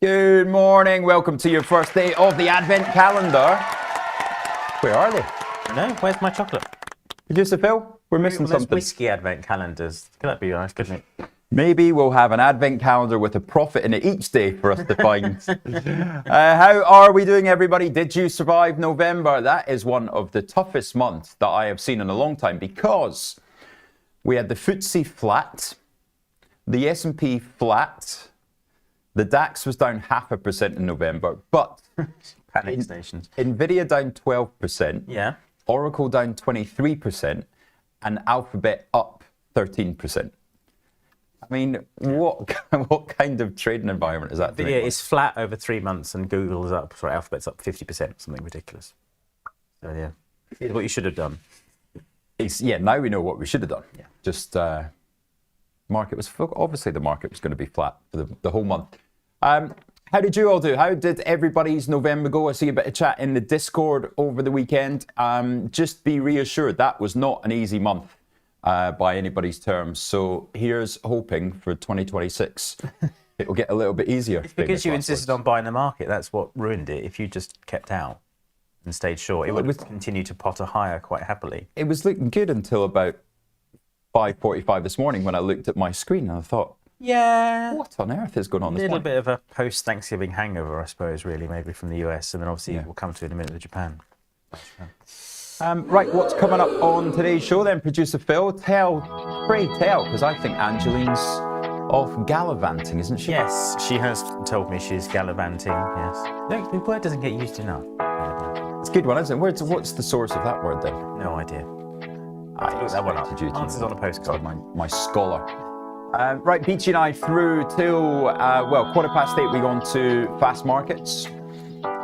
Good morning. Welcome to your first day of the Advent calendar. Where are they? I know. Where's my chocolate? Producer Phil, we're missing something. Whiskey Advent calendars. Could that be nice, couldn't it? Maybe we'll have an Advent calendar with a profit in it each day for us to find. How are we doing, everybody? Did you survive November? That is one of the toughest months that I have seen in a long time because we had the FTSE flat, the S&P flat, the DAX was down 0.5% in November, but Panic stations. Nvidia down 12%, Yeah. Oracle down 23%, and Alphabet up 13%. I mean, what kind of trading environment is that? Nvidia is flat over 3 months, and Google is up. Sorry, Alphabet's up 50%, something ridiculous. So yeah, it's what you should have done. Now we know what we should have done. Yeah. Just market was obviously the market was going to be flat for the whole month. How did you all do? How did everybody's November go? I see a bit of chat in the Discord over the weekend. Just be reassured that was not an easy month by anybody's terms. So here's hoping for 2026. It will get a little bit easier. It's because you insisted on buying the market. That's what ruined it. If you just kept out and stayed short, it would have continued to potter higher quite happily. It was looking good until about 5:45 this morning when I looked at my screen and I thought, yeah, what on earth is going on this morning? A little morning? bit of a post-Thanksgiving hangover, I suppose, really, maybe from the US, and then obviously we'll come to in a minute with Japan. Right, what's coming up on today's show then, Producer Phil? Pray tell, because I think Angeline's off gallivanting, isn't she? Yes, she has told me she's gallivanting, yes. No, the word doesn't get used enough. It's a good one, isn't it? What's the source of that word then? No idea. I looked that one up. Answers on a postcard. My scholar. Right, Beachy and I through till, 8:15, we go on to fast markets.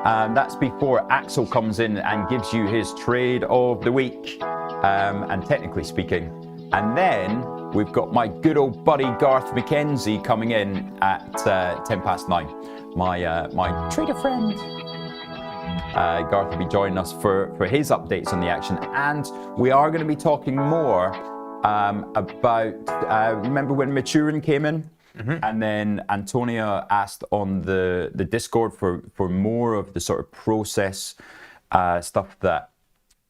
That's before Axel comes in and gives you his trade of the week, and technically speaking. And then we've got my good old buddy Garth McKenzie coming in at 9:10. My trader friend. Garth will be joining us for his updates on the action. And we are going to be talking more about, remember when Maturin came in? Mm-hmm. And then Antonia asked on the Discord for more of the sort of process stuff that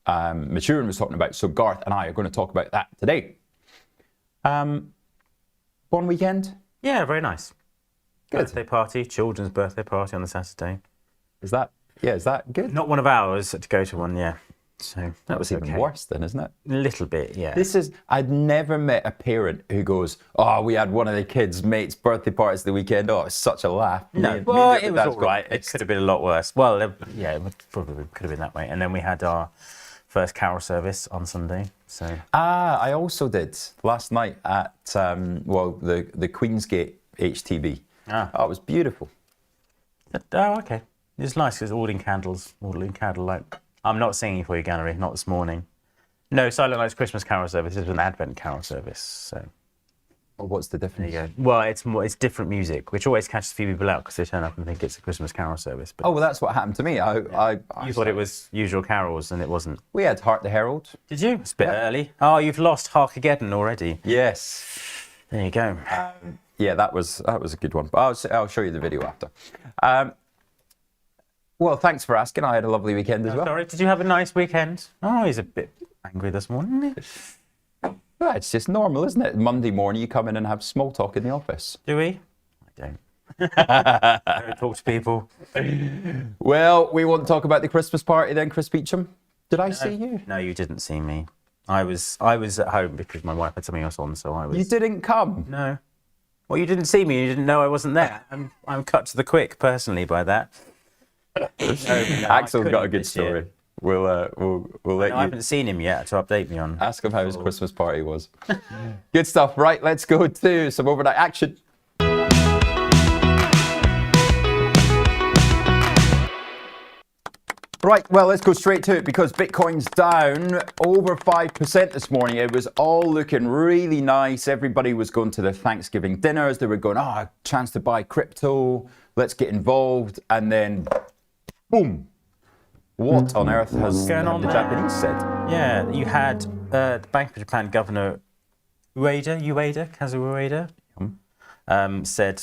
Maturin was talking about. So Garth and I are going to talk about that today. Bon weekend? Yeah, very nice. Good. Birthday party, children's birthday party on the Saturday. Is that good? Not one of ours, to go to one, yeah. So that was even worse then, isn't it? A little bit, yeah. I'd never met a parent who goes, oh, we had one of the kids' mates' birthday parties the weekend. Oh, it's such a laugh. No, it was all right. It could have been a lot worse. Well, yeah, it probably could have been that way. And then we had our first carol service on Sunday. So I also did last night at, the Queensgate HTV. Oh, it was beautiful. Oh, okay. It was nice because all in candlelight. I'm not singing for you, Gallery, not this morning. No, Silent Night's Christmas carol service is an Advent carol service. So, well, what's the difference? There you go. Well, it's different music, which always catches a few people out because they turn up and think it's a Christmas carol service. But that's what happened to me. You thought it was usual carols, and it wasn't. We had Hark the Herald. Did you? It's a bit early. Oh, you've lost Harkageddon already. Yes. There you go. Yeah, that was a good one. But I'll show you the video after. Well, thanks for asking. I had a lovely weekend as well. Sorry, did you have a nice weekend? Oh, he's a bit angry this morning, isn't he? Well, it's just normal, isn't it? Monday morning, you come in and have small talk in the office. Do we? I don't. I don't talk to people. Well, we won't talk about the Christmas party then, Chris Beecham. Did I see you? No, you didn't see me. I was at home because my wife had something else on, so I was... You didn't come? No. Well, you didn't see me. You didn't know I wasn't there. I'm cut to the quick, personally, by that. No, Axel's got a good story. We'll let you. I haven't seen him yet to update me on. Ask him how his Christmas party was. Good stuff. Right, let's go to some overnight action. Right, well, let's go straight to it because Bitcoin's down over 5% this morning. It was all looking really nice. Everybody was going to their Thanksgiving dinners. They were going, a chance to buy crypto. Let's get involved. And then, boom. What on earth has the Japanese said? Yeah, you had the Bank of Japan Governor Kazuo Ueda, said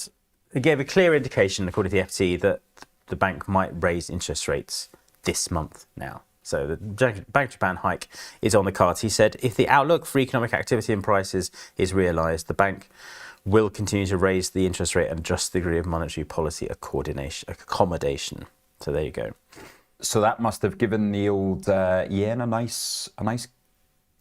it gave a clear indication, according to the FT, that the bank might raise interest rates this month now. So the Bank of Japan hike is on the cards. He said, if the outlook for economic activity and prices is realised, the bank will continue to raise the interest rate and adjust the degree of monetary policy accommodation. So there you go. So that must have given the old yen a nice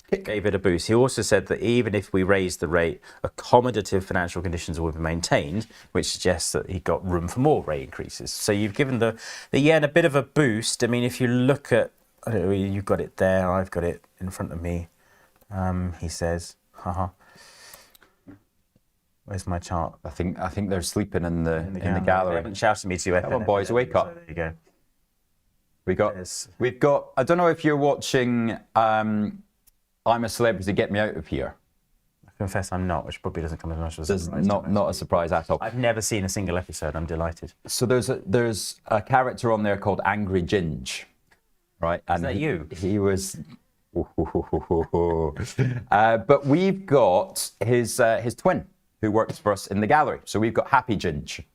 kick. Gave it a boost. He also said that even if we raise the rate, accommodative financial conditions will be maintained, which suggests that he got room for more rate increases. So you've given the yen a bit of a boost. I mean, if you look at, I don't know, you've got it there, I've got it in front of me. He says, where's my chart? I think they're sleeping in the gallery. They haven't shouted me to Come on, boys, wake up. So there you go. We've got. I don't know if you're watching. I'm a Celebrity, Get Me Out of Here. I confess I'm not, which probably doesn't come as much as a surprise. Not a surprise at all. I've never seen a single episode. I'm delighted. So there's a character on there called Angry Ginge, right? Is that you? He was. But we've got his twin who works for us in the gallery. So we've got Happy Ginge.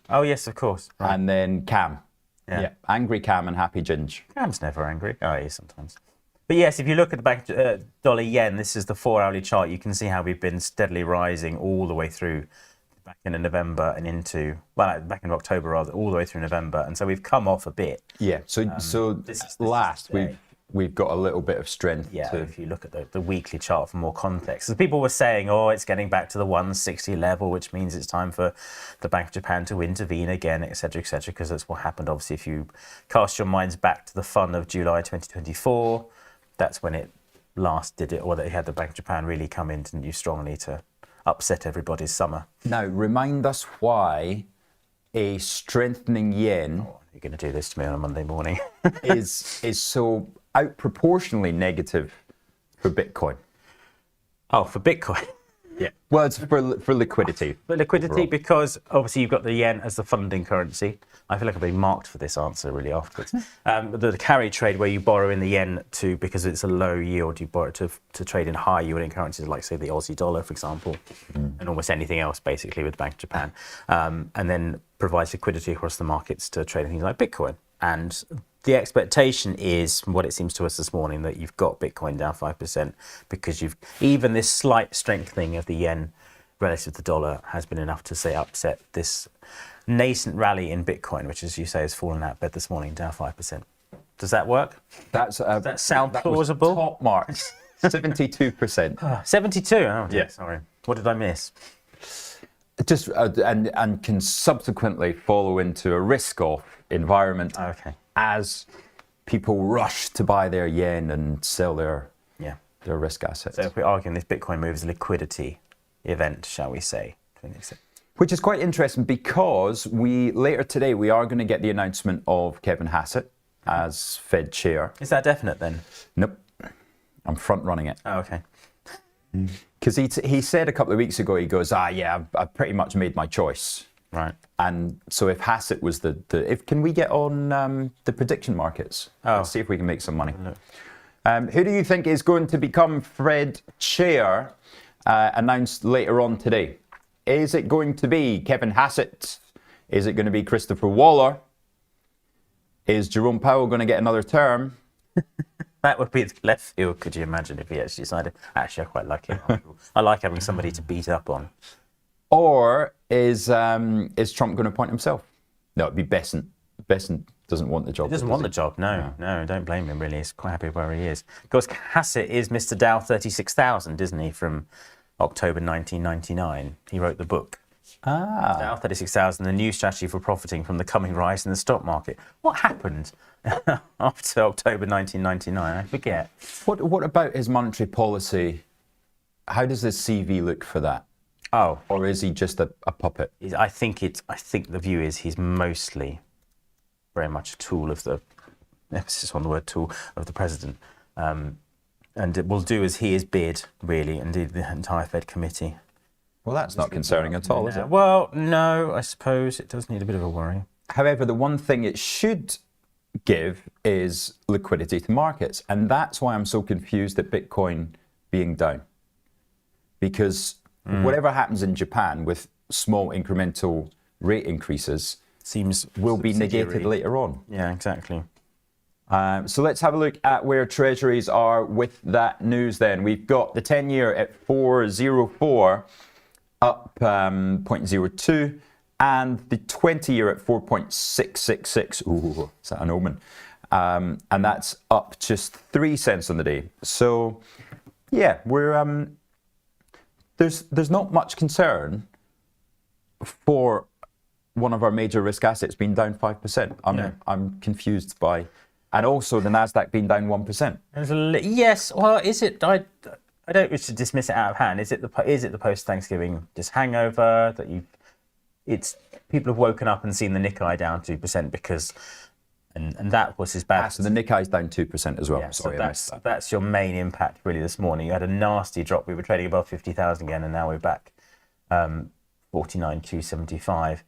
Oh yes, of course. Right. And then Cam. Yeah. Angry Cam and Happy Ginge. Cam's never angry. Oh, he is sometimes. But yes, if you look at the bank dollar yen, this is the 4-hourly chart. You can see how we've been steadily rising all the way through back into November and into, well, back in October rather, all the way through November. And so we've come off a bit. Yeah. So we've got a little bit of strength. Yeah. If you look at the weekly chart for more context, as people were saying, it's getting back to the 160 level, which means it's time for the Bank of Japan to intervene again, etc., because that's what happened. Obviously, if you cast your minds back to the fun of July 2024. That's when it last did it, or that he had the Bank of Japan really come in, didn't you, strongly to upset everybody's summer. Now, remind us why a strengthening yen you're going to do this to me on a Monday morning is so outproportionally negative for Bitcoin. Oh, for Bitcoin. Yeah. Well, it's for liquidity. For liquidity, overall. Because obviously you've got the yen as the funding currency. I feel like I've been marked for this answer really afterwards. The carry trade where you borrow in the yen because it's a low yield, you borrow it to trade in high yielding currencies like, say, the Aussie dollar, for example, and almost anything else basically with the Bank of Japan, and then provides liquidity across the markets to trade in things like Bitcoin. And the expectation is, from what it seems to us this morning, that you've got Bitcoin down 5% because even this slight strengthening of the yen relative to the dollar has been enough to, say, upset this nascent rally in Bitcoin, which, as you say, has fallen out of bed this morning, down 5%. Does that work? Does that sound plausible? Top marks, 72%. 72? Oh, yeah. Sorry. What did I miss? Just and can subsequently follow into a risk-off environment as people rush to buy their yen and sell their risk assets. So if we're arguing this Bitcoin move is a liquidity event, shall we say? Which is quite interesting because later today we are going to get the announcement of Kevin Hassett as Fed chair. Is that definite then? Nope. I'm front running it. Oh, okay. Because he said a couple of weeks ago, he goes, I've pretty much made my choice. Right. And so if Hassett was can we get on the prediction markets? Let's see if we can make some money. Who do you think is going to become Fed chair, announced later on today? Is it going to be Kevin Hassett? Is it going to be Christopher Waller? Is Jerome Powell going to get another term? That would be the left field, could you imagine, if he actually decided, actually, I quite like him. I like having somebody to beat up on. Or is Trump going to appoint himself? No, it'd be Bessent. Bessent doesn't want the job. He doesn't want the job, no, don't blame him, really. He's quite happy where he is. Of course, Hassett is Mr. Dow 36,000, isn't he, from October 1999. He wrote the book. Dow 36,000, the new strategy for profiting from the coming rise in the stock market. What happened after October 1999? I forget. What about his monetary policy? How does his CV look for that? Oh, or is he just a puppet? I think the view is he's mostly very much a tool of the emphasis on the word tool of the president, and it will do as he is bid, really. Indeed, the entire Fed committee. Well, that's not concerning at all, is it? Well, no, I suppose it does need a bit of a worry. However, the one thing it should give is liquidity to markets, and that's why I'm so confused at Bitcoin being down, because whatever happens in Japan with small incremental rate increases Seems will be negated subsidiary. later on. Yeah, exactly. So let's have a look at where treasuries are with that news then. We've got the 10-year at 404, up 0.02, and the 20-year at 4.666. Ooh, is that an omen? And that's up just 3 cents on the day. So yeah, we're there's not much concern for one of our major risk assets being down 5%. I'm confused by, and also the Nasdaq being down 1%. Yes. Well, is it? I don't wish to dismiss it out of hand. Is it the post Thanksgiving just hangover that it's people have woken up and seen the Nikkei down 2% because, and that was his bad. So the Nikkei's down 2% as well. Yeah, Sorry, so I missed that. that's your main impact really this morning. You had a nasty drop. We were trading above 50,000 again, and now we're back 49,275.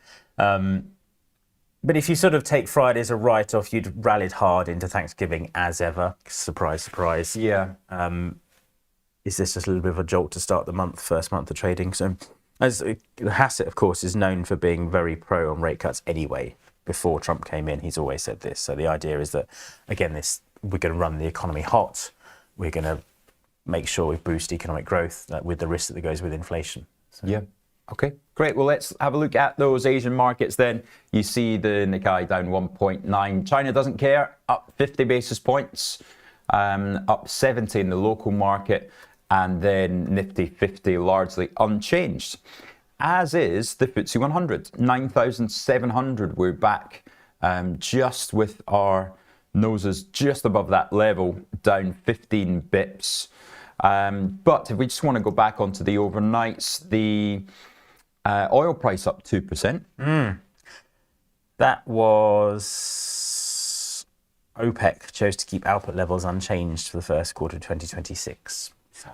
But if you sort of take Friday as a write-off, you'd rallied hard into Thanksgiving as ever. Surprise, surprise. Yeah. Is this just a little bit of a jolt to start the first month of trading? So, as Hassett, of course, is known for being very pro on rate cuts anyway. Before Trump came in, he's always said this. So the idea is that, again, we're going to run the economy hot. We're going to make sure we boost economic growth with the risk that goes with inflation. So. Yeah. Okay, great. Well, let's have a look at those Asian markets then. You see the Nikkei down 1.9. China doesn't care, up 50 basis points, up 70 in the local market, and then Nifty 50 largely unchanged. As is the FTSE 100, 9,700. We're back just with our noses just above that level, down 15 bips. But if we just want to go back onto the overnights, the oil price up 2%. That was OPEC chose to keep output levels unchanged for the first quarter of 2026. So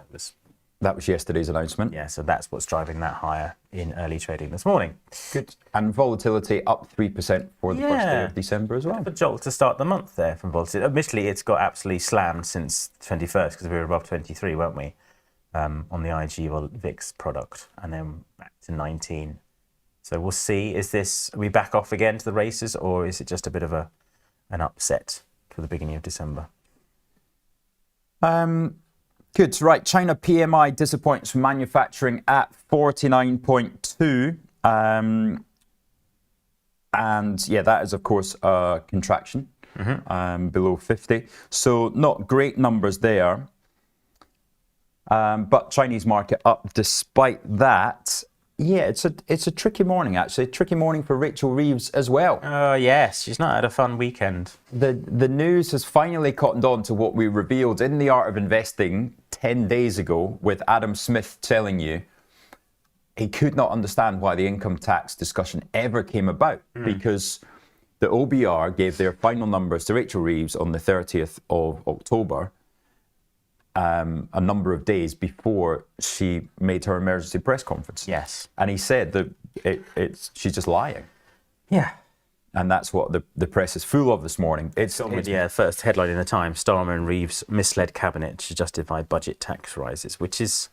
that was yesterday's announcement. Yeah, so that's what's driving that higher in early trading this morning. Good. And volatility up 3% for the first day of December as well. A jolt to start the month there from volatility. Admittedly, it's got absolutely slammed since 21st because we were above 23, weren't we, on the IG VIX product, and then back to 19. So we'll see. Are we back off again to the races, or is it just a bit of an upset for the beginning of December? Good. Right. China PMI disappoints from manufacturing at 49.2. And yeah, that is, of course, a contraction below 50. So not great numbers there. But Chinese market up despite that. Yeah, it's a tricky morning, actually. A tricky morning for Rachel Reeves as well. Oh, yes. She's not had a fun weekend. The news has finally cottoned on to what we revealed in The Art of Investing 10 days ago with Adam Smith telling you he could not understand why the income tax discussion ever came about because the OBR gave their final numbers to Rachel Reeves on the 30th of October, a number of days before she made her emergency press conference. Yes. And he said that she's just lying. Yeah. And that's what the press is full of this morning. First headline in the Times, Starmer and Reeves misled cabinet to justify budget tax rises, which is...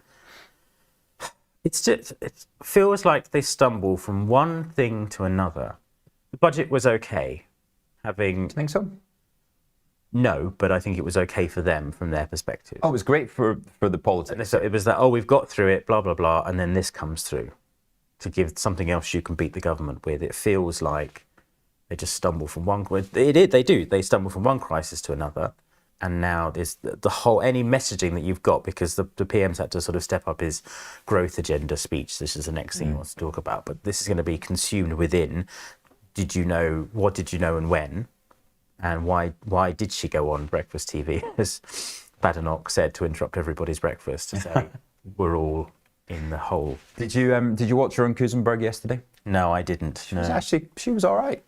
It feels like they stumble from one thing to another. The budget was okay. Do you think so? No, but I think it was okay for them from their perspective. Oh, it was great for the politics. So it was that, we've got through it, blah, blah, blah, and then this comes through to give something else you can beat the government with. It feels like they just stumble from one... They stumble from one crisis to another, and now there's the whole... Any messaging that you've got, because the PM's had to sort of step up his growth agenda speech. This is the next thing he wants to talk about, but this is going to be consumed within. Did you know? What did you know and when? And why did she go on breakfast TV, as Badenoch said, to interrupt everybody's breakfast, to say we're all in the hole? Did you watch her on Kusenberg yesterday? No, I didn't. She was all right.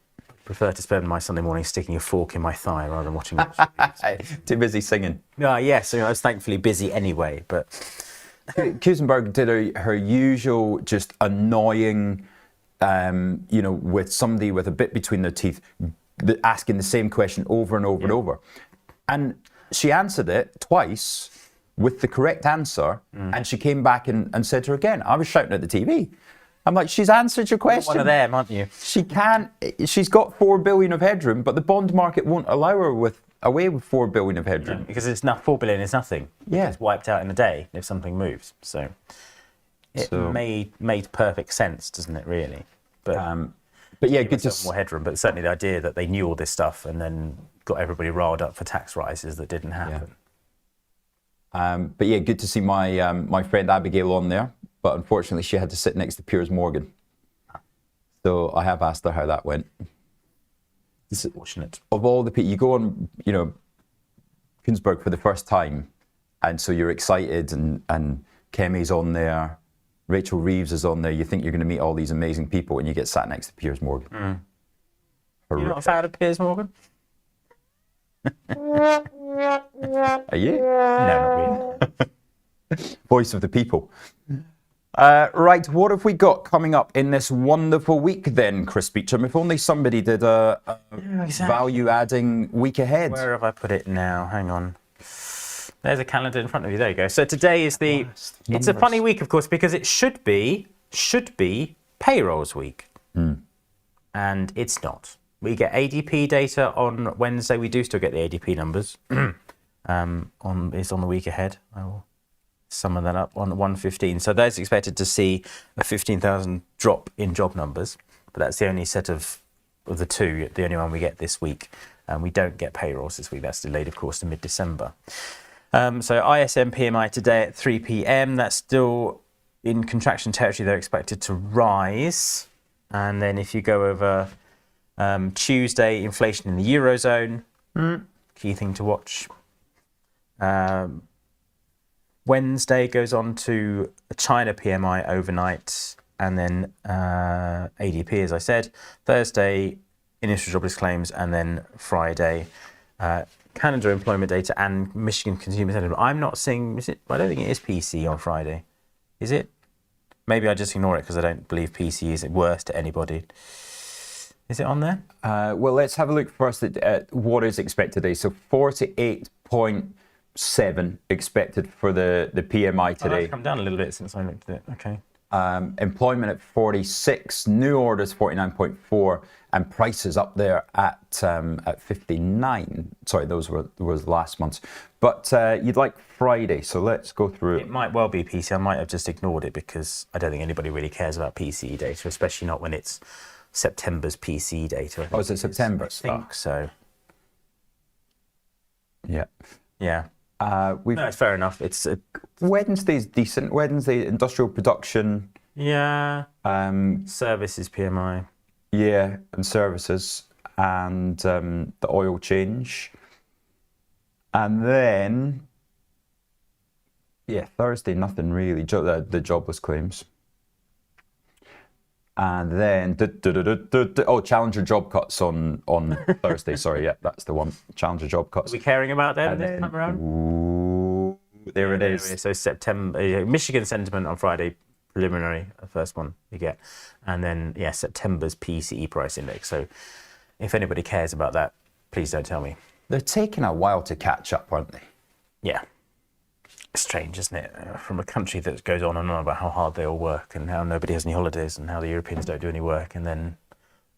Prefer to spend my Sunday morning sticking a fork in my thigh rather than watching it. Too busy singing. Yes, I was thankfully busy anyway. But Kusenberg did her usual just annoying, with somebody with a bit between their teeth, asking the same question over and over and over. And she answered it twice with the correct answer, and she came back and said to her again. I was shouting at the TV. I'm like, she's answered your question. One of them, aren't you? She can't. She's got 4 billion of headroom, but the bond market won't allow her away with 4 billion of headroom. Because it's not 4 billion is nothing. Yeah. It's wiped out in a day if something moves. So it made perfect sense, doesn't it? Really. But yeah, good to more headroom. But certainly the idea that they knew all this stuff and then got everybody riled up for tax rises that didn't happen. Yeah. But yeah, good to see my my friend Abigail on there. But unfortunately, she had to sit next to Piers Morgan. So I have asked her how that went. It's fortunate. Of all the people, you go on, Kunzberg for the first time, and so you're excited, and Kemi's on there, Rachel Reeves is on there. You think you're going to meet all these amazing people, and you get sat next to Piers Morgan. You're not a fan of Piers Morgan? Are you? No, not really. Voice of the people. Right, what have we got coming up in this wonderful week then, Chris Beecham? If only somebody did a value-adding week ahead. Where have I put it now? Hang on. There's a calendar in front of you. There you go. So today is it's a funny week, of course, because it should be payrolls week. And it's not. We get ADP data on Wednesday. We do still get the ADP numbers. It's on the week ahead. I will summon that up on 1:15. So that's expected to see a 15,000 drop in job numbers, but that's the only set of the two, the only one we get this week. And we don't get payrolls this week. That's delayed, of course, to mid-December. So ISM PMI today at 3 p.m. That's still in contraction territory. They're expected to rise. And then if you go over Tuesday, inflation in the Eurozone, key thing to watch. Wednesday goes on to China PMI overnight, and then ADP, as I said. Thursday, initial jobless claims, and then Friday, Canada employment data and Michigan consumer sentiment. I'm not seeing, I don't think it is PC on Friday. Is it? Maybe I just ignore it because I don't believe PC is worse to anybody. Is it on there? Well, let's have a look first at what is expected today. So 48.7 expected for the PMI today. Oh, that's come down a little bit since I looked at it. Okay. Employment at 46, new orders 49.4, and prices up there at 59. Sorry, those was last month's. But you'd like Friday, so let's go through. It might well be PC. I might have just ignored it because I don't think anybody really cares about PCE data, especially not when it's September's PCE data. Oh, is it September? I think so. Yeah. Yeah. No, it's fair enough. It's Wednesday's decent. Wednesday, industrial production. Yeah. Services PMI. Yeah, and services, and the oil change. And then, yeah, Thursday, nothing really. The jobless claims. And then, Challenger job cuts on Thursday. Sorry, yeah, that's the one. Challenger job cuts. Are we caring about them this time around? Ooh, there it is. So September, Michigan sentiment on Friday, preliminary, the first one you get. And then, yeah, September's PCE price index. So if anybody cares about that, please don't tell me. They're taking a while to catch up, aren't they? Yeah. Strange, isn't it? From a country that goes on and on about how hard they all work and how nobody has any holidays and how the Europeans don't do any work, and then,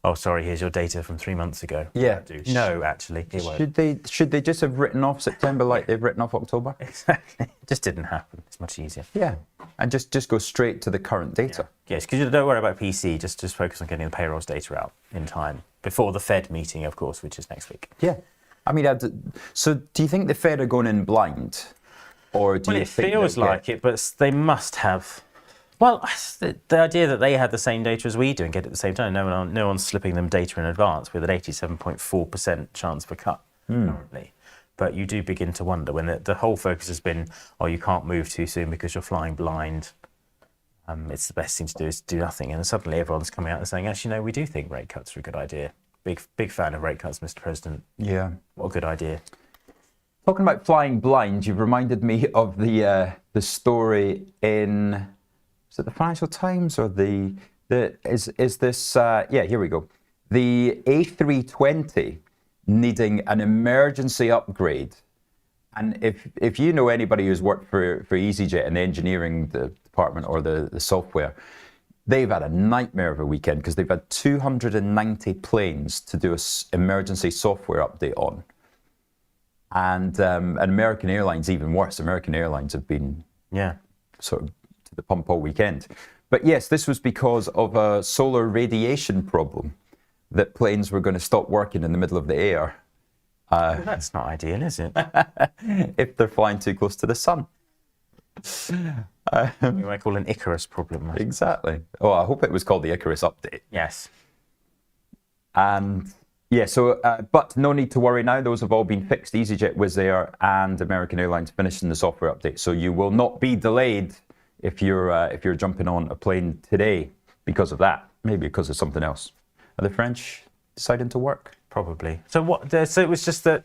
oh, sorry, here's your data from 3 months ago. Yeah. No, actually, it won't. Should they just have written off September like they've written off October? Exactly. It just didn't happen. It's much easier. Yeah, and just go straight to the current data. Yes, because you don't worry about PC. Just focus on getting the payrolls data out in time before the Fed meeting, of course, which is next week. Yeah, I mean, so do you think the Fed are going in blind? Or do you think it feels like it, but they must have. Well, the idea that they had the same data as we do and get it at the same time, no one's slipping them data in advance with an 87.4% chance for cut currently. But you do begin to wonder when the whole focus has been, oh, you can't move too soon because you're flying blind. It's the best thing to do is do nothing. And suddenly everyone's coming out and saying, actually, no, we do think rate cuts are a good idea. Big fan of rate cuts, Mr. President. Yeah. What a good idea. Talking about flying blind, you've reminded me of the story in, is it the Financial Times or is this, yeah, here we go. The A320 needing an emergency upgrade. And if you know anybody who's worked for EasyJet in the engineering department or the software, they've had a nightmare of a weekend because they've had 290 planes to do an emergency software update on. And American Airlines, even worse. American Airlines have been sort of to the pump all weekend. But yes, this was because of a solar radiation problem that planes were going to stop working in the middle of the air. Well, that's not ideal, is it? If they're flying too close to the sun. We might call an Icarus problem. Exactly. Oh, I hope it was called the Icarus update. Yes. And yeah, so, but no need to worry now. Those have all been fixed. EasyJet, Wizz Air and American Airlines finishing the software update. So you will not be delayed if you're jumping on a plane today because of that. Maybe because of something else. Are the French deciding to work? Probably. So what? So it was just that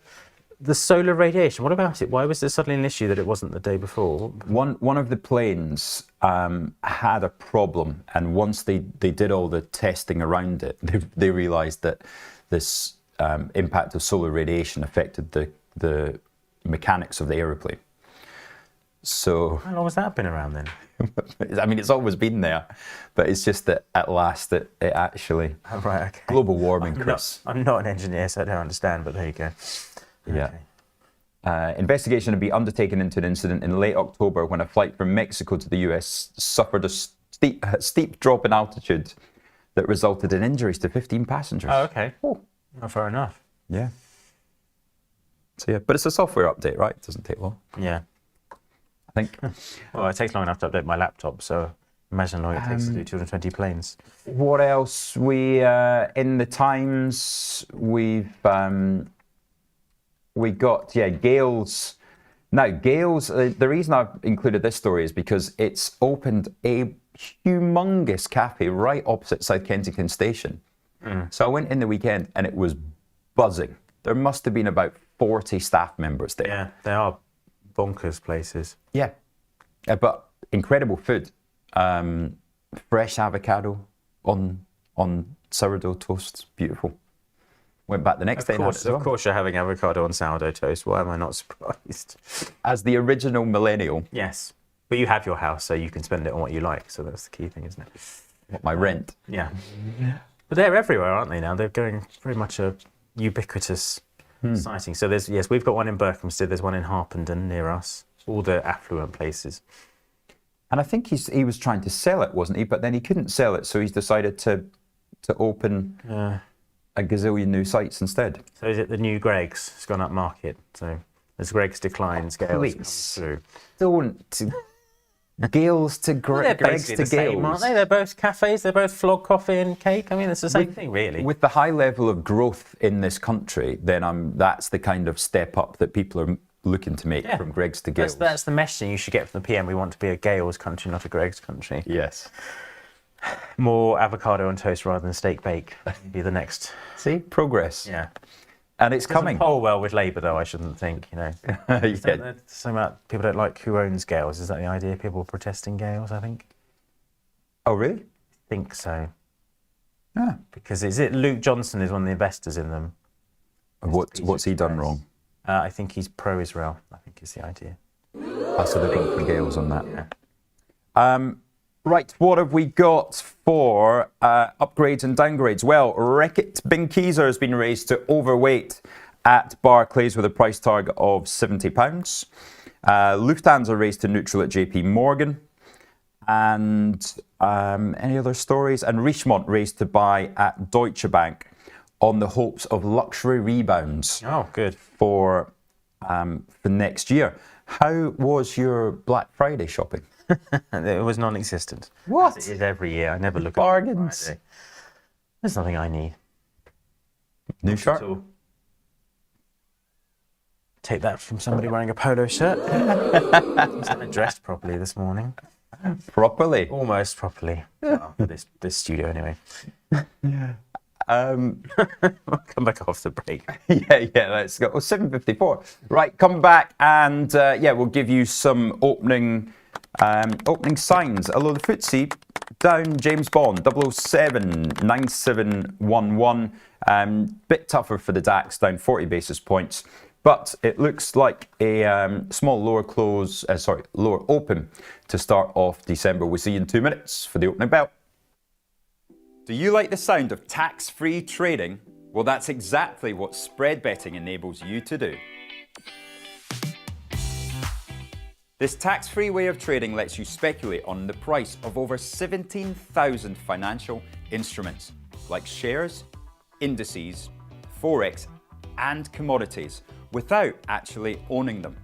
the solar radiation. What about it? Why was there suddenly an issue that it wasn't the day before? One of the planes had a problem, and once they did all the testing around it, they realised that this impact of solar radiation affected the mechanics of the aeroplane. So How long has that been around then? I mean, it's always been there, but it's just that at last it actually... Oh, right, okay. Global warming, Chris. I'm not an engineer, so I don't understand, but there you go. Yeah. Okay. Investigation had been undertaken into an incident in late October when a flight from Mexico to the US suffered a steep drop in altitude that resulted in injuries to 15 passengers. Oh, okay. Oh, fair enough. Yeah. So yeah, but it's a software update, right? It doesn't take long, Yeah. I think. Well, it takes long enough to update my laptop, so imagine how long it takes to do 220 planes. What else? We in the Times we got Gales. Now Gales. The reason I've included this story is because it's opened a humongous cafe right opposite South Kensington Station. So I went in the weekend and it was buzzing. There must have been about 40 staff members there. Yeah, they are bonkers places. Yeah, but incredible food. Fresh avocado on sourdough toast. Beautiful. Went back the next day. Of course you're having avocado on sourdough toast. Why am I not surprised? As the original millennial. Yes. But you have your house, so you can spend it on what you like. So that's the key thing, isn't it? My rent. Yeah. But they're everywhere, aren't they now? They're going very much a ubiquitous sighting. So we've got one in Berkhamsted, there's one in Harpenden near us, all the affluent places. And I think he was trying to sell it, wasn't he? But then he couldn't sell it, so he's decided to open a gazillion new sites instead. So is it the new Greggs? It's gone up market. So as Greggs declines, Gales comes through. Don't. Gales to They're Greggs basically to the same, Gales. aren't they? They're both cafes, they're both flog coffee and cake. I mean, it's the same thing, really. With the high level of growth in this country, then that's the kind of step up that people are looking to make from Greggs to Gales. That's the messaging you should get from the PM. We want to be a Gales country, not a Greggs country. Yes. More avocado on toast rather than steak bake would be the next. See, progress. Yeah. And it's coming. Doesn't poll well with Labour, though, I shouldn't think, you know. Yeah. So about people don't like who owns Gales. Is that the idea? People protesting Gales, I think? Oh, really? I think so. Yeah. Because Luke Johnson is one of the investors in them. What's he done wrong? I think he's pro-Israel, I think is the idea. So they're going for Gales on that. Yeah. Right, what have we got for upgrades and downgrades? Well, Reckitt Benckiser has been raised to overweight at Barclays with a price target of £70. Lufthansa raised to neutral at JP Morgan. And any other stories? And Richemont raised to buy at Deutsche Bank on the hopes of luxury rebounds. Oh, good. For next year. How was your Black Friday shopping? It was non-existent. What? As it is every year. I never look Bargains. at Black Friday. There's nothing I need. New shirt? Take that from somebody wearing a polo shirt. I dressed properly this morning. Properly? Almost properly. Well, for this studio anyway. Yeah. We'll come back after the break. Yeah, let's go. 7:54. Right, come back and we'll give you some opening signs. Although the FTSE down, James Bond 007 9711. Bit tougher for the DAX, down 40 basis points. But it looks like a small lower open to start off December. We'll see you in 2 minutes for the opening bell. Do you like the sound of tax-free trading? Well, that's exactly what spread betting enables you to do. This tax-free way of trading lets you speculate on the price of over 17,000 financial instruments, like shares, indices, forex, and commodities, without actually owning them.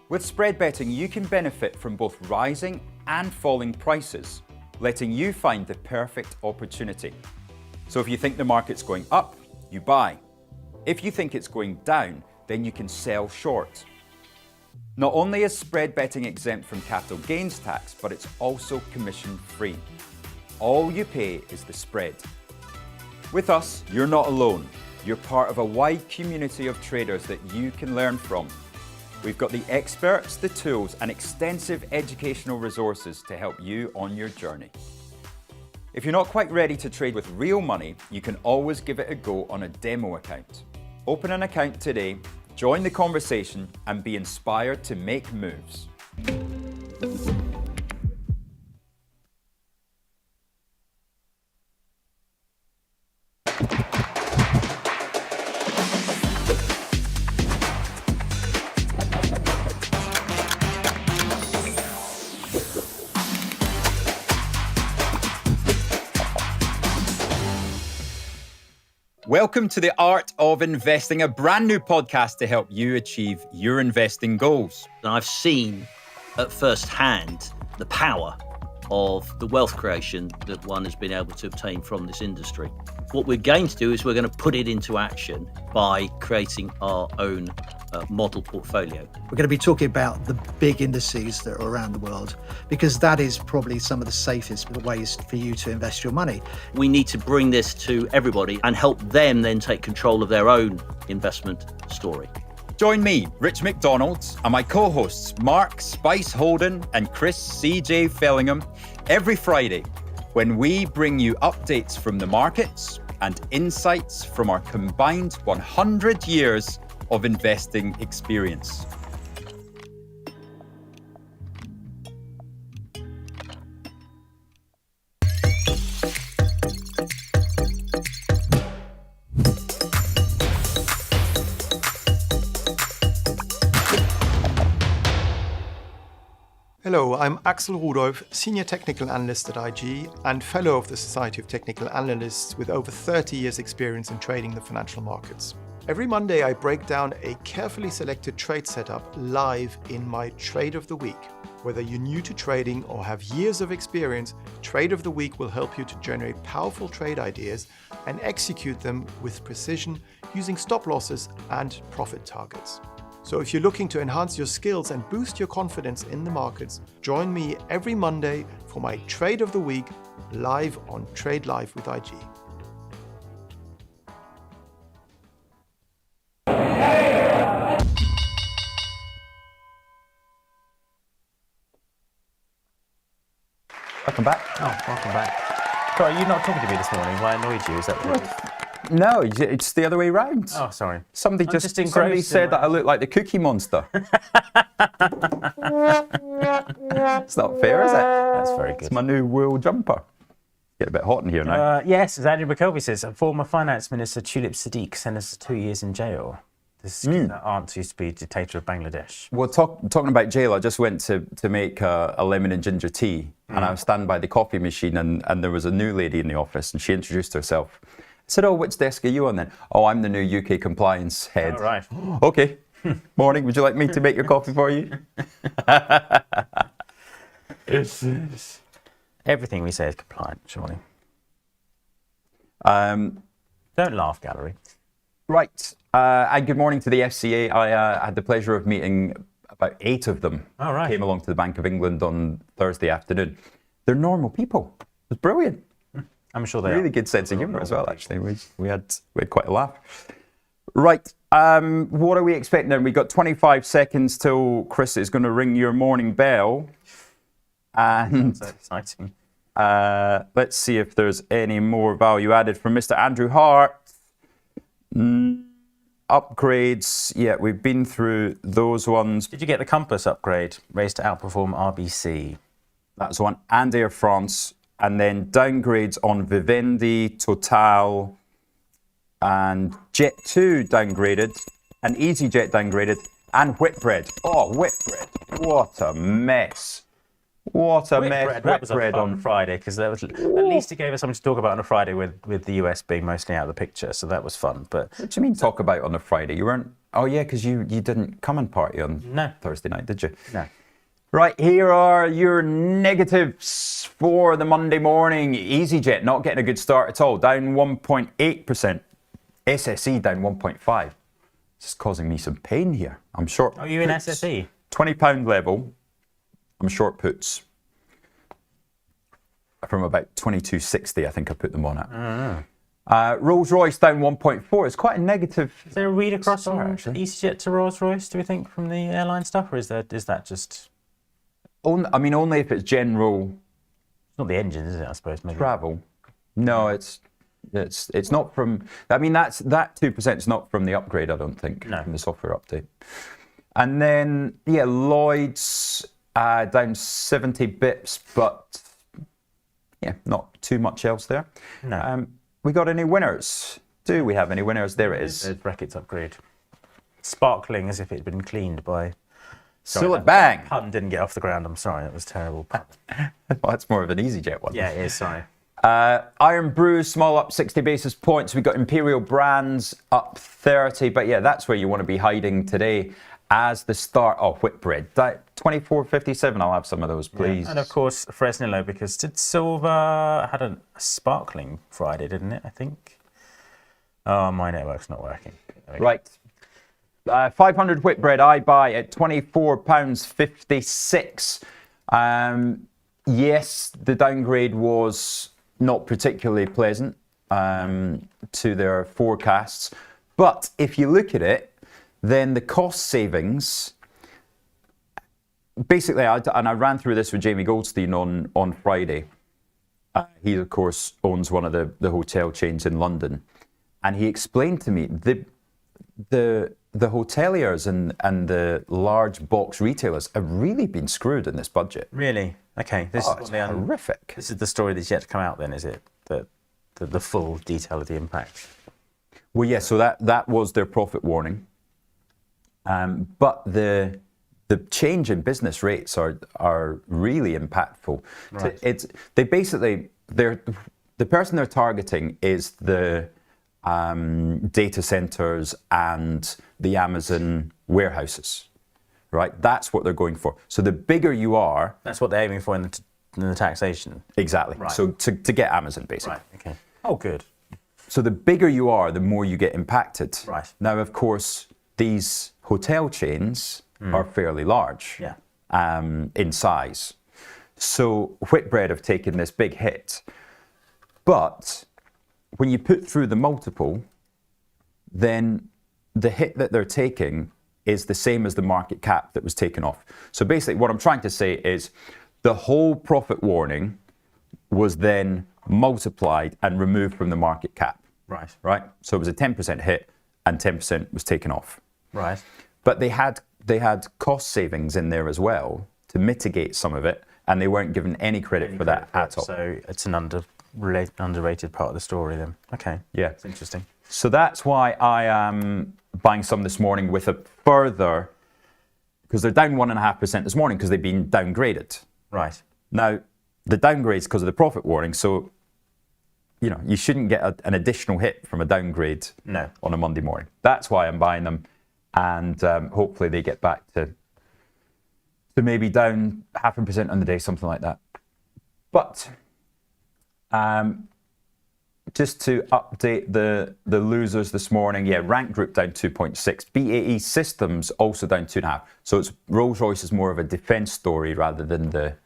With spread betting, you can benefit from both rising and falling prices, letting you find the perfect opportunity. So if you think the market's going up, you buy. If you think it's going down, then you can sell short. Not only is spread betting exempt from capital gains tax, but it's also commission free. All you pay is the spread. With us, you're not alone. You're part of a wide community of traders that you can learn from. We've got the experts, the tools, and extensive educational resources to help you on your journey. If you're not quite ready to trade with real money, you can always give it a go on a demo account. Open an account today, join the conversation, and be inspired to make moves. Welcome to the Art of Investing, a brand new podcast to help you achieve your investing goals. And I've seen at first hand the power of the wealth creation that one has been able to obtain from this industry. What we're going to do is we're going to put it into action by creating our own model portfolio. We're going to be talking about the big indices that are around the world, because that is probably some of the safest ways for you to invest your money. We need to bring this to everybody and help them then take control of their own investment story. Join me, Rich McDonald, and my co-hosts Mark Spice Holden and Chris CJ Fellingham every Friday when we bring you updates from the markets and insights from our combined 100 years of investing experience. Hello, I'm Axel Rudolph, Senior Technical Analyst at IG and Fellow of the Society of Technical Analysts with over 30 years experience in trading the financial markets. Every Monday, I break down a carefully selected trade setup live in my Trade of the Week. Whether you're new to trading or have years of experience, Trade of the Week will help you to generate powerful trade ideas and execute them with precision using stop losses and profit targets. So if you're looking to enhance your skills and boost your confidence in the markets, join me every Monday for my Trade of the Week live on Trade Live with IG. Welcome back. Oh, welcome back. Sorry, you're not talking to me this morning. Have I annoyed you? Is that what? No, it's the other way round. Oh, sorry. Somebody I'm just somebody engrossed said in that I look like the Cookie Monster. It's not fair, is it? That's very good. It's my new wool jumper. Get a bit hot in here now. Yes, as Andrew McKelvey says, former Finance Minister Tulip Siddiq sentenced to 2 years in jail. This aunt used to be dictator of Bangladesh. Well, talking about jail, I just went to make a lemon and ginger tea, and I was standing by the coffee machine, and there was a new lady in the office, and she introduced herself. I said, "Oh, which desk are you on then?" "Oh, I'm the new UK compliance head." All right. Okay. Morning. Would you like me to make your coffee for you? Everything we say is compliant, surely. Um, Don't laugh, gallery. Right. And good morning to the FCA. I had the pleasure of meeting about 8 of them. All right. Came along to the Bank of England on Thursday afternoon. They're normal people. It was brilliant. I'm sure they Really are. good sense of humour as well, actually. We had quite a laugh. Right. What are we expecting then? We've got 25 seconds till Chris is going to ring your morning bell. And So exciting. let's see if there's any more value added from Mr. Andrew Hart. Upgrades, yeah, we've been through those ones. Did you get the Compass upgrade? Raised to outperform RBC. That's one. And Air France. And then downgrades on Vivendi, Total, and Jet2 downgraded, and EasyJet downgraded, and Whitbread. Oh, Whitbread. What a mess. What a mess. That was a Whitbread fun Friday, because at least it gave us something to talk about on a Friday with the US being mostly out of the picture, so that was fun. But what do you mean talk about on a Friday? You weren't... Oh, yeah, because you didn't come and party on Thursday night, did you? No. Right, here are your negatives for the Monday morning. EasyJet not getting a good start at all, down 1.8%. SSE down 1.5%. This is causing me some pain here. I'm short. Are you in puts. SSE? £20 level. I'm short puts. From about 22.60, I think I put them on at. Rolls-Royce down 1.4. It's quite a negative. Is there a read across start, from actually. EasyJet to Rolls-Royce, do we think, from the airline stuff, or is that just... Only if it's general It's not the engine, is it, I suppose, maybe? travel. No, it's not from. I mean, that 2% is not from the upgrade. I don't think No. from the software update. And then Lloyd's down 70 bips, but not too much else there. No. We got any winners? Do we have any winners? There it is. The brackets upgrade. Sparkling as if it had been cleaned by... Still at bang. Pun didn't get off the ground, I'm sorry, it was terrible. Well, that's more of an EasyJet one. Yeah, it is, sorry. Iron Brew, small up 60 basis points. We got Imperial Brands up 30. But yeah, that's where you want to be hiding today as the start of Whitbread. 24.57. I'll have some of those, please. Yeah. And of course, Fresnillo, because did Silver had a sparkling Friday, didn't it, I think? Oh, my network's not working. Right. 500 Whitbread I buy at £24.56. Yes, the downgrade was not particularly pleasant to their forecasts. But if you look at it, then the cost savings, basically, I ran through this with Jamie Goldstein on Friday. He, of course, owns one of the hotel chains in London. And he explained to me the hoteliers and the large box retailers have really been screwed in this budget. Really? Okay. This It's horrific. This is the story that's yet to come out then, is it? The full detail of the impact. Well, yeah, so that was their profit warning. But the change in business rates are really impactful. Right. The person they're targeting is the data centers and the Amazon warehouses, right? That's what they're going for. So the bigger you are, That's what they're aiming for in the taxation. exactly. Right. So to get Amazon, basically. Right, okay. Oh, good. So the bigger you are, the more you get impacted. Right. Now, of course, these hotel chains are fairly large Yeah. in size. So Whitbread have taken this big hit. But when you put through the multiple, then the hit that they're taking is the same as the market cap that was taken off. So basically what I'm trying to say is the whole profit warning was then multiplied and removed from the market cap. Right. Right? So it was a 10% hit and 10% was taken off. Right. But they had cost savings in there as well to mitigate some of it, and they weren't given any credit for that at all. So it's an underrated part of the story then. Okay. Yeah. It's interesting. So that's why I am buying some this morning with a further, because they're down 1.5% this morning because they've been downgraded. Right. Now, the downgrade's because of the profit warning, so you shouldn't get an additional hit from a downgrade on a Monday morning. That's why I'm buying them, and hopefully they get back to maybe down 0.5% on the day, something like that. But just to update the losers this morning, Rank Group down 2.6, BAE Systems also down 2.5. So it's Rolls-Royce is more of a defence story rather than the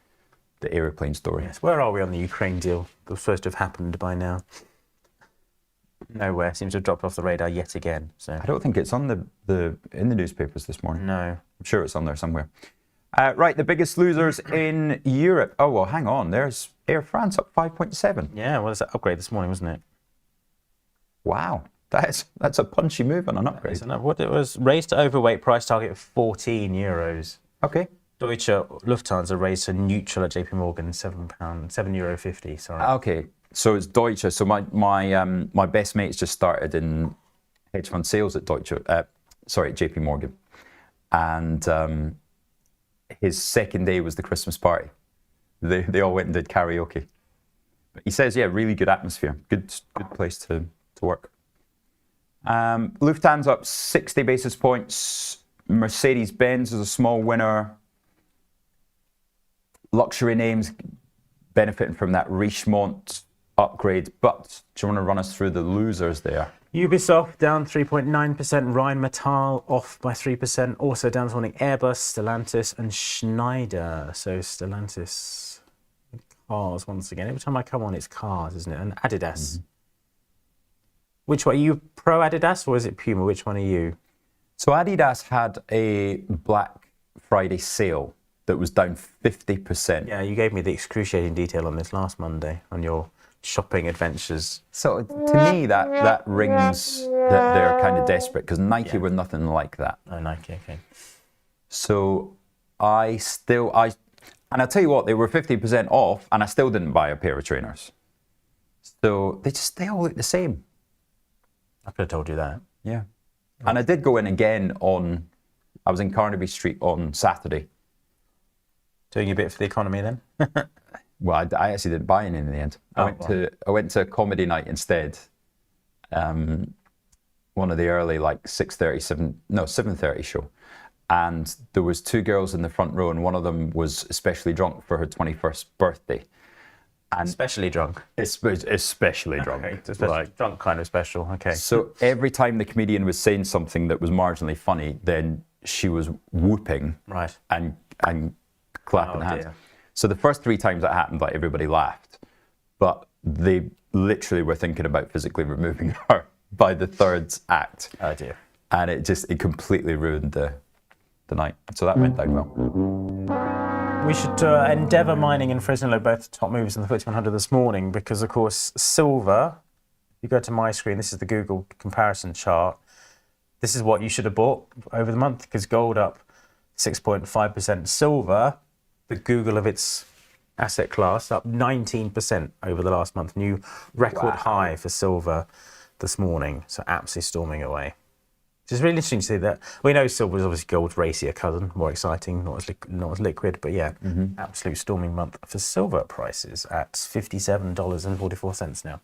aeroplane story. Yes. Where are we on the Ukraine deal? It was supposed to have happened by now. Nowhere. Seems to have dropped off the radar yet again. So I don't think it's on in the newspapers this morning. no. I'm sure it's on there somewhere. Right, the biggest losers in Europe. Oh, well, hang on. There's Air France up 5.7. Yeah, well, it's an upgrade this morning, wasn't it? Wow. That's a punchy move on an upgrade. What it was, raised to overweight, price target of €14. Okay. Deutsche Lufthansa raised to neutral at JP Morgan, €7.50. Sorry. Okay, so it's Deutsche. So my best mate's just started in hedge fund sales at JP Morgan, and his second day was the Christmas party. They all went and did karaoke. But he says, yeah, really good atmosphere, good place to work. Lufthansa up 60 basis points. Mercedes-Benz is a small winner. Luxury names benefiting from that Richemont upgrade. But do you want to run us through the losers there? Ubisoft down 3.9%, Rheinmetall off by 3%, also down this morning Airbus, Stellantis and Schneider. So Stellantis, cars once again. Every time I come on it's cars, isn't it? And Adidas. Mm-hmm. Which one, are you pro Adidas or is it Puma? Which one are you? So Adidas had a Black Friday sale that was down 50%. Yeah, you gave me the excruciating detail on this last Monday on your shopping adventures. So to me, that rings that they're kind of desperate because Nike were nothing like that. Oh, Nike, okay. So and I'll tell you what, they were 50% off and I still didn't buy a pair of trainers. So they all look the same. I could have told you that. Yeah. And I did go in again I was in Carnaby Street on Saturday. Doing a bit for the economy then? Well, I actually didn't buy any in the end. I went to a comedy night instead. One of the early 7:30 show. And there was two girls in the front row and one of them was especially drunk for her 21st birthday. And especially drunk? Especially drunk. Okay. Drunk kind of special, okay. So every time the comedian was saying something that was marginally funny, then she was whooping and clapping hands. Dear. So the first 3 times that happened, everybody laughed. But they literally were thinking about physically removing her by the third act. Oh dear. And it completely ruined the night. So that went down well. We should Endeavour Mining and Fresnillo, both top movers in the FTSE 100 this morning, because of course silver, you go to my screen, this is the Google comparison chart. This is what you should have bought over the month because gold up 6.5%. Silver, the Google of its asset class, up 19% over the last month. New record high for silver this morning. So absolutely storming away. It's really interesting to see that. We know silver is obviously gold's racier cousin, more exciting, not as liquid, but yeah, absolute storming month for silver prices at $57.44 now.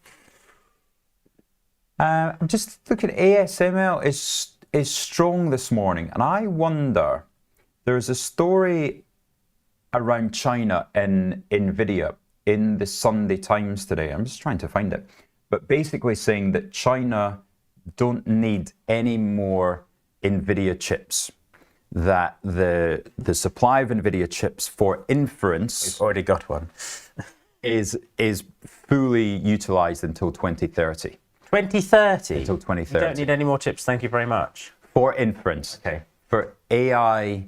I'm just looking at ASML is strong this morning, and I wonder, there's a story around China in NVIDIA in the Sunday Times today. I'm just trying to find it, but basically saying that China don't need any more NVIDIA chips, that the supply of NVIDIA chips for inference... We've already got one. is fully utilized until 2030. 2030? Until 2030. You don't need any more chips, thank you very much. For inference. Okay. For AI,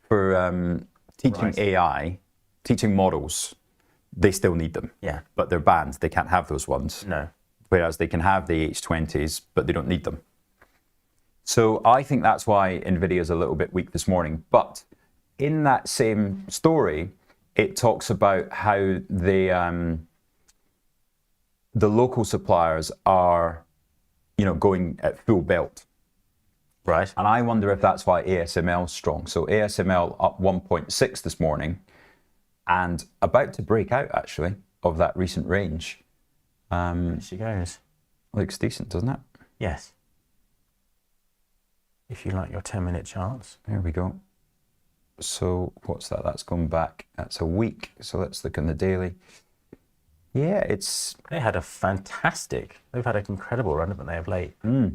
for teaching AI, teaching models, they still need them. Yeah. But they're banned, they can't have those ones. No. Whereas they can have the H20s, but they don't need them. So I think that's why NVIDIA is a little bit weak this morning. But in that same story, it talks about how the local suppliers are, going at full belt. Right. And I wonder if that's why ASML is strong. So ASML up 1.6 this morning and about to break out, actually, of that recent range. There she goes. Looks decent, doesn't it? Yes. If you like your 10-minute charts. There we go. So what's that? That's gone back. That's a week. So let's look on the daily. Yeah, They had they've had an incredible run, haven't they, of late? They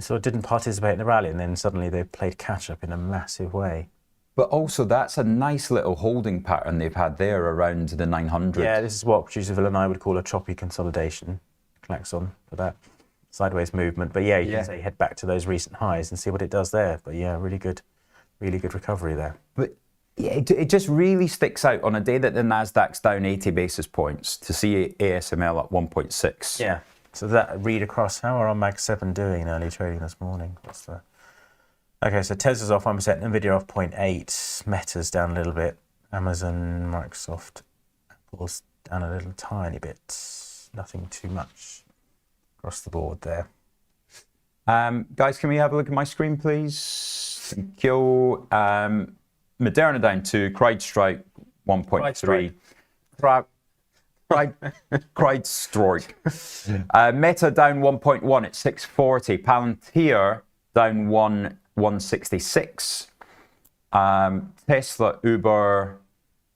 sort of didn't participate in the rally and then suddenly they played catch-up in a massive way. But also, that's a nice little holding pattern they've had there around the 900. Yeah, this is what producer Phil and I would call a choppy consolidation. Klaxon for that sideways movement. But yeah, you can say head back to those recent highs and see what it does there. But yeah, really good recovery there. But yeah, it just really sticks out on a day that the Nasdaq's down 80 basis points to see ASML at 1.6. Yeah. So that read across, how are our Mag 7 doing in early trading this morning? What's the Okay, so Tesla's off 1%, Nvidia off 0.8, Meta's down a little bit, Amazon, Microsoft, Apple's down a little tiny bit. Nothing too much across the board there. Guys, can we have a look at my screen, please? Thank you. Moderna down 2, CrowdStrike 1.3. CrowdStrike. Meta down 1.1 at 640. Palantir down 166. Tesla, Uber.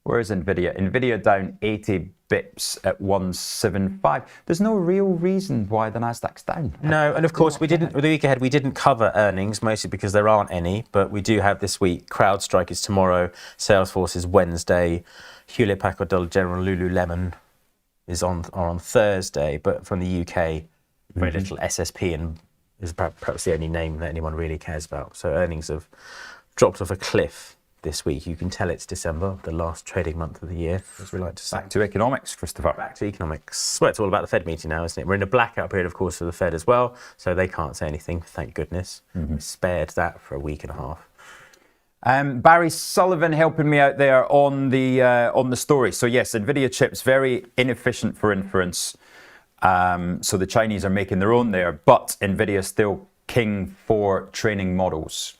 Where's Nvidia? Nvidia down 80 bips at 175. There's no real reason why the Nasdaq's down. No, and of course the week ahead we didn't cover earnings, mostly because there aren't any, but we do have this week. CrowdStrike is tomorrow, Salesforce is Wednesday, Hewlett Packard, Dollar General, Lululemon are on Thursday, but from the UK, very little. SSP and is perhaps the only name that anyone really cares about. So earnings have dropped off a cliff this week. You can tell it's December, the last trading month of the year, as we like to say. Back to economics, Christopher. Back to economics. Well, it's all about the Fed meeting now, isn't it? We're in a blackout period, of course, for the Fed as well, so they can't say anything, thank goodness. We spared that for a week and a half. Barry Sullivan helping me out there on the story. So yes, Nvidia chips very inefficient for inference. So the Chinese are making their own there, but Nvidia is still king for training models.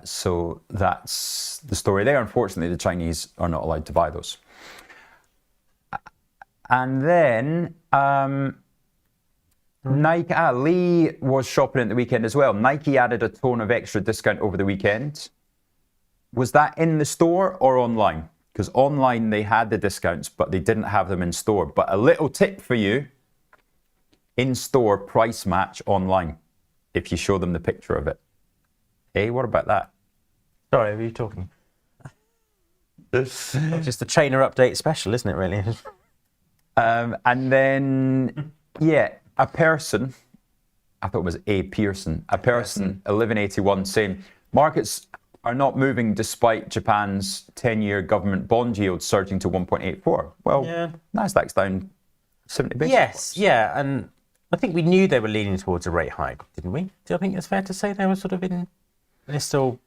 So that's the story there. Unfortunately, the Chinese are not allowed to buy those. And then Nike, Lee was shopping at the weekend as well. Nike added a ton of extra discount over the weekend. Was that in the store or online? Because online they had the discounts, but they didn't have them in store. But a little tip for you, in store price match online, if you show them the picture of it. Hey, what about that? Sorry, who are you talking? It's just the trainer update special, isn't it, really? And then, yeah, a person, I thought it was a Pearson, 1181 saying, markets are not moving despite Japan's 10-year government bond yield surging to 1.84. Well, yeah. Nasdaq's down 70 basis points. Yeah, and I think we knew they were leaning towards a rate hike, didn't we? Do you think it's fair to say they were sort of they're still,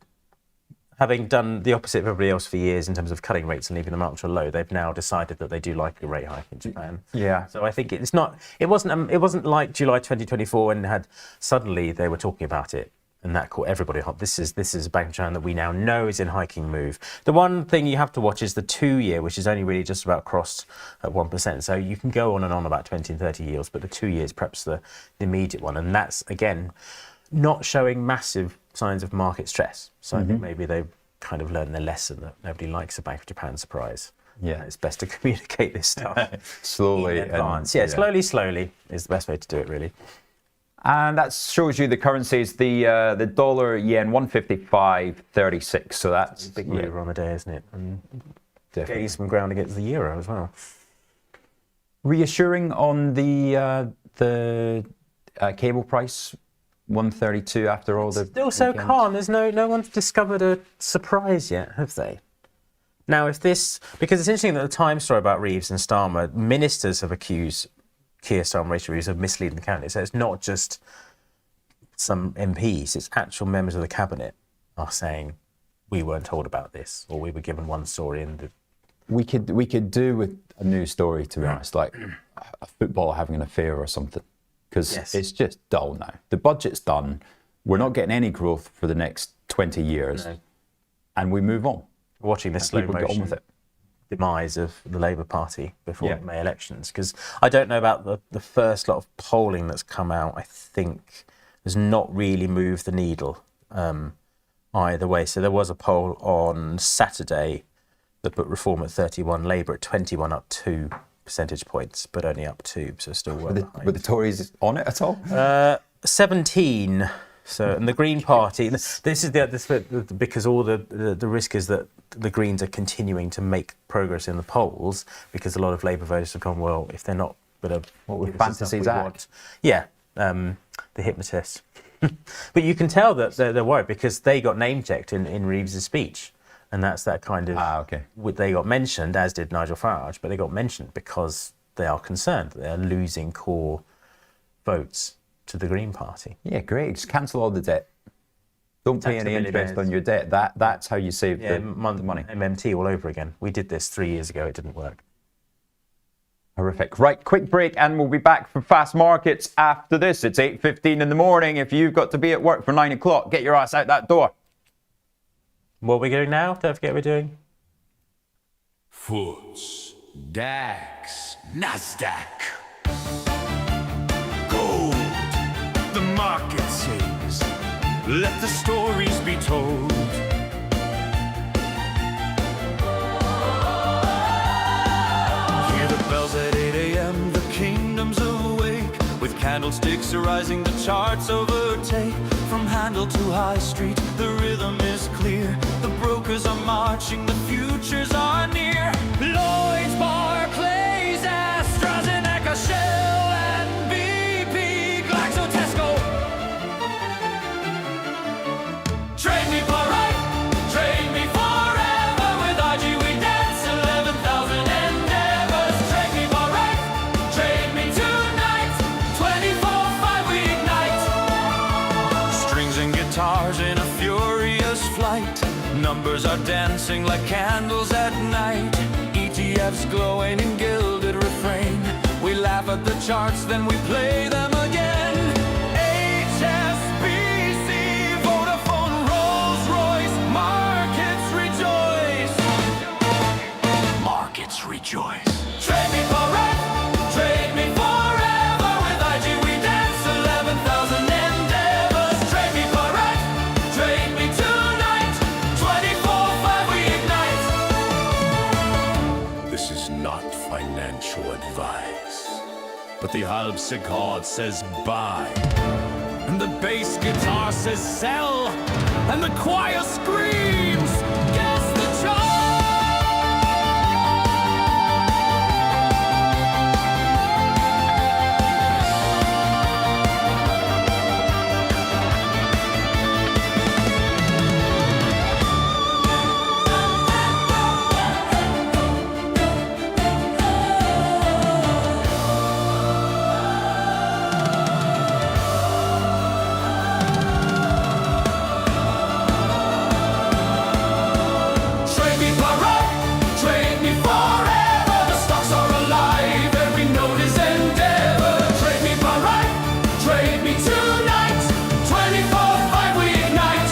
having done the opposite of everybody else for years in terms of cutting rates and leaving them ultra low, they've now decided that they do like a rate hike in Japan. Yeah. So I think it wasn't like July 2024 when suddenly they were talking about it and that caught everybody hot. This is a Bank of China that we now know is in hiking move. The one thing you have to watch is the 2-year, which is only really just about crossed at 1%. So you can go on and on about 20 and 30 yields, but the 2 years perhaps the immediate one, and that's again not showing massive signs of market stress. So I think maybe they've kind of learned their lesson that nobody likes a Bank of Japan surprise. Yeah, it's best to communicate this stuff slowly in advance. Slowly is the best way to do it, really. And that shows you the currencies. The dollar, yen, 155.36. So that's a big mover on the day, isn't it? And gaining some ground against the euro as well. Reassuring on the cable price. 132 after all the still so calm. There's no one's discovered a surprise yet, have they? Now, if this, because it's interesting that the Times story about Reeves and Starmer, ministers have accused Keir Starmer, Rachel Reeves, of misleading the cabinet. So it's not just some MPs; it's actual members of the cabinet are saying we weren't told about this, or we were given one story and we could do with a new story, to be honest, like a footballer having an affair or something. Because it's just dull now. The budget's done. We're not getting any growth for the next 20 years. No. And we move on. Watching this slow motion demise of the Labour Party before the May elections. Because I don't know about the first lot of polling that's come out. I think has not really moved the needle either way. So there was a poll on Saturday that put Reform at 31, Labour at 21, up 2 percentage points, but only up 2, so still well behind. Were the Tories on it at all? 17. So, and the Green Party. This is because all the risk is that the Greens are continuing to make progress in the polls because a lot of Labour voters have gone, well, if they're not going to, what with Fantasies Act? The hypnotist. But you can tell that they're worried because they got name checked in Reeves' speech. And that's that kind of, they got mentioned, as did Nigel Farage, but they got mentioned because they are concerned that they're losing core votes to the Green Party. Yeah, great. Just cancel all the debt. Don't pay any interest on your debt. That's how you save the money. MMT all over again. We did this 3 years ago. It didn't work. Horrific. Right, quick break, and we'll be back for Fast Markets after this. It's 8:15 in the morning. If you've got to be at work for 9 o'clock, get your ass out that door. What are we doing now? Don't forget we're doing FTSE, DAX, NASDAQ. Gold, the market sings. Let the stories be told. Hear the bells at 8 a.m., the kingdom's awake. With candlesticks arising, the charts overtake. From Handel to High Street, the rhythm is clear. The brokers are marching, the futures are near. Lloyd's, Barclays, AstraZeneca, Shell, and BP, Glaxo, Tesco. Trade me for right, trade me forever. With IG we dance 11,000 endeavors. Trade me for right, trade me tonight. 24/5 we ignite. Strings and guitars in a furious flight. Numbers are dancing like candles at night. ETFs glowing in gilded refrain. We laugh at the charts, then we play them again. HSBC, Vodafone, Rolls-Royce, markets rejoice. Markets rejoice. Trade me for right, trade me forever. With IG we dance 11,000 endeavors. Trade me for right, trade me tonight. 24/5 we ignite. This is not financial advice, but the harpsichord says buy, and the bass guitar says sell, and the choir screams, guess the chart. Trade me for right, trade me forever. The stocks are alive, every note is endeavor. Trade me for right, trade me tonight. 24/5 we ignite.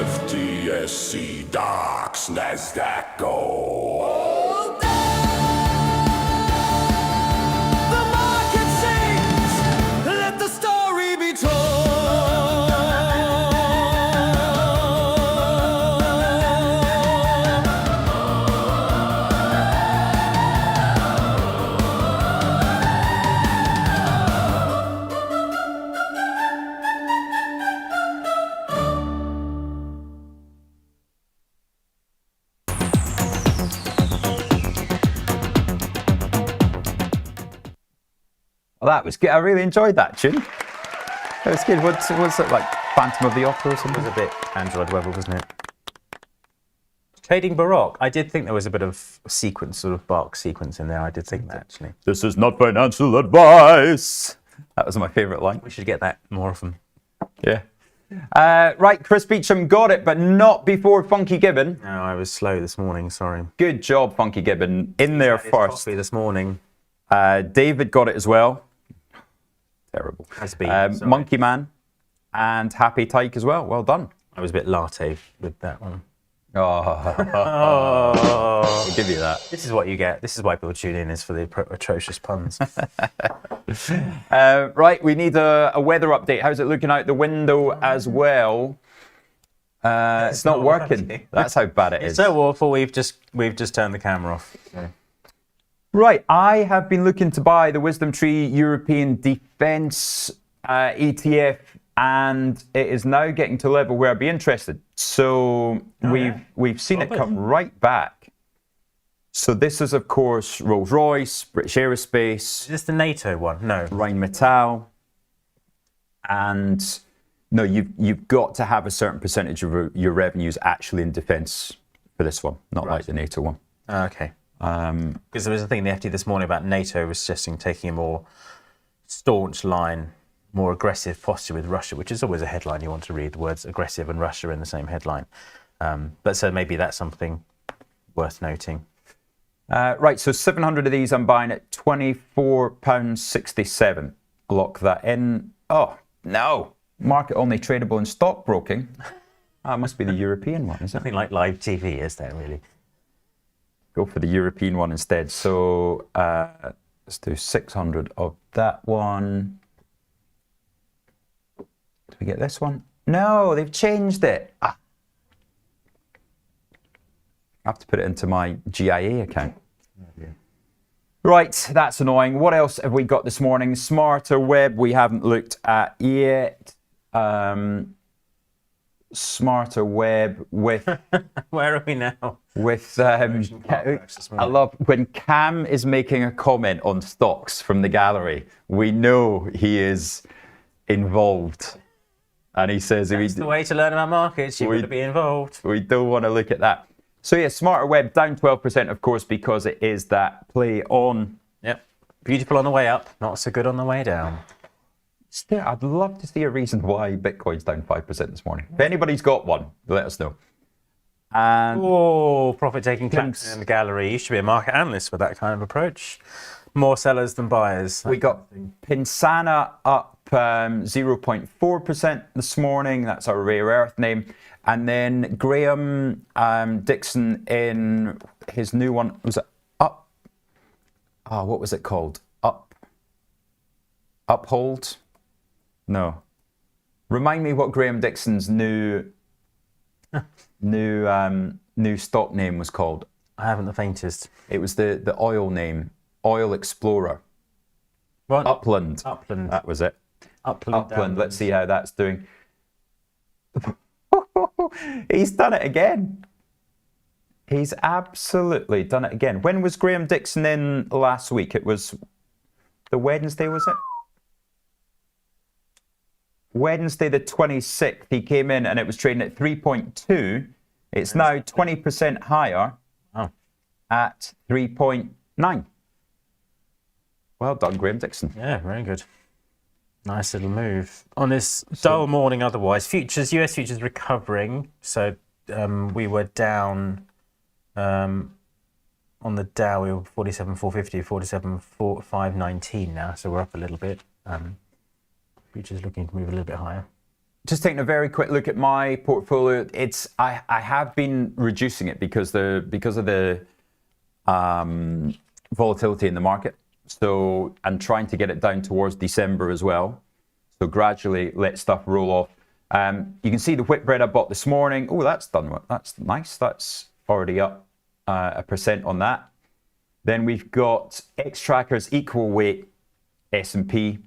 FTSE, DAX, NASDAQ, gold. The market sings, let the story be told. Well, that was good. I really enjoyed that tune. That was good. What's it like? Phantom of the Opera or It something? was a bit Android Weather, wasn't it? Trading Baroque. I did think there was a bit of sequence, sort of Bach sequence in there. I did think that, actually. This is not financial advice. That was my favourite line. We should get that more often. Yeah. Right, Chris Beecham got it, but not before Funky Gibbon. No, I was slow this morning, sorry. Good job, Funky Gibbon. In there It's first. coffee this morning. David got it as well. Terrible. Has been, sorry. Monkey Man and Happy Tyke as well. Well done. I was a bit latte with that one. Oh, Oh, I'll give you that. this is what you get. This is why people tune in, is for the atrocious puns. Right, we need a weather update. How's it looking out the window as well? It's not working. That's how bad it is. It's so awful. We've just turned the camera off. So. Right, I have been looking to buy the Wisdom Tree European Defence ETF, and it is now getting to a level where I'd be interested. So we've seen it come right back. So this is, of course, Rolls-Royce, British Aerospace. Is this the NATO one? No. Rheinmetall, and no, you've got to have a certain percentage of your revenues actually in defence for this one, not like the NATO one. Okay. Because there was a thing in the FT this morning about NATO was suggesting taking a more staunch line more aggressive posture with Russia, which is always a headline you want to read, the words aggressive and Russia in the same headline. But so maybe that's something worth noting. Right, so 700 of these I'm buying at £24.67. Lock that in. Oh, no. Market only tradable in stockbroking. It must be the European one, is it? Something like live TV, is there really? Go for the European one instead. So let's do 600 of that one. Do we get this one? No, they've changed it. I have to put it into my GIA account. Oh, yeah. Right, that's annoying. What else have we got this morning? Smarter web we haven't looked at yet. Smarter web with... Where are we now? With I love when Cam is making a comment on stocks from the gallery, we know he is involved. And he says... That's the way to learn about markets, you've got to be involved. We don't want to look at that. So yeah, Smarter Web down 12%, of course, because it is that play on. Yep. Beautiful on the way up, not so good on the way down. Still, I'd love to see a reason why Bitcoin's down 5% this morning. If anybody's got one, let us know. And profit-taking claps in the gallery. You should be a market analyst with that kind of approach. More sellers than buyers. We got Pinsana up 0.4% this morning. That's our rare earth name. And then Graham Dixon in his new one, was it Up? Oh, what was it called? Uphold? No. Remind me what Graham Dixon's new stock name was called. I haven't the faintest. It was the oil name, Oil Explorer. What? Upland. Upland. That was it. Upland. Let's see how that's doing. He's done it again. He's absolutely done it again. When was Graham Dixon in last week? It was the Wednesday, was it? Wednesday the 26th, he came in and it was trading at 3.2. It's now 20% higher at 3.9. Well done, Graham Dixon. Yeah, very good. Nice little move. On this dull morning otherwise, futures, US futures recovering. So we were down on the Dow, we were 47,450, 47,519 now. So we're up a little bit. Futures looking to move a little bit higher. Just taking a very quick look at my portfolio. I have been reducing it because of the volatility in the market. So, and trying to get it down towards December as well. So gradually let stuff roll off. You can see the Whitbread I bought this morning. Oh, that's done. That's nice. That's already up 1% on that. Then we've got X-Trackers equal weight S&P.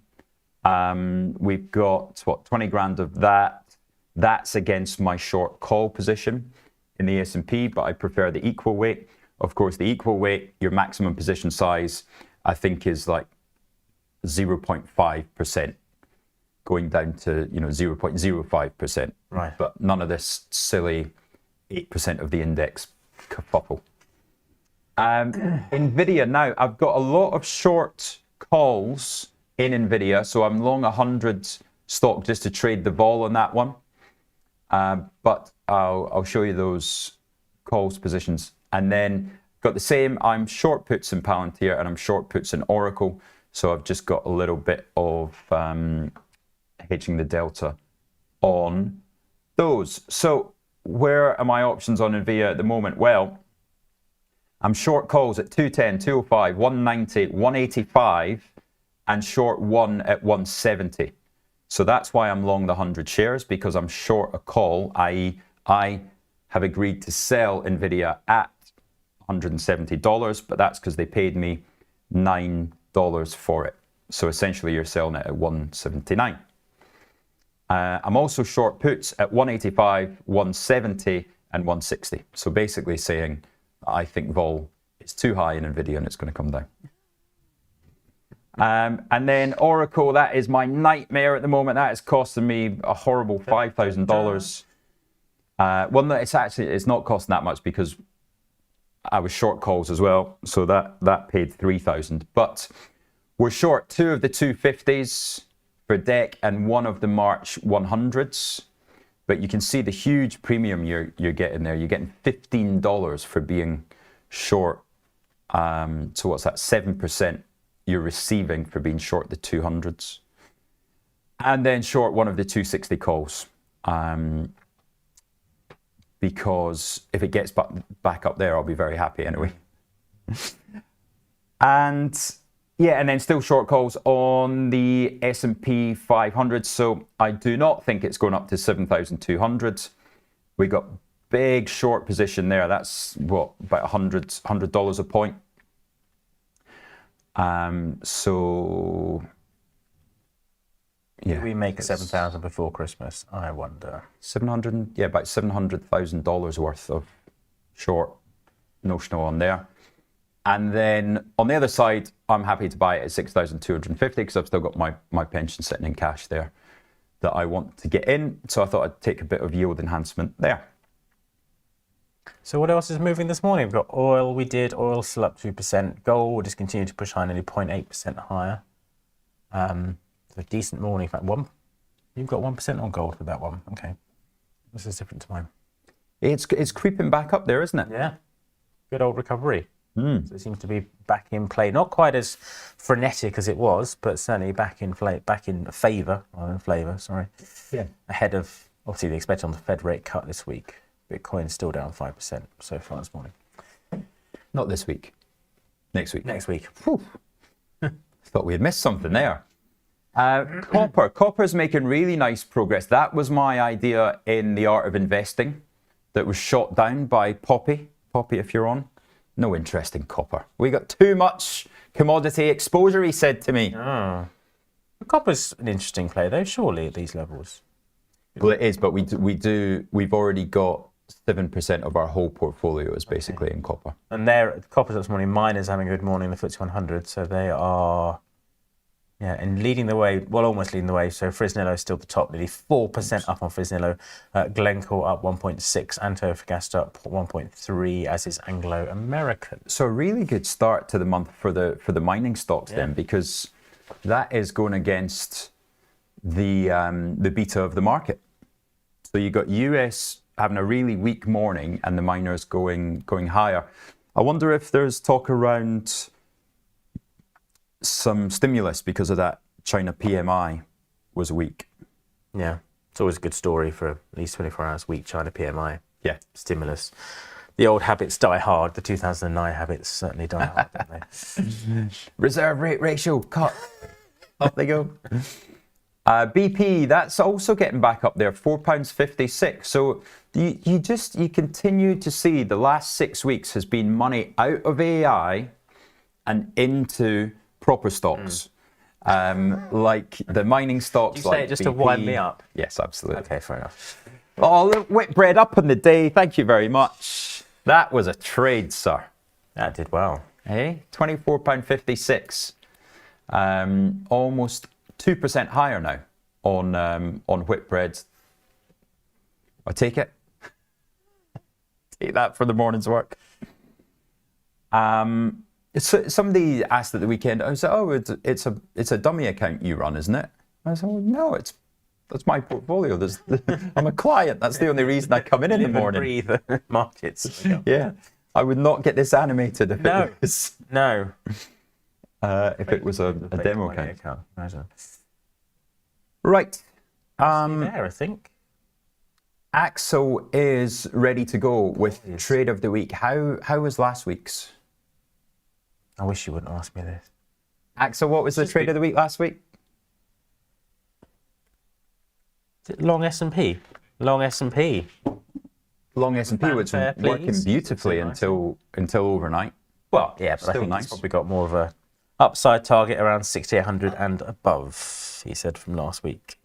We've got, 20 grand of that. That's against my short call position in the S&P, but I prefer the equal weight. Of course, the equal weight, your maximum position size, I think is like 0.5%, going down to 0.05%. Right. But none of this silly 8% of the index kerfuffle. Nvidia now, I've got a lot of short calls in Nvidia, so I'm long 100 stock just to trade the vol on that one. But I'll show you those calls positions, and then got the same. I'm short puts in Palantir and I'm short puts in Oracle. So I've just got a little bit of hedging the delta on those. So where are my options on Nvidia at the moment? Well, I'm short calls at 210, 205, 190, 185, and short one at 170. So that's why I'm long the 100 shares, because I'm short a call, i.e. I have agreed to sell Nvidia at $170, but that's because they paid me $9 for it. So essentially you're selling it at 179. I'm also short puts at 185, 170, and 160. So basically saying I think vol is too high in Nvidia and it's going to come down. And then Oracle, that is my nightmare at the moment. That is costing me a horrible $5,000. Well, no, it's not costing that much because I was short calls as well, so that paid $3,000. But we're short two of the 250s for deck and one of the March 100s. But you can see the huge premium you're getting there. You're getting $15 for being short. So what's that? 7% you're receiving for being short the 200s. And then short one of the 260 calls. Because if it gets back up there, I'll be very happy anyway. And yeah, and then still short calls on the S&P 500. So I do not think it's going up to 7,200. We got big short position there. That's what, about $100 a point. So yeah, Did we make 7,000 before Christmas? I wonder. 700, yeah, about $700,000 worth of short notional on there. And then on the other side, I'm happy to buy it at 6,250 because I've still got my pension sitting in cash there that I want to get in. So I thought I'd take a bit of yield enhancement there. So what else is moving this morning? We've got oil. Oil still up 2%. Gold is continuing to push high, nearly 0.8% higher. So a decent morning. In fact, you've got 1% on gold with that one. Okay, this is different to mine. It's creeping back up there, isn't it? Yeah, good old recovery. So it seems to be back in play. Not quite as frenetic as it was, but certainly back in favour. Sorry. Yeah. Ahead of obviously the expected on the Fed rate cut this week. Bitcoin's still down 5% so far this morning. Not this week. Next week. Next week. Thought we had missed something there. Copper. Copper's making really nice progress. That was my idea in The Art of Investing that was shot down by Poppy. Poppy, if you're on. No interest in copper. We got too much commodity exposure, he said to me. Oh. Copper's an interesting play though, surely at these levels. Well, it is, but we've already got 7% of our whole portfolio is basically in copper. And there, copper's up this morning. Miners having a good morning, the FTSE 100. So they are, and leading the way, well, almost leading the way. So Fresnillo is still the top, nearly 4% up on Fresnillo. Glencore up 1.6, Antofagasta up 1.3, as is Anglo American. So a really good start to the month for the mining stocks then, because that is going against the beta of the market. So you got US having a really weak morning and the miners going higher. I wonder if there's talk around some stimulus because of that China PMI was weak. Yeah, it's always a good story for at least 24 hours, weak China PMI. Yeah. Stimulus. The old habits die hard. The 2009 habits certainly die hard, don't they? Reserve rate ratio cut. Up they go. BP, that's also getting back up there, £4.56. So you continue to see the last 6 weeks has been money out of AI and into proper stocks, like the mining stocks. Did you like say it just BP. to wind me up? Yes, absolutely. Okay, fair enough. Oh, look, Whitbread up on the day. Thank you very much. That was a trade, sir. That did well. Hey, £24.56. Almost 2% higher now on Whitbread. I take it. Take that for the morning's work. So somebody asked at the weekend, I said, "Oh, it's a dummy account you run, isn't it?" I said, "Oh, no, that's my portfolio. I'm a client. That's the only reason I come in the morning." Breathe markets. Yeah, I would not get this animated if it was if it was a demo account. Imagine. Right. There, I think. Axel is ready to go with trade of the week. How was last week's? I wish you wouldn't ask me this. Axel, what was the trade of the week last week? Is it long S&P? Long S&P. Long S&P was working beautifully until overnight. Well, yeah, but I think it's probably got more of a upside target around 6,800 and above, he said from last week.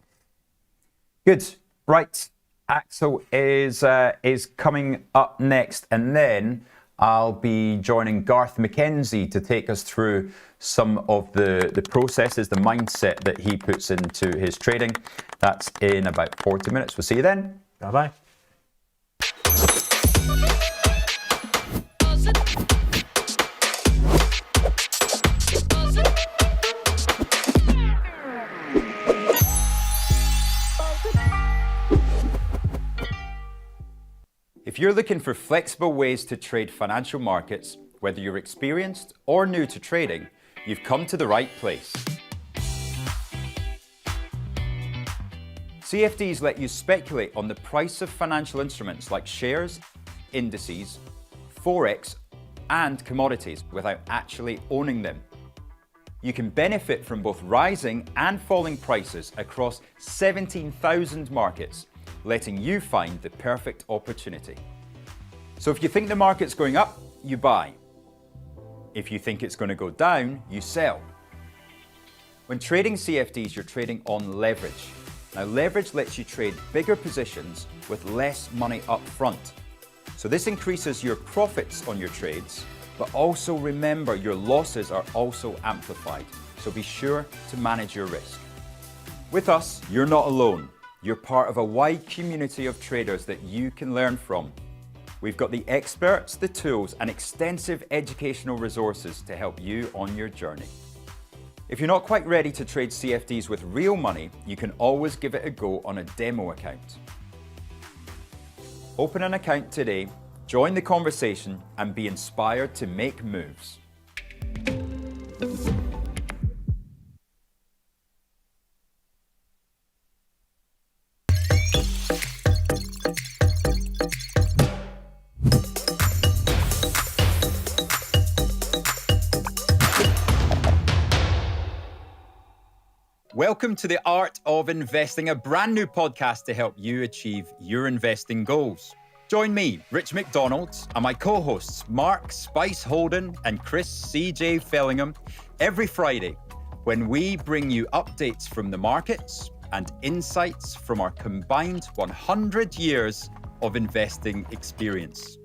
Good. Right. Axel is coming up next, and then I'll be joining Garth McKenzie to take us through some of the processes, the mindset that he puts into his trading. That's in about 40 minutes. We'll see you then. Bye-bye. If you're looking for flexible ways to trade financial markets, whether you're experienced or new to trading, you've come to the right place. CFDs let you speculate on the price of financial instruments like shares, indices, forex, and commodities without actually owning them. You can benefit from both rising and falling prices across 17,000 markets, letting you find the perfect opportunity. So if you think the market's going up, you buy. If you think it's going to go down, you sell. When trading CFDs, you're trading on leverage. Now, leverage lets you trade bigger positions with less money up front. So this increases your profits on your trades, but also remember your losses are also amplified. So be sure to manage your risk. With us, you're not alone. You're part of a wide community of traders that you can learn from. We've got the experts, the tools, and extensive educational resources to help you on your journey. If you're not quite ready to trade CFDs with real money, you can always give it a go on a demo account. Open an account today, join the conversation, and be inspired to make moves. Welcome to the Art of Investing, a brand new podcast to help you achieve your investing goals. Join me, Rich McDonald, and my co-hosts, Mark Spice Holden and Chris CJ Fellingham, every Friday when we bring you updates from the markets and insights from our combined 100 years of investing experience.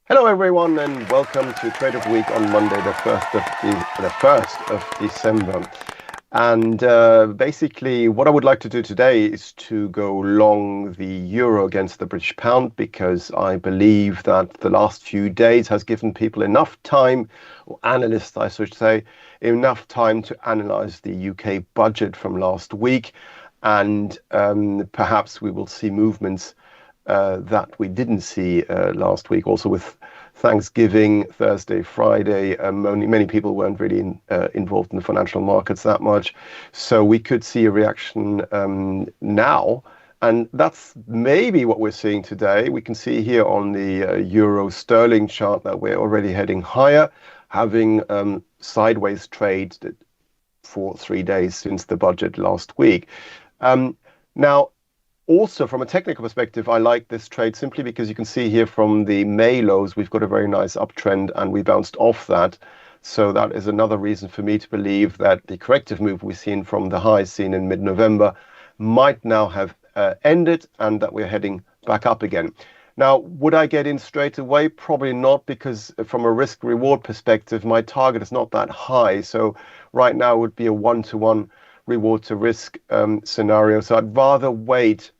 Hello everyone and welcome to Trade of the Week on Monday the 1st of December. And basically what I would like to do today is to go long the euro against the British pound, because I believe that the last few days has given people enough time, or analysts I should say, enough time to analyze the UK budget from last week, and perhaps we will see movements that we didn't see last week. Also with Thanksgiving, Thursday, Friday, many people weren't really involved in the financial markets that much. So we could see a reaction now. And that's maybe what we're seeing today. We can see here on the euro sterling chart that we're already heading higher, having sideways traded for 3 days since the budget last week. Now, also, from a technical perspective, I like this trade simply because you can see here from the May lows, we've got a very nice uptrend and we bounced off that. So that is another reason for me to believe that the corrective move we've seen from the highs seen in mid-November might now have ended, and that we're heading back up again. Now, would I get in straight away? Probably not, because from a risk-reward perspective, my target is not that high. So right now would be a one-to-one reward to risk scenario. So I'd rather wait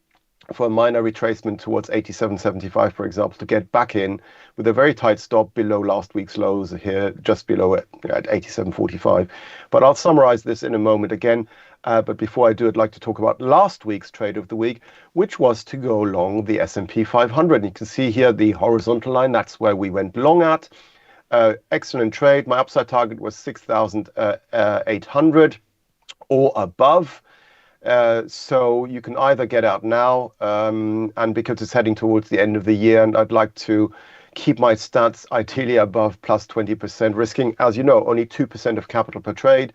for a minor retracement towards 87.75, for example, to get back in with a very tight stop below last week's lows here, just below it at 87.45. But I'll summarize this in a moment again. But before I do, I'd like to talk about last week's trade of the week, which was to go long the S&P 500. And you can see here the horizontal line. That's where we went long at. Excellent trade. My upside target was 6,800 or above. So you can either get out now, and because it's heading towards the end of the year, and I'd like to keep my stats ideally above plus 20%, risking, as you know, only 2% of capital per trade.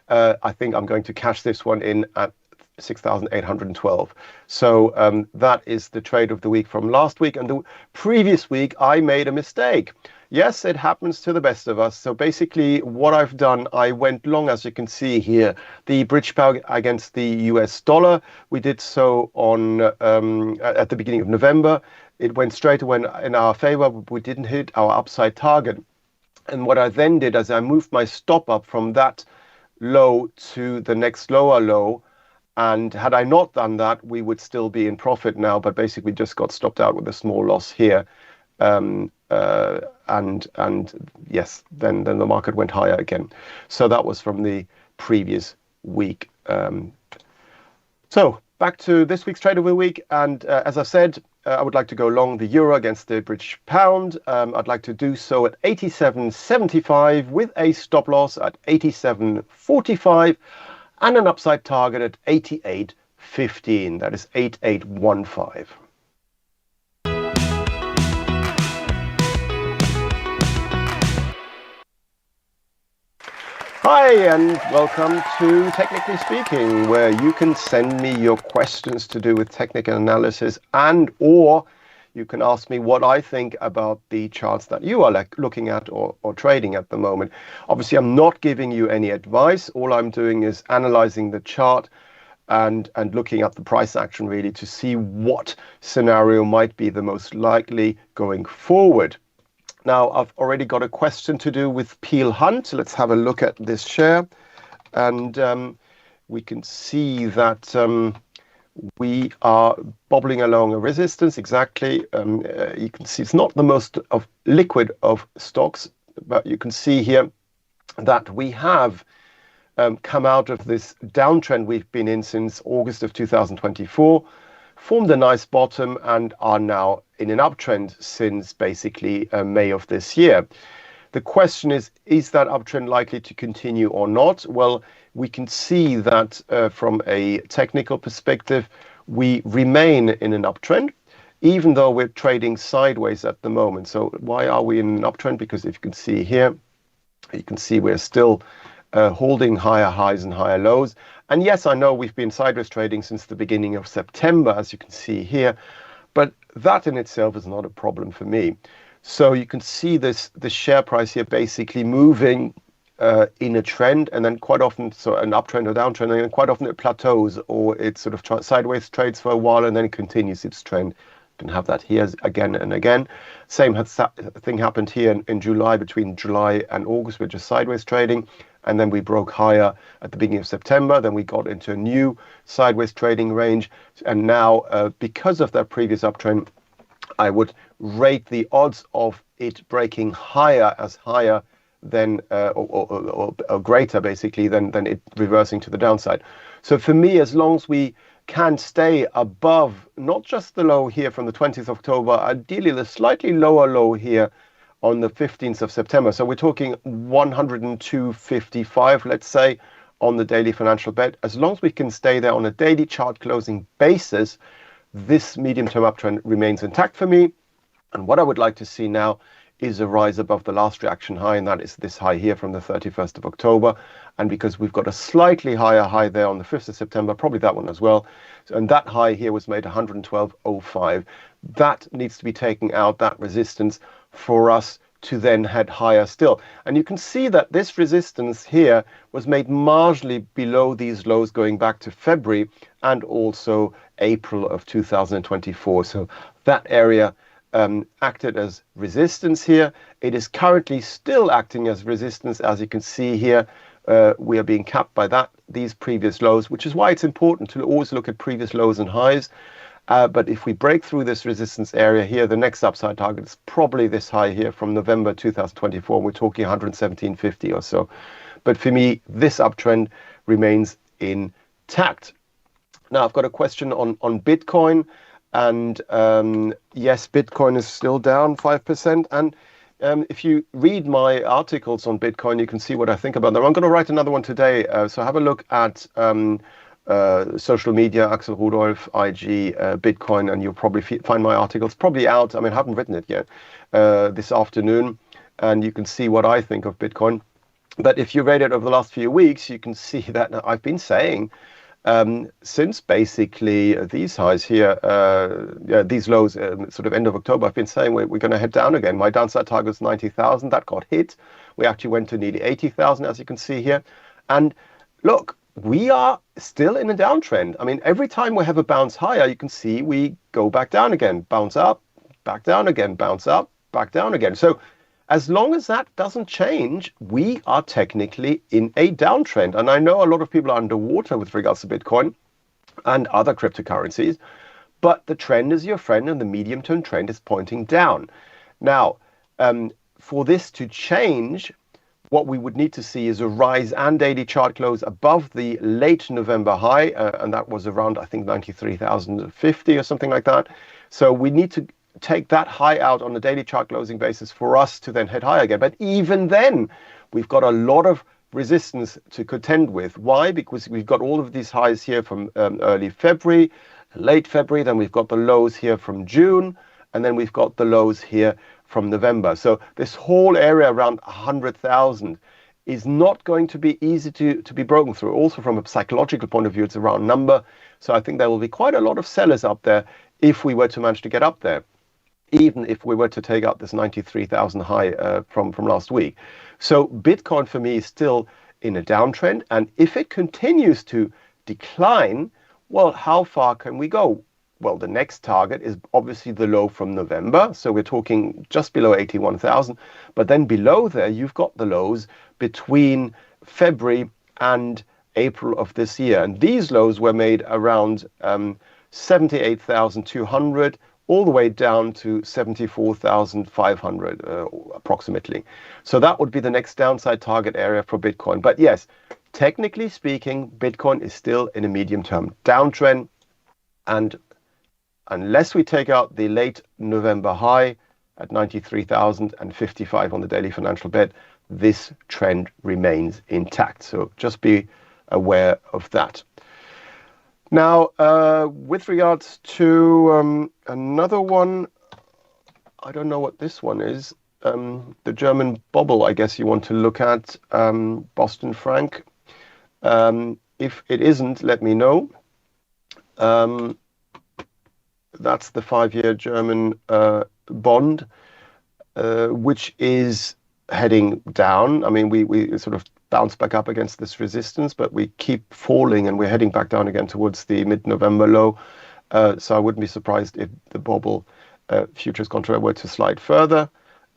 I think I'm going to cash this one in at 6,812. So that is the trade of the week from last week. And the previous week, I made a mistake. Yes, it happens to the best of us. So basically what I've done, I went long, as you can see here, the British pound against the US dollar. We did so on at the beginning of November. It went straight away in our favor, but we didn't hit our upside target. And what I then did is I moved my stop up from that low to the next lower low And had I not done that, we would still be in profit now, but basically just got stopped out with a small loss here. And yes, then the market went higher again. So that was from the previous week. So back to this week's Trade of the Week. And as I said, I would like to go long the euro against the British pound. I'd like to do so at 87.75 with a stop loss at 87.45 and an upside target at 88.15. That is 8815. Hi and welcome to Technically Speaking, where you can send me your questions to do with technical analysis, and or you can ask me what I think about the charts that you are looking at or trading at the moment. Obviously, I'm not giving you any advice. All I'm doing is analyzing the chart and looking at the price action really to see what scenario might be the most likely going forward. Now, I've already got a question to do with Peel Hunt. Let's have a look at this share. And we can see that we are bobbling along a resistance. Exactly. You can see it's not the most liquid of stocks, but you can see here that we have come out of this downtrend we've been in since August of 2024. Formed a nice bottom and are now in an uptrend since basically May of this year. The question is that uptrend likely to continue or not? Well, we can see that from a technical perspective, we remain in an uptrend, even though we're trading sideways at the moment. So why are we in an uptrend? Because if you can see here, you can see we're still holding higher highs and higher lows. And yes, I know we've been sideways trading since the beginning of September, as you can see here, but that in itself is not a problem for me. So you can see the share price here basically moving in a trend, and then quite often, so an uptrend or downtrend, and then quite often it plateaus or it sort of sideways trades for a while and then it continues its trend. You can have that here again and again. Same thing happened here in July, between July and August, we're just sideways trading. And then we broke higher at the beginning of September. Then we got into a new sideways trading range. And now, because of that previous uptrend, I would rate the odds of it breaking higher as higher than, or greater basically, than it reversing to the downside. So for me, as long as we can stay above, not just the low here from the 20th of October, ideally the slightly lower low here on the 15th of September. So we're talking 102.55, let's say, on the daily financial bet. As long as we can stay there on a daily chart closing basis, this medium-term uptrend remains intact for me. And what I would like to see now is a rise above the last reaction high, and that is this high here from the 31st of October. And because we've got a slightly higher high there on the 5th of September, probably that one as well. And that high here was made 112.05. That needs to be taken out, that resistance, for us to then head higher still. And you can see that this resistance here was made marginally below these lows going back to February and also April of 2024. So that area acted as resistance here. It is currently still acting as resistance. As you can see here, we are being capped by these previous lows, which is why it's important to always look at previous lows and highs. But if we break through this resistance area here, the next upside target is probably this high here from November 2024. We're talking 117.50 or so. But for me, this uptrend remains intact. Now, I've got a question on Bitcoin. And yes, Bitcoin is still down 5%. And if you read my articles on Bitcoin, you can see what I think about them. I'm going to write another one today. So have a look at social media, Axel Rudolph, IG, Bitcoin, and you'll probably find my articles probably out. I mean, I haven't written it yet this afternoon, and you can see what I think of Bitcoin. But if you read it over the last few weeks, you can see that I've been saying since basically these highs here, these lows, sort of end of October, I've been saying we're going to head down again. My downside target was 90,000. That got hit. We actually went to nearly 80,000, as you can see here. And look, we are still in a downtrend. I mean, every time we have a bounce higher, you can see we go back down again, bounce up, back down again, bounce up, back down again. So as long as that doesn't change, we are technically in a downtrend. And I know a lot of people are underwater with regards to Bitcoin. and other cryptocurrencies. But the trend is your friend, and the medium-term trend is pointing down. Now, for this to change, what we would need to see is a rise and daily chart close above the late November high, and that was around, I think, 93,050 or something like that. So we need to take that high out on a daily chart closing basis for us to then head higher again. But even then, we've got a lot of resistance to contend with. Why? Because we've got all of these highs here from early February, late February, then we've got the lows here from June, and then we've got the lows here from November. So this whole area around 100,000 is not going to be easy to be broken through. Also from a psychological point of view, it's a round number. So I think there will be quite a lot of sellers up there if we were to manage to get up there, even if we were to take out this 93,000 high from last week. So Bitcoin for me is still in a downtrend. And if it continues to decline, well, how far can we go? Well, the next target is obviously the low from November. So we're talking just below 81,000. But then below there, you've got the lows between February and April of this year. And these lows were made around 78,200 all the way down to 74,500 approximately. So that would be the next downside target area for Bitcoin. But yes, technically speaking, Bitcoin is still in a medium-term downtrend. And unless we take out the late November high at 93,055 on the daily financial bet, this trend remains intact. So just be aware of that. Now, with regards to another one, I don't know what this one is. The German bubble, I guess you want to look at, Boston Frank. If it isn't, let me know. That's the 5-year German bond, which is heading down. I mean, we sort of bounce back up against this resistance, but we keep falling and we're heading back down again towards the mid-November low. So I wouldn't be surprised if the bubble futures contract were to slide further.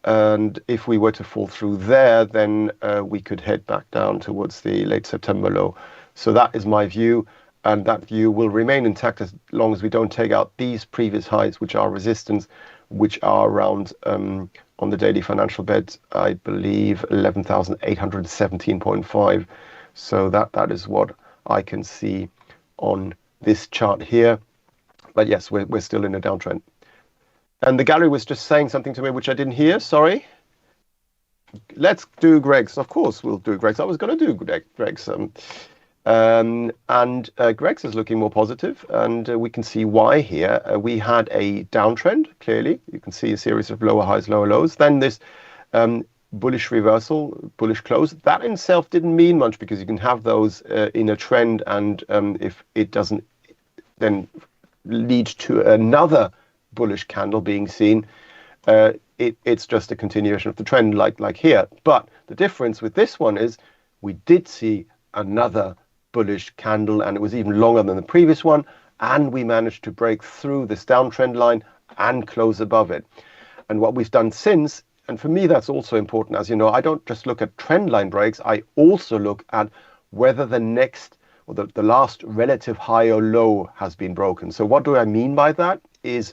And if we were to fall through there, then we could head back down towards the late September low. So that is my view. And that view will remain intact as long as we don't take out these previous highs, which are resistance, which are around, on the daily financial bet, I believe 11,817.5. So that is what I can see on this chart here. But yes, we're still in a downtrend. And the gallery was just saying something to me which I didn't hear. Sorry. Let's do Greg's. Of course, we'll do Greg's. I was going to do Greg's. Greg's is looking more positive, and we can see why here. We had a downtrend, clearly. You can see a series of lower highs, lower lows. Then this bullish reversal, bullish close. That in itself didn't mean much because you can have those in a trend, and if it doesn't then lead to another bullish candle being seen, it's just a continuation of the trend like here. But the difference with this one is we did see another bullish candle, and it was even longer than the previous one, and we managed to break through this downtrend line and close above it. And what we've done since, and for me that's also important, as you know, I don't just look at trend line breaks, I also look at whether the next or the last relative high or low has been broken. So what do I mean by that is,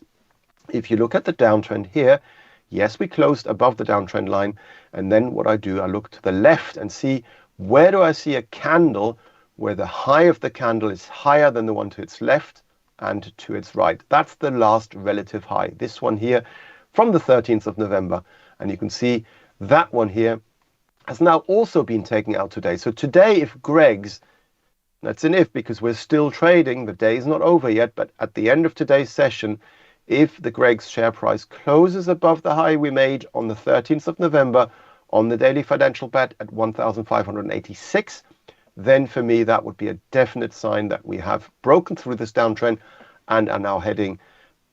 if you look at the downtrend here, yes, we closed above the downtrend line, and then what I do, I look to the left and see, where do I see a candle where the high of the candle is higher than the one to its left and to its right? That's the last relative high. This one here from the 13th of November. And you can see that one here has now also been taken out today. So today, if Greg's, that's an if because we're still trading, the day is not over yet, but at the end of today's session, if the Greg's share price closes above the high we made on the 13th of November on the daily financial bet at 1,586, then for me that would be a definite sign that we have broken through this downtrend and are now heading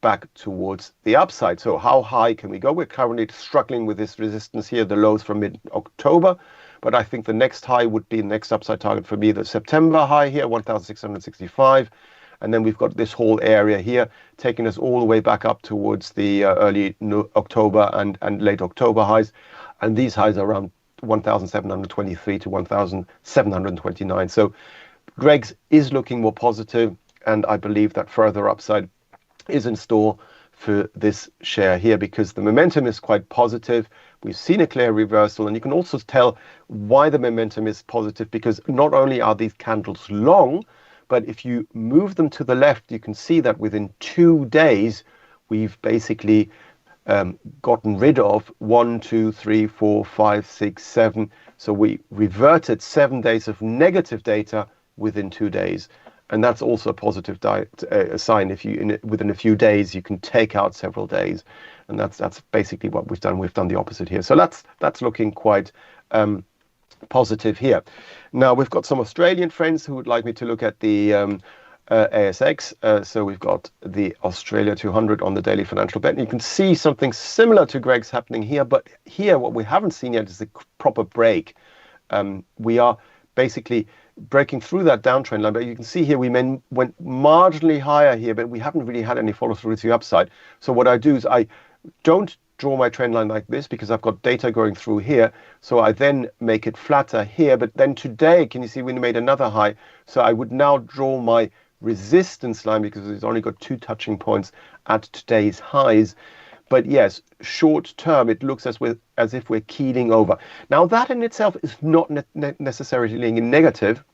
back towards the upside. So how high can we go? We're currently struggling with this resistance here, the lows from mid-October, but I think the next high would be the next upside target for me, the September high here, 1,665. And then we've got this whole area here taking us all the way back up towards the early October and late October highs. And these highs are around 1,723 to 1,729. So Greg's is looking more positive. and I believe that further upside is in store for this share here because the momentum is quite positive. We've seen a clear reversal, and you can also tell why the momentum is positive because not only are these candles long, but if you move them to the left, you can see that within 2 days, we've basically gotten rid of 1, 2, 3, 4, 5, 6, 7. So we reverted 7 days of negative data within 2 days. And that's also a positive sign. If you within a few days, you can take out several days. And that's basically what we've done. We've done the opposite here. So that's looking quite positive here. Now, we've got some Australian friends who would like me to look at the ASX. So we've got the Australia 200 on the daily financial bet. And you can see something similar to Greg's happening here. But here, what we haven't seen yet is a proper break. We are basically breaking through that downtrend line, but you can see here we went marginally higher here, but we haven't really had any follow through to the upside. So what I do is I don't draw my trend line like this because I've got data going through here. So I then make it flatter here, but then today, can you see we made another high? So I would now draw my resistance line because it's only got 2 touching points at today's highs. But yes, short term, it looks as if we're keeling over. Now, that in itself is not necessarily negative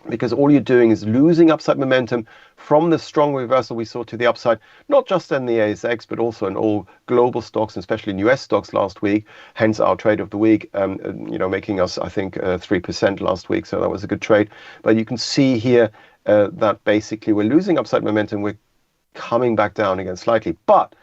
because all you're doing is losing upside momentum from the strong reversal we saw to the upside, not just in the ASX, but also in all global stocks, especially in US stocks last week, hence our trade of the week, making us, I think, 3% last week. So that was a good trade. But you can see here that basically we're losing upside momentum. We're coming back down again slightly. But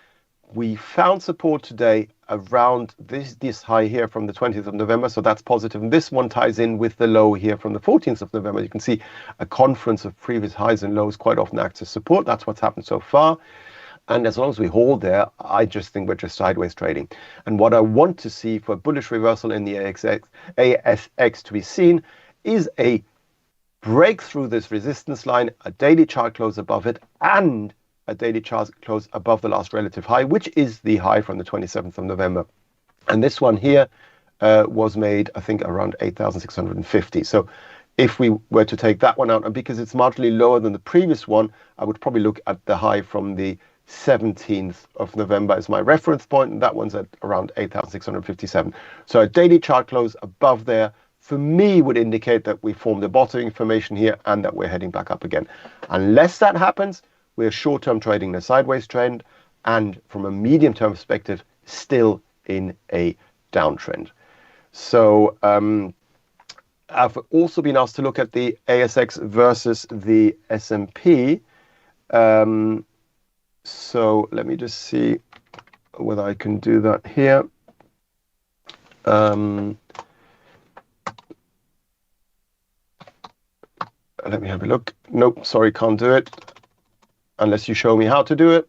we found support today around this high here from the 20th of November, so that's positive. And this one ties in with the low here from the 14th of November. You can see a confluence of previous highs and lows quite often acts as support. That's what's happened so far. And as long as we hold there, I just think we're just sideways trading. And what I want to see for a bullish reversal in the ASX to be seen is a break through this resistance line, a daily chart close above it, and a daily chart close above the last relative high, which is the high from the 27th of November. And this one here was made, I think, around 8,650. So if we were to take that one out, and because it's marginally lower than the previous one, I would probably look at the high from the 17th of November as my reference point, and that one's at around 8,657. So a daily chart close above there, for me, would indicate that we formed a bottoming formation here and that we're heading back up again. Unless that happens, we're short-term trading a sideways trend, and from a medium-term perspective, still in a downtrend. So I've also been asked to look at the ASX versus the S&P. So let me just see whether I can do that here. Let me have a look. Nope, sorry, can't do it. Unless you show me how to do it.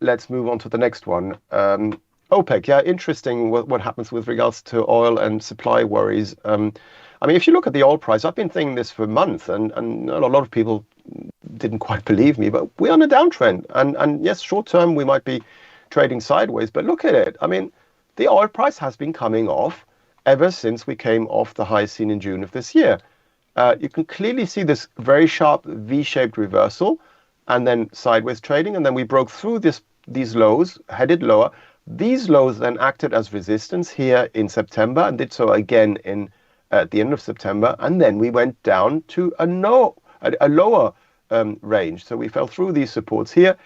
Let's move on to the next one. OPEC, yeah, interesting what happens with regards to oil and supply worries. I mean, if you look at the oil price, I've been saying this for months, and a lot of people didn't quite believe me, but we're on a downtrend. And yes, short term, we might be trading sideways, but look at it. I mean, the oil price has been coming off ever since we came off the high seen in June of this year. You can clearly see this very sharp V-shaped reversal, and then sideways trading, and then we broke through these lows, headed lower. These lows then acted as resistance here in September and did so again at the end of September, and then we went down to a lower range. So we fell through these supports here.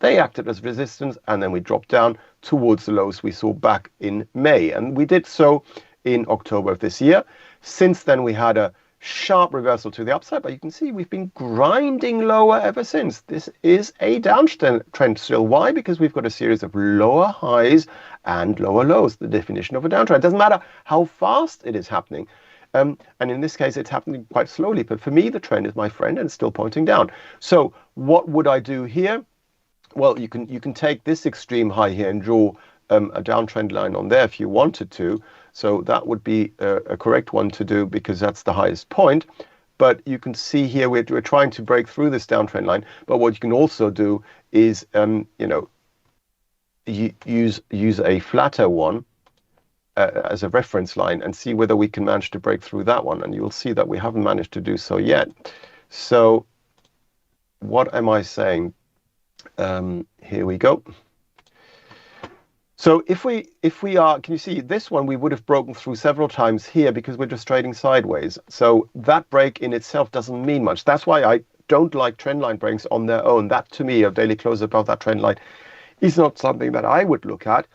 They acted as resistance, and then we dropped down towards the lows we saw back in May, and we did so in October of this year. Since then, we had a sharp reversal to the upside, but you can see we've been grinding lower ever since. This is a downtrend still. Why? Because we've got a series of lower highs and lower lows, the definition of a downtrend. It doesn't matter how fast it is happening. And in this case, it's happening quite slowly. But for me, the trend is my friend and it's still pointing down. So what would I do here? Well, you can take this extreme high here and draw a downtrend line on there if you wanted to. So that would be a correct one to do because that's the highest point. But you can see here we're trying to break through this downtrend line. But what you can also do is use a flatter one as a reference line and see whether we can manage to break through that one. And you'll see that we haven't managed to do so yet. So what am I saying? Here we go. So if we are, can you see this one? We would have broken through several times here because we're just trading sideways. So that break in itself doesn't mean much. That's why I don't like trendline breaks on their own. That to me, a daily close above that trend line, is not something that I would look at.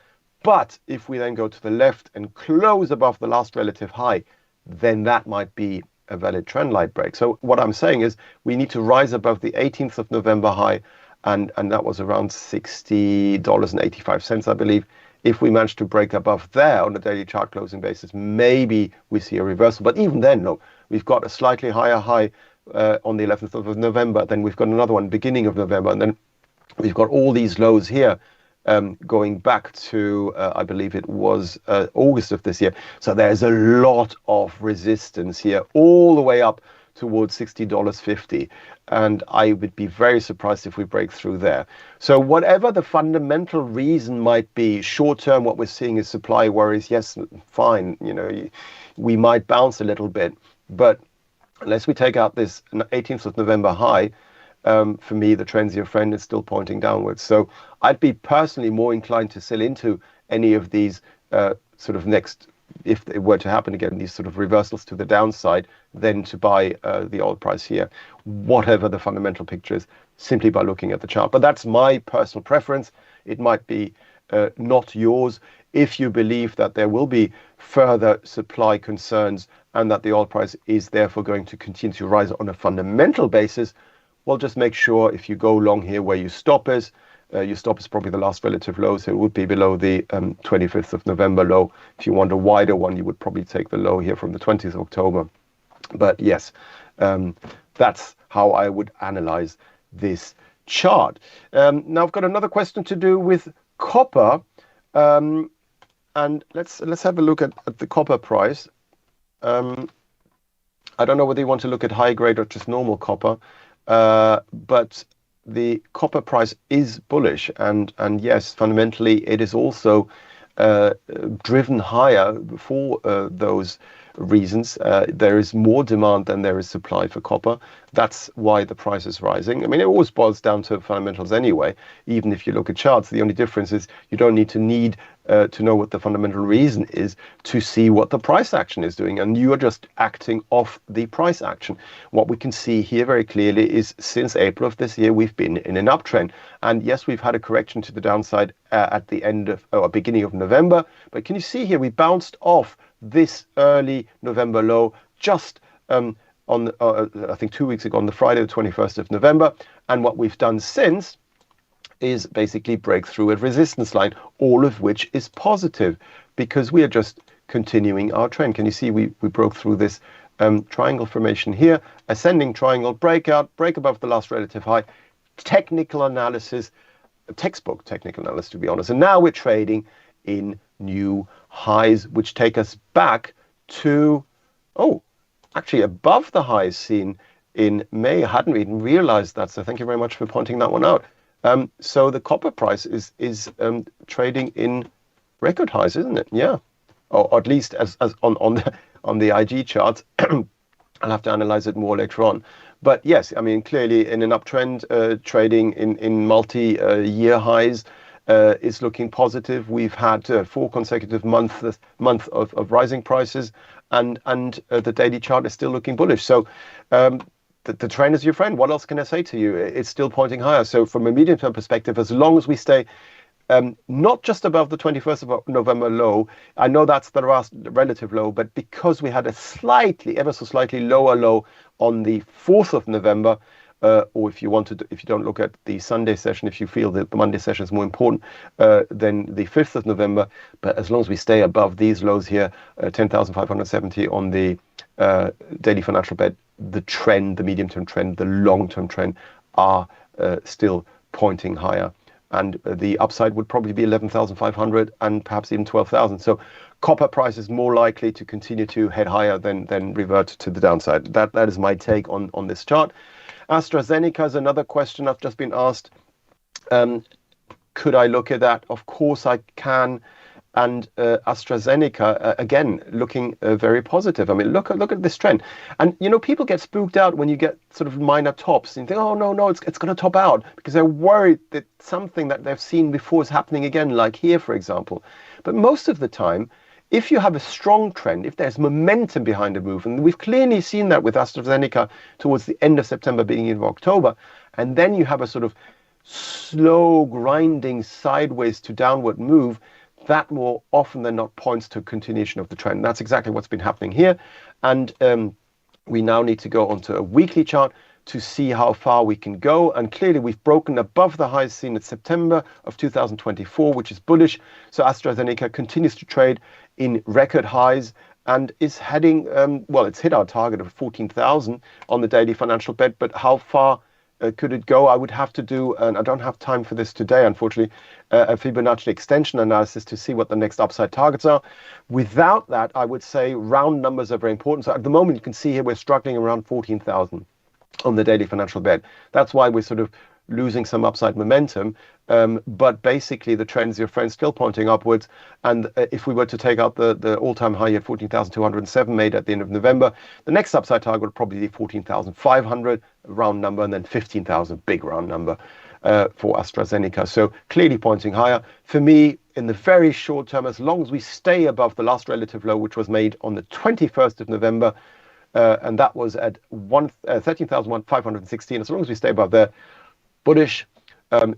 But if we then go to the left and close above the last relative high, then that might be a valid trend line break. So what I'm saying is we need to rise above the 18th of November high, and that was around $60.85, I believe. If we manage to break above there on a daily chart closing basis, maybe we see a reversal. But even then, no, we've got a slightly higher high on the 11th of November. Then we've got another one beginning of November. And then we've got all these lows here going back to, I believe it was August of this year. So there's a lot of resistance here all the way up towards $60.50. And I would be very surprised if we break through there. So whatever the fundamental reason might be, short term, what we're seeing is supply worries. Yes, fine. You know, we might bounce a little bit, but unless we take out this 18th of November high, for me, the trend's your friend is still pointing downwards. So I'd be personally more inclined to sell into any of these sort of next, if it were to happen again, these sort of reversals to the downside, than to buy the oil price here, whatever the fundamental picture is, simply by looking at the chart. But that's my personal preference. It might be not yours. If you believe that there will be further supply concerns and that the oil price is therefore going to continue to rise on a fundamental basis, well, just make sure if you go long here where your stop is probably the last relative low, so it would be below the 25th of November low. If you want a wider one, you would probably take the low here from the 20th of October. But yes, that's how I would analyze this chart. Now I've got another question to do with copper, and let's have a look at the copper price. I don't know whether you want to look at high grade or just normal copper, but the copper price is bullish, and yes, fundamentally it is also driven higher for those reasons. There is more demand than there is supply for copper. That's why the price is rising. I mean, it always boils down to fundamentals anyway. Even if you look at charts, the only difference is you don't need to know what the fundamental reason is to see what the price action is doing, and you are just acting off the price action. What we can see here very clearly is since April of this year, we've been in an uptrend, and yes, we've had a correction to the downside at the end of or beginning of November. But can you see here we bounced off this early November low just on I think 2 weeks ago on the Friday, the 21st of November, and what we've done since is basically break through a resistance line, all of which is positive because we are just continuing our trend. Can you see we broke through this triangle formation here, ascending triangle, breakout, break above the last relative high, technical analysis, textbook technical analysis to be honest, and now we're trading in new highs which take us back to actually above the highs seen in May. I hadn't even realized that, so thank you very much for pointing that one out. So the copper price is trading in record highs, isn't it? Yeah, or at least as on the IG charts. I'll have to analyze it more later on. But yes, I mean, clearly in an uptrend, trading in multi-year highs is looking positive. We've had 4 consecutive months of rising prices, and the daily chart is still looking bullish. So the trend is your friend. What else can I say to you? It's still pointing higher. So from a medium-term perspective, as long as we stay not just above the 21st of November low, I know that's the last relative low, but because we had a ever so slightly lower low on the 4th of November, or if you don't look at the Sunday session, if you feel that the Monday session is more important, than the 5th of November. But as long as we stay above these lows here, 10,570 on the daily financial bed, the trend, the medium-term trend, the long-term trend are still pointing higher. And the upside would probably be 11,500 and perhaps even 12,000. So copper price is more likely to continue to head higher than revert to the downside. That is my take on this chart. AstraZeneca is another question I've just been asked. Could I look at that? Of course I can. And AstraZeneca, again, looking very positive. I mean, look at this trend. And, people get spooked out when you get sort of minor tops and think, oh, no, it's going to top out because they're worried that something that they've seen before is happening again, like here, for example. But most of the time, if you have a strong trend, if there's momentum behind a move, and we've clearly seen that with AstraZeneca towards the end of September, beginning of October, and then you have a sort of slow grinding sideways to downward move, that more often than not points to a continuation of the trend. That's exactly what's been happening here. And we now need to go onto a weekly chart to see how far we can go. And clearly we've broken above the highs seen in September of 2024, which is bullish. So AstraZeneca continues to trade in record highs and is heading, it's hit our target of 14,000 on the daily financial bed, but how far could it go? I would have to do, and I don't have time for this today, unfortunately, a Fibonacci extension analysis to see what the next upside targets are. Without that, I would say round numbers are very important. So at the moment, you can see here we're struggling around 14,000 on the daily financial bed. That's why we're sort of losing some upside momentum. But basically, the trends, your friends, still pointing upwards. And if we were to take out the all-time high at 14,207 made at the end of November, the next upside target would probably be 14,500, round number, and then 15,000, big round number for AstraZeneca. So clearly pointing higher. For me, in the very short term, as long as we stay above the last relative low, which was made on the 21st of November, and that was at 13,516, as long as we stay above there, bullish.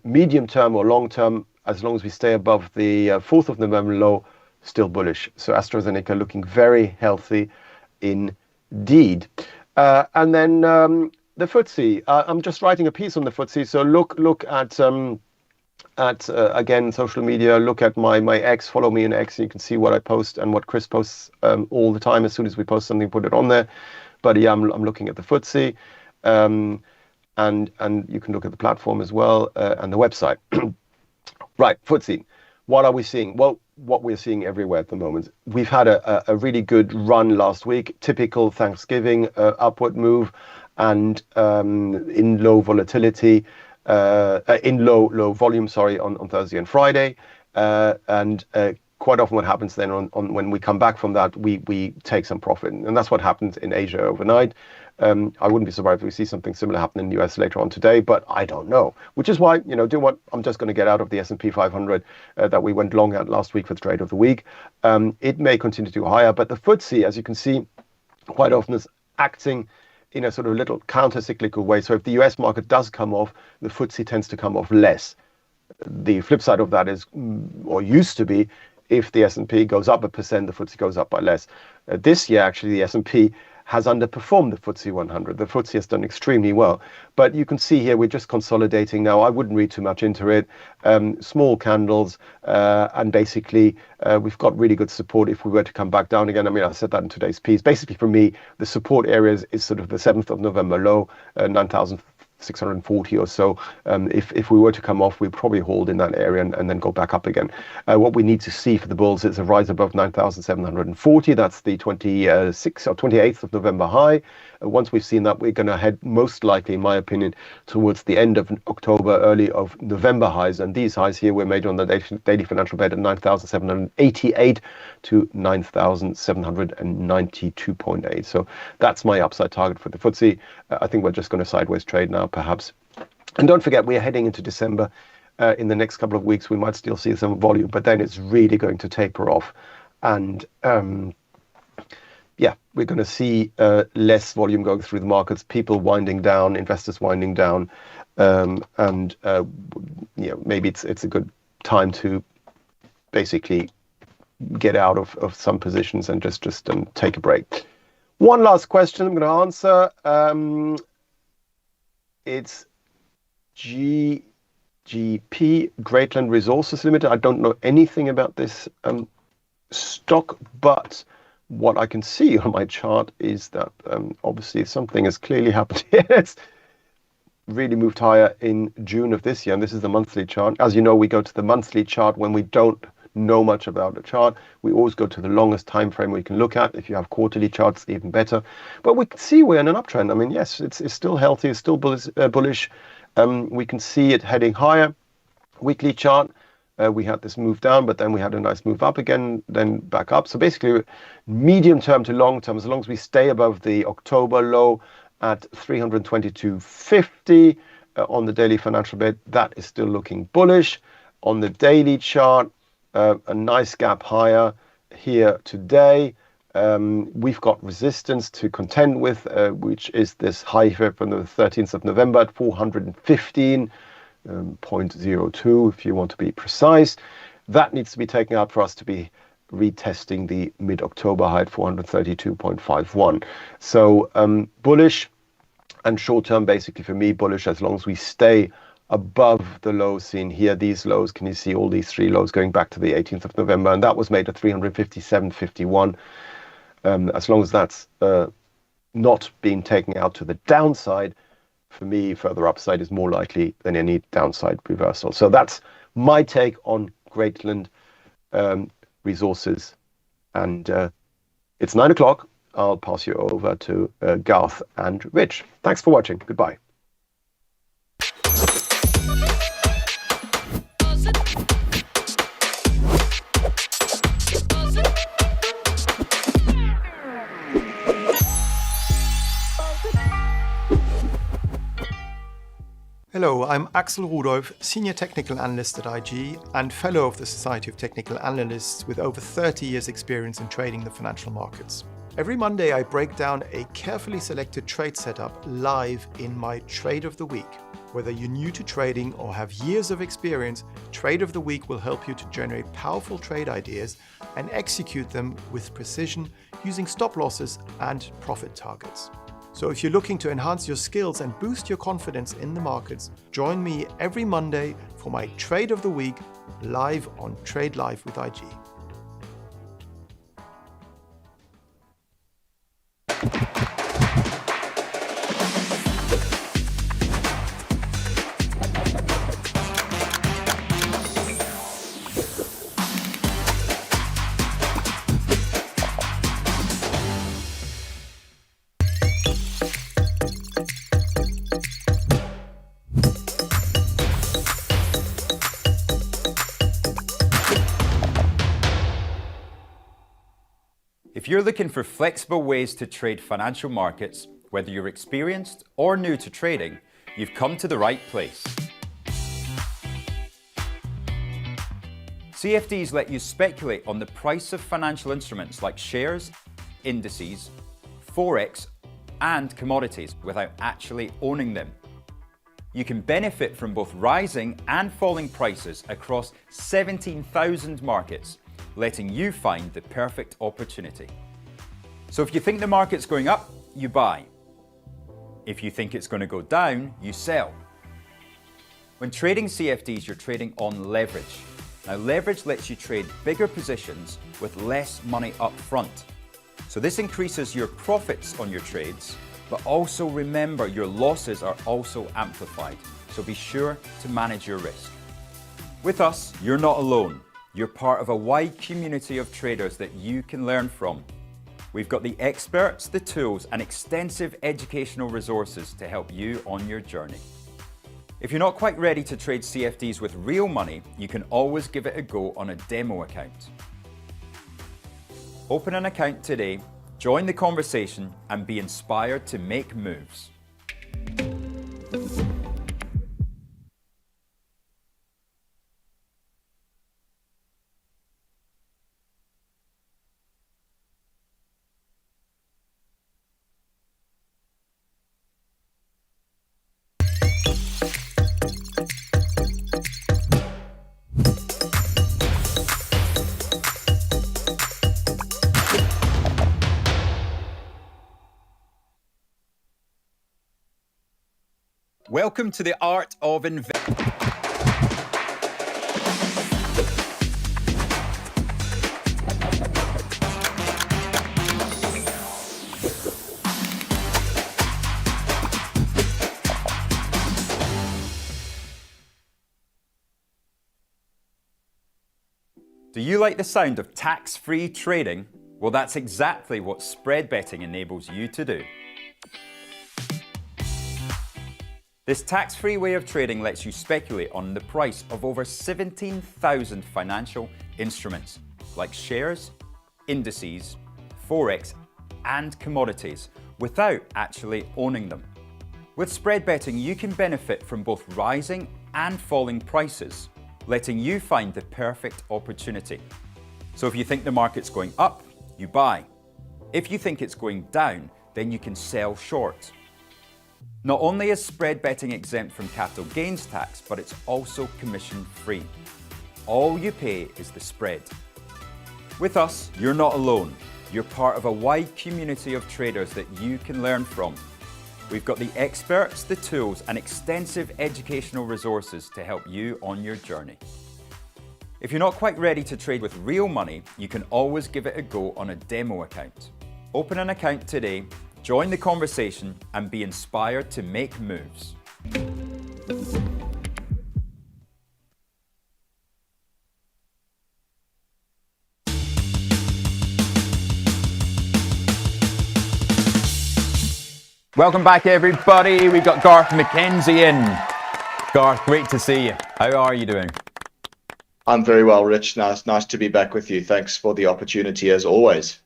Medium term or long term, as long as we stay above the 4th of November low, still bullish. So AstraZeneca looking very healthy indeed. And then the FTSE. I'm just writing a piece on the FTSE. So look at again, social media. Look at my X. Follow me on X. You can see what I post and what Chris posts all the time. As soon as we post something, put it on there. But yeah, I'm looking at the FTSE. And you can look at the platform as well and the website. Right, FTSE. What are we seeing? Well, what we're seeing everywhere at the moment. We've had a really good run last week. Typical Thanksgiving upward move, and in low volatility, in low volume. Sorry, on Thursday and Friday, and quite often what happens then on when we come back from that, we take some profit, and that's what happened in Asia overnight. I wouldn't be surprised if we see something similar happen in the US later on today, but I don't know. Which is why, I'm just going to get out of the S&P 500 that we went long at last week for the trade of the week. It may continue to go higher, but the FTSE, as you can see, quite often is acting in a sort of little counter-cyclical way. So if the US market does come off, the FTSE tends to come off less. The flip side of that is, or used to be, if the S&P goes up 1%, the FTSE goes up by less. This year, actually, the S&P has underperformed the FTSE 100. The FTSE has done extremely well. But you can see here, we're just consolidating now. I wouldn't read too much into it. Small candles, and basically, we've got really good support if we were to come back down again. I mean, I said that in today's piece. Basically, for me, the support areas is sort of the 7th of November low, 9,640 or so. If we were to come off, we'd probably hold in that area and then go back up again. What we need to see for the bulls is a rise above 9,740. That's the 26th or 28th of November high. Once we've seen that, we're going to head most likely, in my opinion, towards the end of October, early of November highs. And these highs here were made on the daily financial bed at 9,788 to 9,792.8. So that's my upside target for the FTSE. I think we're just going to sideways trade now, perhaps. And don't forget, we are heading into December. In the next couple of weeks, we might still see some volume, but then it's really going to taper off. And yeah, we're going to see less volume going through the markets, people winding down, investors winding down, and maybe it's a good time to basically get out of some positions and just take a break. One last question I'm going to answer. It's GGP, Greatland Resources Limited. I don't know anything about this stock, but what I can see on my chart is that obviously something has clearly happened here. It's really moved higher in June of this year, and this is the monthly chart. As you know, we go to the monthly chart when we don't know much about the chart. We always go to the longest time frame we can look at. If you have quarterly charts, even better. But we can see we're in an uptrend. I mean, yes, it's still healthy, it's still bullish. We can see it heading higher. Weekly chart, we had this move down, but then we had a nice move up again, then back up. So basically, medium term to long term, as long as we stay above the October low at 322.50 on the daily financial bid, that is still looking bullish. On the daily chart, a nice gap higher here today. We've got resistance to contend with, which is this high here from the 13th of November at 415.02, if you want to be precise. That needs to be taken out for us to be retesting the mid-October high at 432.51. So bullish, and short-term, basically for me, bullish as long as we stay above the low seen here. These lows, can you see all these three lows going back to the 18th of November? And that was made at 357.51. As long as that's not being taken out to the downside, for me, further upside is more likely than any downside reversal. So that's my take on Greatland Resources. And it's 9 o'clock. I'll pass you over to Garth and Rich. Thanks for watching. Goodbye. Hello, I'm Axel Rudolph, Senior Technical Analyst at IG and Fellow of the Society of Technical Analysts with over 30 years experience in trading the financial markets. Every Monday I break down a carefully selected trade setup live in my Trade of the Week. Whether you're new to trading or have years of experience, Trade of the Week will help you to generate powerful trade ideas and execute them with precision using stop losses and profit targets. So if you're looking to enhance your skills and boost your confidence in the markets, join me every Monday for my Trade of the Week live on Trade Live with IG. If you're looking for flexible ways to trade financial markets, whether you're experienced or new to trading, you've come to the right place. CFDs let you speculate on the price of financial instruments like shares, indices, forex, and commodities without actually owning them. You can benefit from both rising and falling prices across 17,000 markets, letting you find the perfect opportunity. So if you think the market's going up, you buy. If you think it's going to go down, you sell. When trading CFDs, you're trading on leverage. Now, leverage lets you trade bigger positions with less money up front. So this increases your profits on your trades, but also remember your losses are also amplified. So be sure to manage your risk. With us, you're not alone. You're part of a wide community of traders that you can learn from. We've got the experts, the tools, and extensive educational resources to help you on your journey. If you're not quite ready to trade CFDs with real money, you can always give it a go on a demo account. Open an account today, join the conversation, and be inspired to make moves. Welcome to the art of investing. Do you like the sound of tax-free trading? Well, that's exactly what spread betting enables you to do. This tax-free way of trading lets you speculate on the price of over 17,000 financial instruments, like shares, indices, forex, and commodities, without actually owning them. With spread betting, you can benefit from both rising and falling prices, letting you find the perfect opportunity. So if you think the market's going up, you buy. If you think it's going down, then you can sell short. Not only is spread betting exempt from capital gains tax, but it's also commission free. All you pay is the spread. With us, you're not alone. You're part of a wide community of traders that you can learn from. We've got the experts, the tools, and extensive educational resources to help you on your journey. If you're not quite ready to trade with real money, you can always give it a go on a demo account. Open an account today, join the conversation, and be inspired to make moves. Welcome back, everybody. We've got Garth McKenzie in. Garth, great to see you. How are you doing? I'm very well, Rich. Nice to be back with you. Thanks for the opportunity, as always.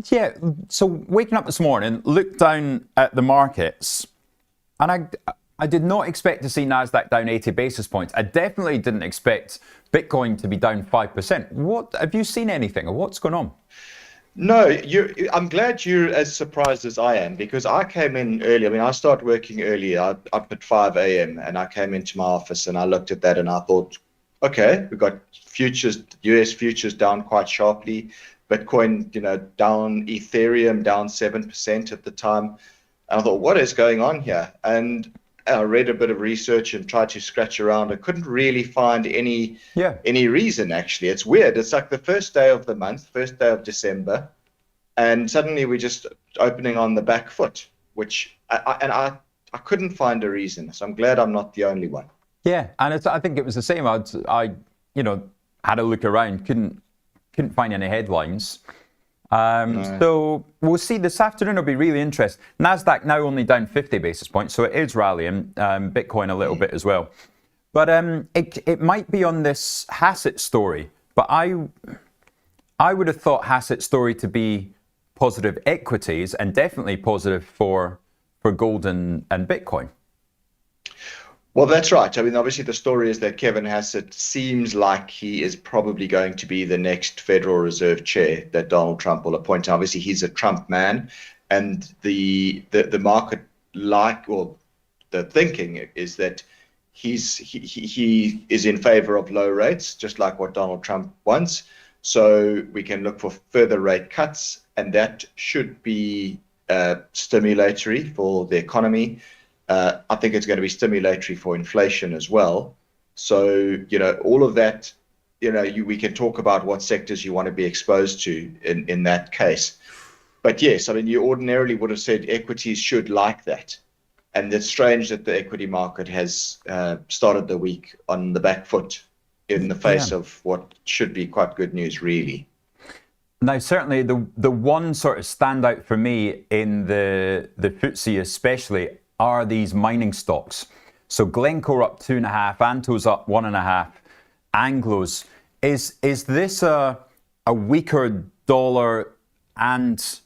Yeah. So waking up this morning, looked down at the markets, and I did not expect to see Nasdaq down 80 basis points. I definitely didn't expect Bitcoin to be down 5%. What have you seen anything, or what's going on? No, I'm glad you're as surprised as I am, because I came in early. I mean, I start working early, up at 5 a.m., and I came into my office and I looked at that and I thought, okay, we've got futures, US futures down quite sharply, Bitcoin, down, Ethereum down 7% at the time. And I thought, what is going on here? And I read a bit of research and tried to scratch around. I couldn't really find any reason, actually. It's weird. It's like the first day of the month, first day of December, and suddenly we're just opening on the back foot, which I couldn't find a reason. So I'm glad I'm not the only one. Yeah, and I think it was the same. I had a look around, couldn't find any headlines. No. So we'll see. This afternoon will be really interesting. Nasdaq now only down 50 basis points, so it is rallying. Bitcoin a little bit as well, but it might be on this Hassett story. But I would have thought Hassett story to be positive equities and definitely positive for gold and Bitcoin. Well, that's right. I mean, obviously, the story is that Kevin Hassett seems like he is probably going to be the next Federal Reserve chair that Donald Trump will appoint. Obviously, he's a Trump man, and the market the thinking is that he is in favor of low rates, just like what Donald Trump wants. So we can look for further rate cuts, and that should be stimulatory for the economy. I think it's going to be stimulatory for inflation as well. So, all of that, we can talk about what sectors you want to be exposed to in that case. But yes, I mean, you ordinarily would have said equities should like that. And it's strange that the equity market has started the week on the back foot in the face of what should be quite good news, really. Now, certainly the one sort of standout for me in the FTSE especially are these mining stocks. So Glencore up 2.5, Antos up 1.5, Anglos. Is this a weaker dollar and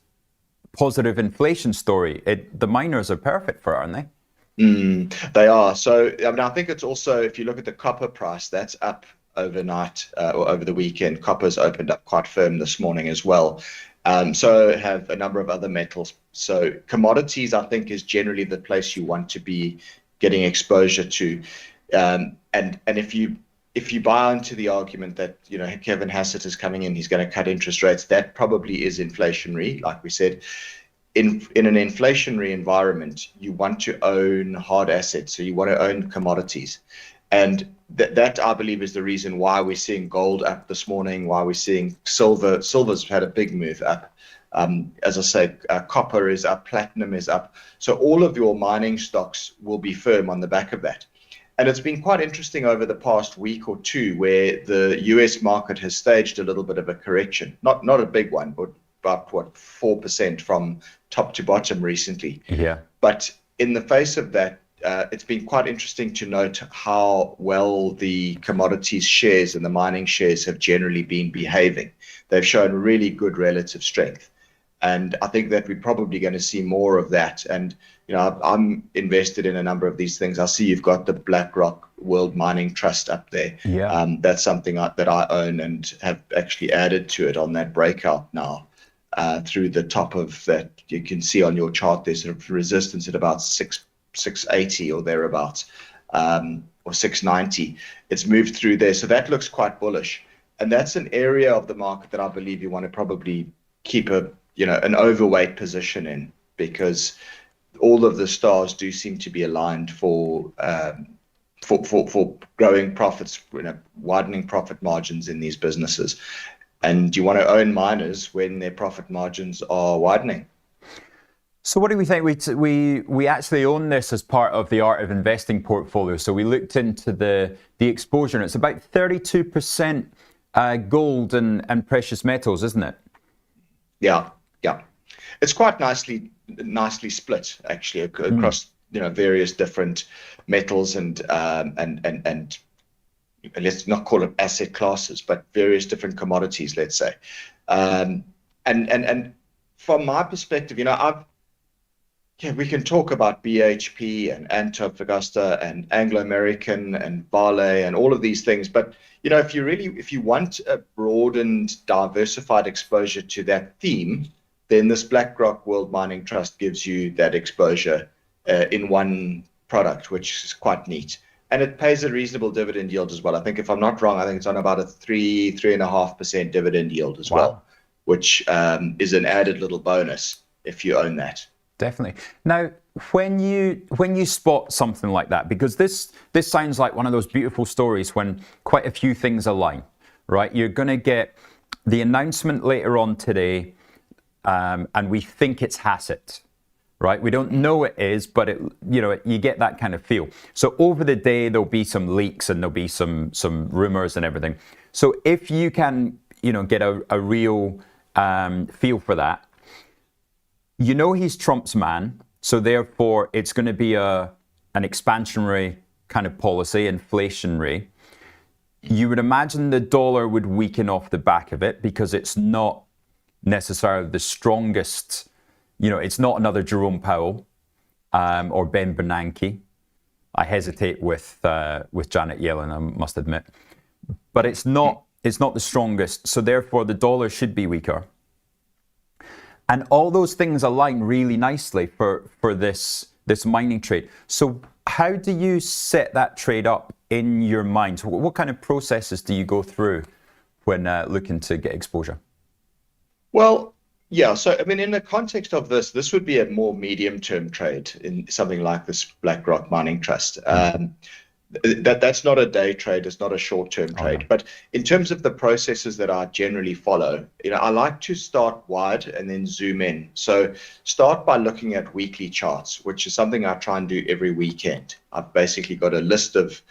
positive inflation story? The miners are perfect for it, aren't they? They are. So I mean, I think it's also, if you look at the copper price, that's up overnight or over the weekend. Copper's opened up quite firm this morning as well. So have a number of other metals. So commodities, I think, is generally the place you want to be getting exposure to. And if you buy into the argument that Kevin Hassett is coming in, he's going to cut interest rates, that probably is inflationary. Like we said, in an inflationary environment, you want to own hard assets. So you want to own commodities. And that I believe is the reason why we're seeing gold up this morning, why we're seeing silver. Silver's had a big move up. As I say, copper is up, platinum is up. So all of your mining stocks will be firm on the back of that. And it's been quite interesting over the past week or two where the US market has staged a little bit of a correction. Not a big one, but about 4% from top to bottom recently. Yeah. But in the face of that, it's been quite interesting to note how well the commodities shares and the mining shares have generally been behaving. They've shown really good relative strength. And I think that we're probably going to see more of that. And, I'm invested in a number of these things. I see you've got the BlackRock World Mining Trust up there. Yeah. That's something that I own and have actually added to it on that breakout now. Through the top of that, you can see on your chart there's sort of resistance at about 680 or thereabouts, or 690. It's moved through there, so that looks quite bullish. And that's an area of the market that I believe you want to probably keep an overweight position in, because all of the stars do seem to be aligned for growing profits, widening profit margins in these businesses. And you want to own miners when their profit margins are widening. So what do we think? We actually own this as part of the Art of Investing portfolio. So we looked into the exposure, and it's about 32% gold and precious metals, isn't it? Yeah. It's quite nicely split, actually, across various different metals and let's not call it asset classes, but various different commodities, let's say. And from my perspective, we can talk about BHP and Antofagasta and Anglo American and Vale and all of these things, but if you want a broadened, diversified exposure to that theme, then this BlackRock World Mining Trust gives you that exposure in one product, which is quite neat. And it pays a reasonable dividend yield as well. I think, if I'm not wrong, I think it's on about a 3.5% dividend yield as well, which is an added little bonus if you own that. Definitely. Now, when you spot something like that, because this sounds like one of those beautiful stories when quite a few things align, right? You're going to get the announcement later on today, and we think it's Hassett, right? We don't know it is, but you get that kind of feel. So over the day, there'll be some leaks and there'll be some rumors and everything. So if you can, get a real feel for that, he's Trump's man. So therefore, it's going to be an expansionary kind of policy, inflationary. You would imagine the dollar would weaken off the back of it because it's not necessarily the strongest. It's not another Jerome Powell or Ben Bernanke. I hesitate with Janet Yellen, I must admit, but it's not the strongest. So therefore, the dollar should be weaker. And all those things align really nicely for this mining trade. So how do you set that trade up in your mind? What kind of processes do you go through when looking to get exposure? Well, yeah. So, in the context of this would be a more medium-term trade in something like this BlackRock Mining Trust. That's not a day trade. It's not a short-term trade. Okay. But in terms of the processes that I generally follow, I like to start wide and then zoom in. So start by looking at weekly charts, which is something I try and do every weekend. I've basically got a list of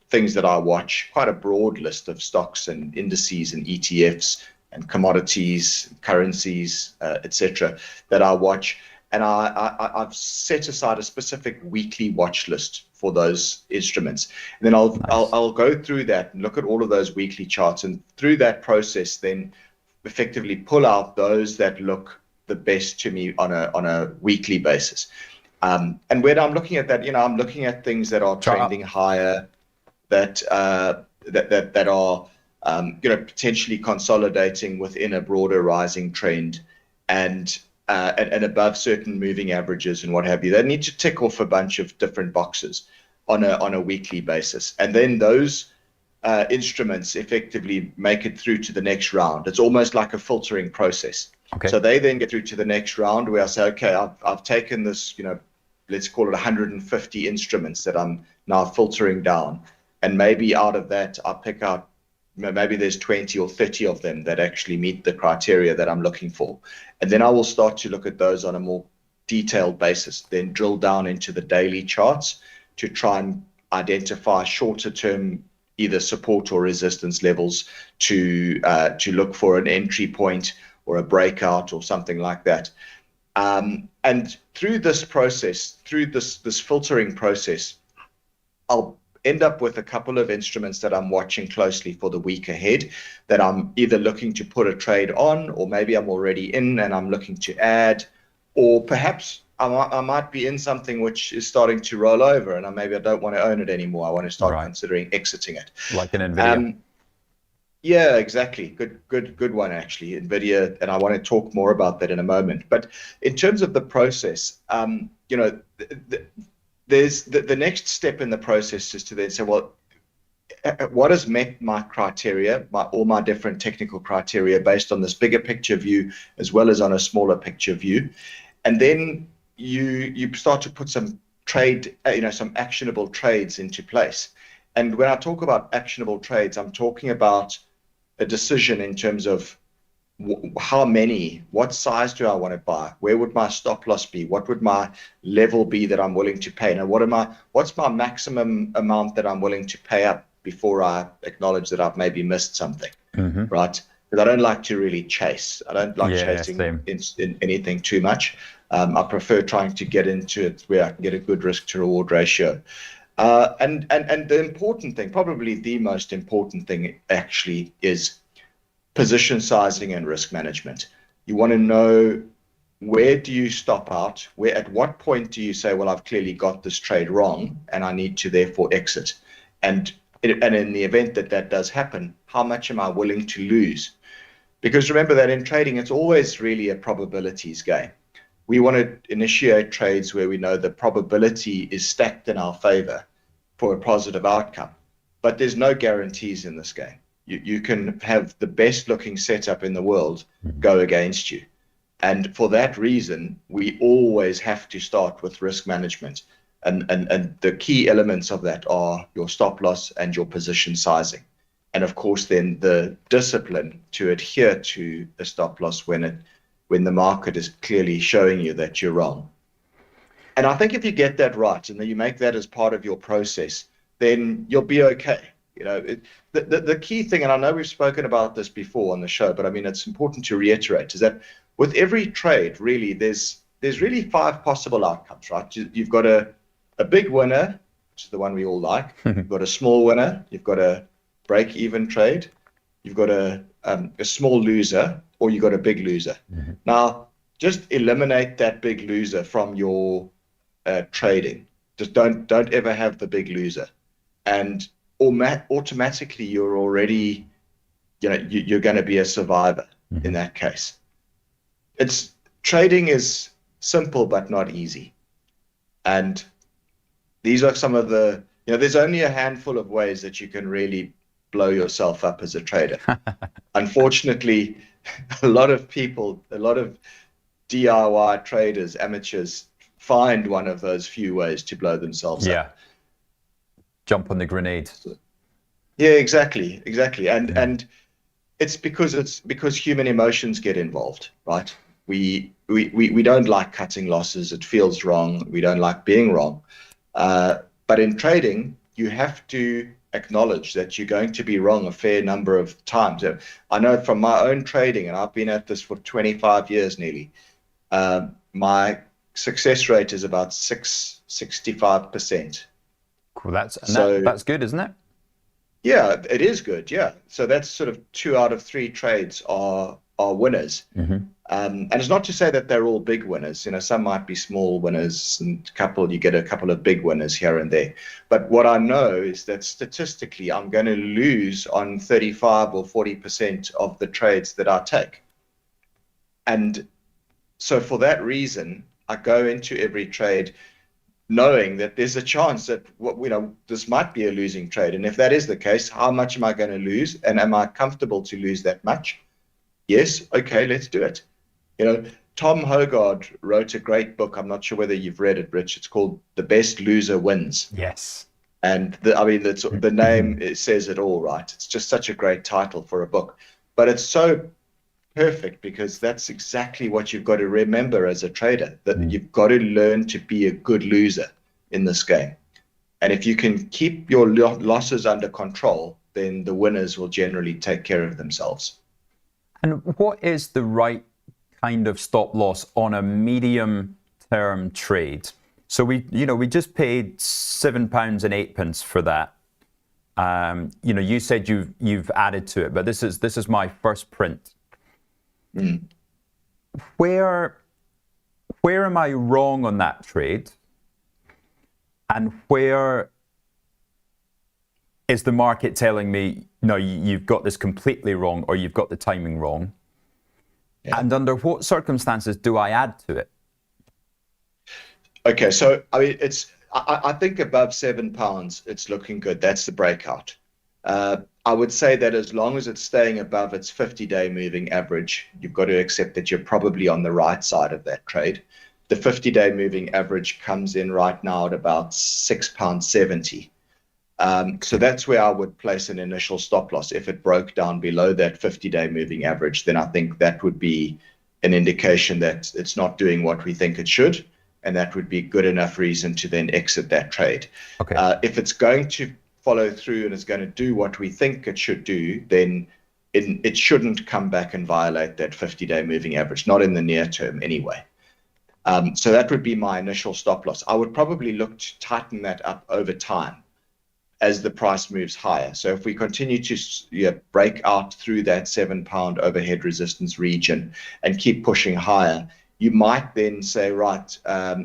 things that I watch, quite a broad list of stocks and indices and ETFs and commodities, currencies, etc., that I watch. And I've set aside a specific weekly watch list for those instruments. And then I'll go through that and look at all of those weekly charts. And through that process, then effectively pull out those that look the best to me on a weekly basis. And when I'm looking at that, I'm looking at things that are trending higher, that are potentially consolidating within a broader rising trend, and above certain moving averages and what have you. They need to tick off a bunch of different boxes on a weekly basis, and then those instruments effectively make it through to the next round. It's almost like a filtering process. Okay. So they then get through to the next round where I say, okay, I've taken this, let's call it 150 instruments that I'm now filtering down, and maybe out of that I pick out, maybe there's 20 or 30 of them that actually meet the criteria that I'm looking for. And then I will start to look at those on a more detailed basis, then drill down into the daily charts to try and identify shorter term, either support or resistance levels to look for an entry point or a breakout or something like that. And through this process, through this filtering process, I'll end up with a couple of instruments that I'm watching closely for the week ahead, that I'm either looking to put a trade on, or maybe I'm already in and I'm looking to add, or perhaps I might be in something which is starting to roll over, and maybe I don't want to own it anymore. I want to start considering exiting it. Like an NVIDIA. Yeah, exactly. Good one, actually, NVIDIA, and I want to talk more about that in a moment. But in terms of the process, there's the next step in the process is to then say, well, what has met my criteria, all my different technical criteria based on this bigger picture view as well as on a smaller picture view, and then you start to put some some actionable trades into place. And when I talk about actionable trades, I'm talking about a decision in terms of how many, what size do I want to buy? Where would my stop loss be? What would my level be that I'm willing to pay? Now, what's my maximum amount that I'm willing to pay up before I acknowledge that I've maybe missed something, right? Because I don't like to really chase. I don't like chasing in anything too much. I prefer trying to get into it where I can get a good risk to reward ratio. And the important thing, probably the most important thing actually, is position sizing and risk management. You want to know, where do you stop out? At what point do you say, well, I've clearly got this trade wrong and I need to therefore exit? And in the event that that does happen, how much am I willing to lose? Because remember that in trading, it's always really a probabilities game. We want to initiate trades where we know the probability is stacked in our favor for a positive outcome. But there's no guarantees in this game. You can have the best looking setup in the world go against you. And for that reason, we always have to start with risk management. And the key elements of that are your stop loss and your position sizing. And of course, then the discipline to adhere to a stop loss when the market is clearly showing you that you're wrong. And I think if you get that right and then you make that as part of your process, then you'll be okay. The key thing, and I know we've spoken about this before on the show, but I mean, it's important to reiterate, is that with every trade, really, there's really 5 possible outcomes, right? You've got a big winner, which is the one we all like. You've got a small winner. You've got a break-even trade. You've got a small loser, or you've got a big loser. Now, just eliminate that big loser from your trading. Just don't ever have the big loser, and automatically you're already, you're going to be a survivor in that case. Trading is simple but not easy, and these are some of the, there's only a handful of ways that you can really blow yourself up as a trader. Unfortunately, a lot of people, a lot of DIY traders, amateurs, find one of those few ways to blow themselves up. Jump on the grenade. Yeah, exactly. And it's because human emotions get involved, right? We don't like cutting losses. It feels wrong. We don't like being wrong. But in trading, you have to acknowledge that you're going to be wrong a fair number of times. I know from my own trading, and I've been at this for 25 years nearly, my success rate is about 65%. Cool. That's good, isn't it? Yeah, it is good. Yeah. So that's sort of 2 out of 3 trades are winners. And it's not to say that they're all big winners. Some might be small winners, and you get a couple of big winners here and there. But what I know is that statistically, I'm going to lose on 35 or 40% of the trades that I take. And so for that reason, I go into every trade knowing that there's a chance that this might be a losing trade. And if that is the case, how much am I going to lose? And am I comfortable to lose that much? Yes. Okay, let's do it. Tom Hogarth wrote a great book. I'm not sure whether you've read it, Rich. It's called The Best Loser Wins. Yes. And the name, it says it all, right? It's just such a great title for a book. But it's so perfect because that's exactly what you've got to remember as a trader, that you've got to learn to be a good loser in this game. And if you can keep your losses under control, then the winners will generally take care of themselves. And what is the right kind of stop loss on a medium term trade? So we just paid £7 and 8 for that. You said you've added to it, but this is my first print. Where am I wrong on that trade? And where is the market telling me, no, you've got this completely wrong, or you've got the timing wrong? Yeah. And under what circumstances do I add to it? Okay, so I mean, I think above £7, it's looking good. That's the breakout. I would say that as long as it's staying above its 50-day moving average, you've got to accept that you're probably on the right side of that trade. The 50-day moving average comes in right now at about £6.70. So that's where I would place an initial stop loss. If it broke down below that 50-day moving average, then I think that would be an indication that it's not doing what we think it should, and that would be good enough reason to then exit that trade. Okay. If it's going to follow through and it's going to do what we think it should do, then it shouldn't come back and violate that 50-day moving average, not in the near term anyway. So that would be my initial stop loss. I would probably look to tighten that up over time as the price moves higher. So if we continue to break out through that £7 overhead resistance region and keep pushing higher, you might then say, right,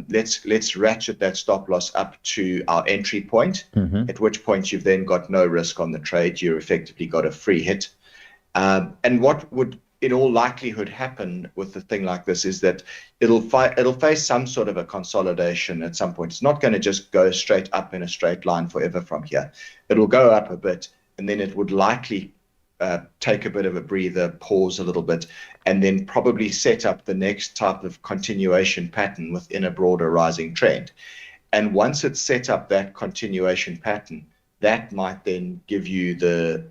let's ratchet that stop loss up to our entry point, at which point you've then got no risk on the trade. You effectively got a free hit. And what would in all likelihood happen with a thing like this is that it'll face some sort of a consolidation at some point. It's not going to just go straight up in a straight line forever from here. It'll go up a bit, and then it would likely take a bit of a breather, pause a little bit, and then probably set up the next type of continuation pattern within a broader rising trend. And once it's set up that continuation pattern, that might then give you the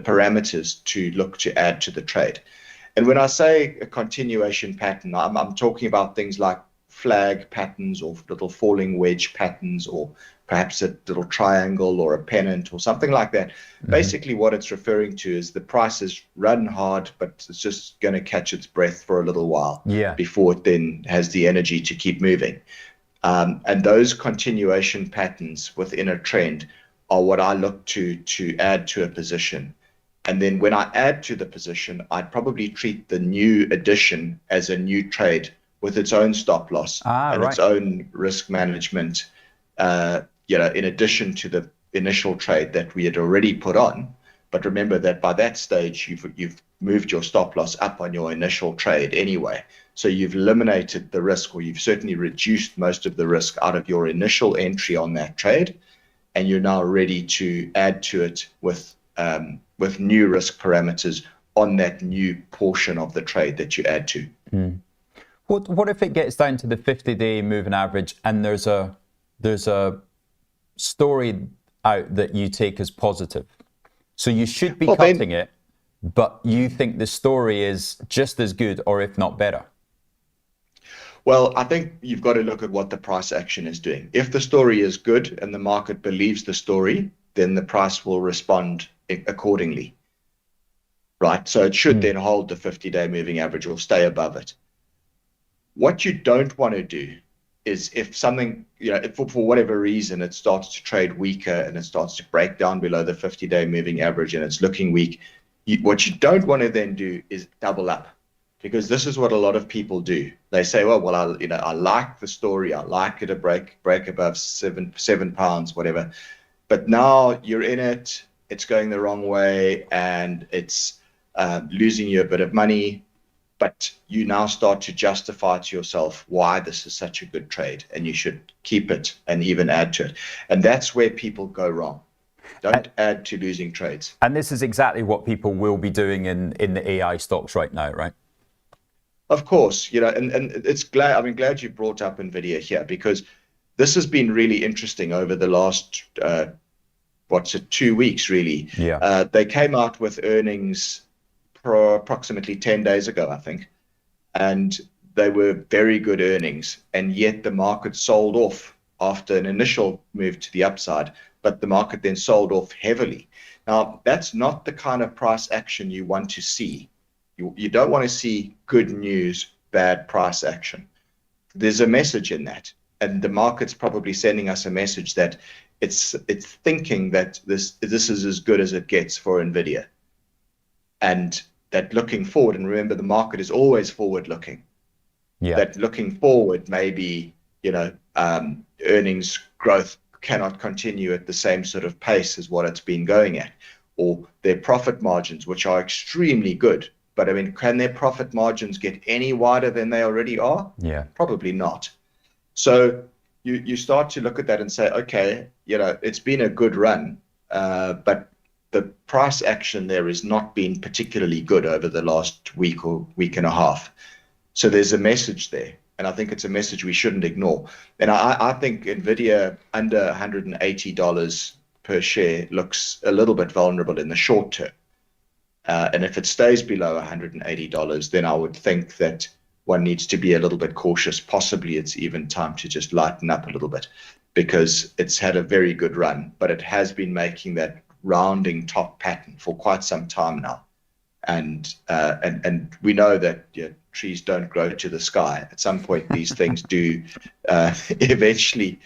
parameters to look to add to the trade. And when I say a continuation pattern, I'm talking about things like flag patterns or little falling wedge patterns, or perhaps a little triangle or a pennant or something like that. Basically what it's referring to is the price is run hard, but it's just going to catch its breath for a little while before it then has the energy to keep moving. And those continuation patterns within a trend are what I look to add to a position. And then when I add to the position, I'd probably treat the new addition as a new trade with its own stop loss and its own risk management, in addition to the initial trade that we had already put on. But remember that by that stage, you've moved your stop loss up on your initial trade anyway. So you've eliminated the risk, or you've certainly reduced most of the risk out of your initial entry on that trade. And you're now ready to add to it with new risk parameters on that new portion of the trade that you add to. What if it gets down to the 50-day moving average and there's a story out that you take as positive? So you should be cutting it, but you think the story is just as good, or if not better. Well, I think you've got to look at what the price action is doing. If the story is good and the market believes the story, then the price will respond accordingly, right? So it should then hold the 50-day moving average or stay above it. What you don't want to do is, if something, if for whatever reason it starts to trade weaker and it starts to break down below the 50-day moving average and it's looking weak, what you don't want to then do is double up. Because this is what a lot of people do. They say, well, I like the story. I like it to break above £7, whatever. But now you're in it. It's going the wrong way, and it's losing you a bit of money. But you now start to justify to yourself why this is such a good trade, and you should keep it and even add to it. And that's where people go wrong. Don't add to losing trades. And this is exactly what people will be doing in the AI stocks right now, right? Of course, and it's glad you brought up NVIDIA here, because this has been really interesting over the last 2 weeks, really. Yeah. They came out with earnings approximately 10 days ago, I think, and they were very good earnings, and yet the market sold off after an initial move to the upside, but the market then sold off heavily. Now, that's not the kind of price action you want to see. You don't want to see good news bad price action. There's a message in that, and the market's probably sending us a message that it's thinking that this is as good as it gets for Nvidia, and that looking forward, and remember the market is always forward looking, that looking forward, maybe earnings growth cannot continue at the same sort of pace as what it's been going at, or their profit margins, which are extremely good. But I mean, can their profit margins get any wider than they already are? Yeah, probably not. So you start to look at that and say, okay, it's been a good run, but the price action there has not been particularly good over the last week or week and a half. So there's a message there, and I think it's a message we shouldn't ignore. And I think Nvidia under $180 per share looks a little bit vulnerable in the short term. And if it stays below $180, then I would think that one needs to be a little bit cautious. Possibly it's even time to just lighten up a little bit, because it's had a very good run, but it has been making that rounding top pattern for quite some time now. And we know that trees don't grow to the sky. At some point, these things do eventually,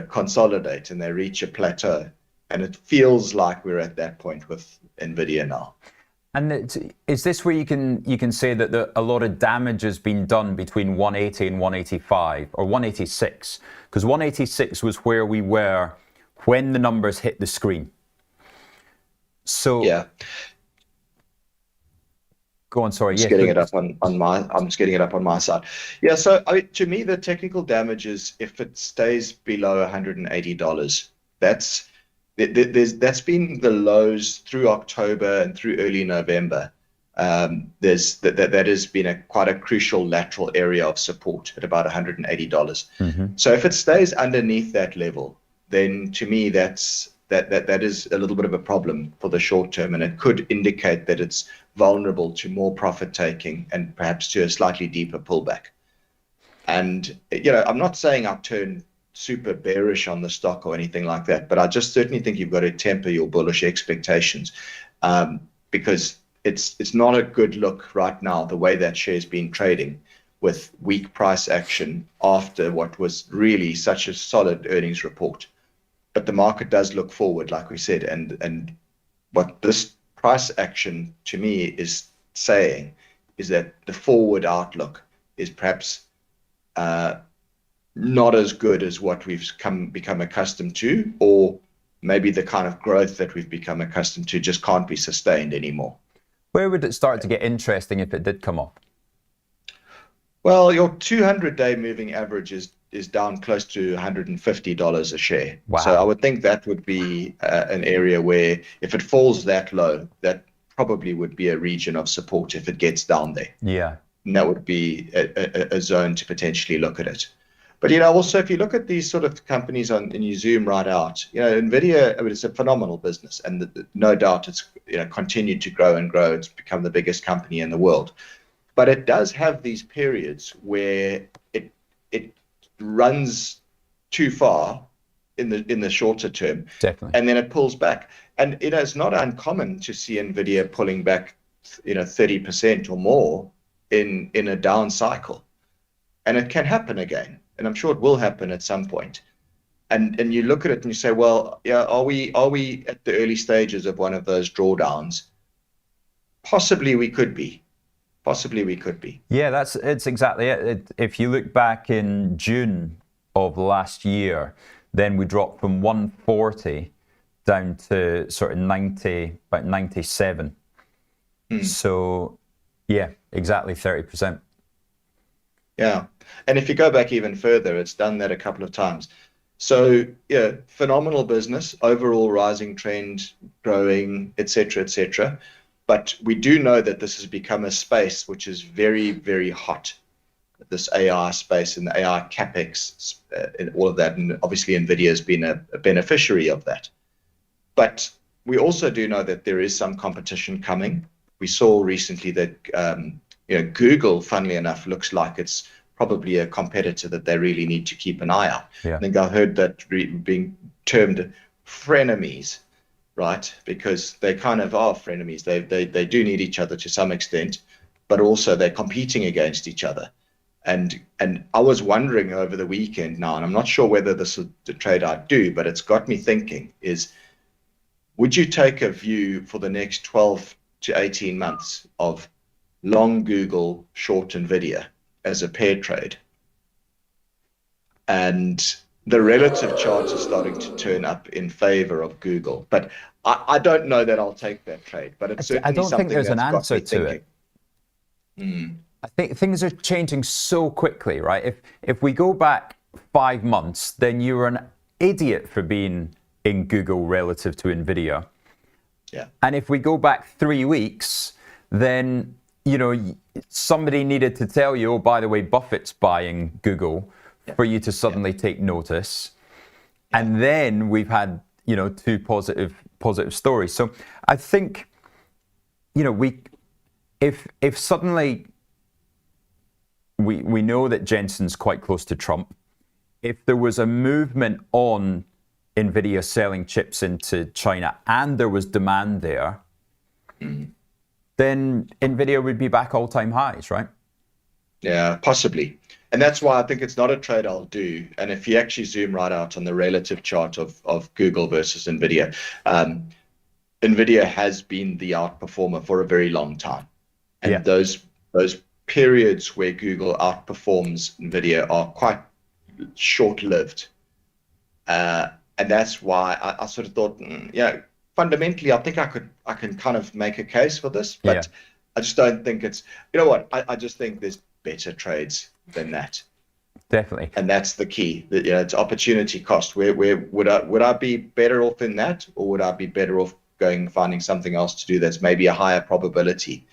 consolidate, and they reach a plateau. And it feels like we're at that point with Nvidia now. And is this where you can say that a lot of damage has been done between 180 and 185 or 186? Because 186 was where we were when the numbers hit the screen. So yeah. Go on, sorry. I'm just getting it up on my side. Yeah, so to me, the technical damage is if it stays below $180. That's been the lows through October and through early November. That has been quite a crucial lateral area of support at about $180. Mm-hmm. So if it stays underneath that level, then to me that is a little bit of a problem for the short term, and it could indicate that it's vulnerable to more profit taking and perhaps to a slightly deeper pullback. And I'm not saying I've turned super bearish on the stock or anything like that, but I just certainly think you've got to temper your bullish expectations, because it's not a good look right now the way that share's been trading, with weak price action after what was really such a solid earnings report. But the market does look forward, like we said, and what this price action to me is saying is that the forward outlook is perhaps not as good as what we've become accustomed to, or maybe the kind of growth that we've become accustomed to just can't be sustained anymore. Where would it start to get interesting if it did come up? Well, your 200-day moving average is down close to $150 a share. Wow. So I would think that would be an area where if it falls that low, that probably would be a region of support if it gets down there. Yeah. And that would be a zone to potentially look at it. But also if you look at these sort of companies and you zoom right out, Nvidia, it's a phenomenal business, and no doubt it's continued to grow and grow. It's become the biggest company in the world. But it does have these periods where it runs too far in the shorter term. Definitely. And then it pulls back. And it's not uncommon to see Nvidia pulling back 30% or more in a down cycle. And it can happen again. And I'm sure it will happen at some point. And you look at it and you say, well, yeah, are we at the early stages of one of those drawdowns? Possibly we could be. Yeah, it's exactly it. If you look back in June of last year, then we dropped from 140 down to sort of 90, about 97. So, yeah, exactly 30%. Yeah, and if you go back even further, it's done that a couple of times. So, yeah, phenomenal business, overall rising trend, growing, etc., etc. But we do know that this has become a space which is very, very hot, this AI space and the AI capex and all of that. And obviously, NVIDIA has been a beneficiary of that. But we also do know that there is some competition coming. We saw recently that Google, funnily enough, looks like it's probably a competitor that they really need to keep an eye out. Yeah. I think I heard that being termed frenemies. Right, because they kind of are frenemies. They do need each other to some extent, but also they're competing against each other. And I was wondering over the weekend now, and I'm not sure whether this is the trade I'd do, but it's got me thinking, is would you take a view for the next 12 to 18 months of long Google, short NVIDIA as a pair trade? And the relative charts are starting to turn up in favor of Google. But I don't know that I'll take that trade, but it's certainly I don't something think there's an that's got answer me to thinking. it. I think things are changing so quickly, right? If we go back 5 months, then you were an idiot for being in Google relative to NVIDIA. Yeah. And if we go back 3 weeks, then, you know, somebody needed to tell you, oh, by the way, Buffett's buying Google, for you to suddenly take notice. And then we've had, you know, 2 positive stories. So I think, you know, if suddenly we know that Jensen's quite close to Trump, if there was a movement on NVIDIA selling chips into China and there was demand there, then NVIDIA would be back all-time highs, right? Yeah, possibly. And that's why I think it's not a trade I'll do. And if you actually zoom right out on the relative chart of Google versus NVIDIA, NVIDIA has been the outperformer for a very long time. And those periods where Google outperforms NVIDIA are quite short-lived. And that's why I sort of thought, fundamentally, I think I can kind of make a case for this, but I just don't think it's, you know what, I just think there's better trades than that. Definitely. And that's the key. You know, it's opportunity cost. Where would I be better off in that, or would I be better off finding something else to do that's maybe a higher probability?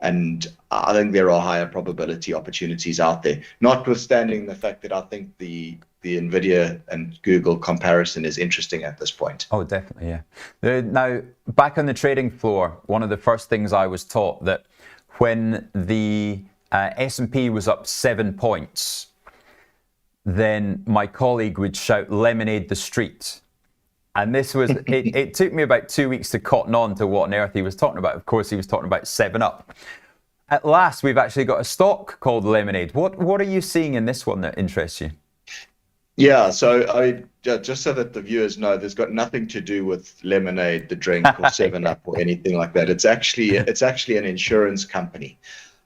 And I think there are higher probability opportunities out there, notwithstanding the fact that I think the NVIDIA and Google comparison is interesting at this point. Oh, definitely, yeah. Now, back on the trading floor, one of the first things I was taught that when the S&P was up 7 points, then my colleague would shout, "Lemonade the street." And this was, it took me about 2 weeks to cotton on to what on earth he was talking about. Of course, he was talking about 7-Up. At last, we've actually got a stock called Lemonade. What are you seeing in this one that interests you? Yeah, so just so that the viewers know, there's got nothing to do with Lemonade, the drink, or 7-Up or anything like that. It's actually an insurance company,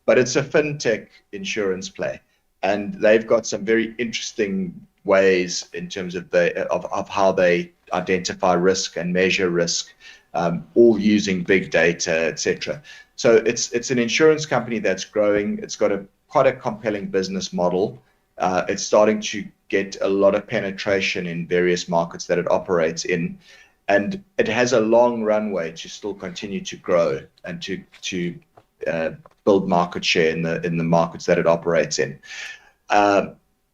but it's a fintech insurance play, and they've got some very interesting ways in terms of how they identify risk and measure risk, all using big data, etc. So it's an insurance company that's growing. It's got quite a compelling business model. It's starting to get a lot of penetration in various markets that it operates in, and it has a long runway to still continue to grow and to build market share in the markets that it operates in.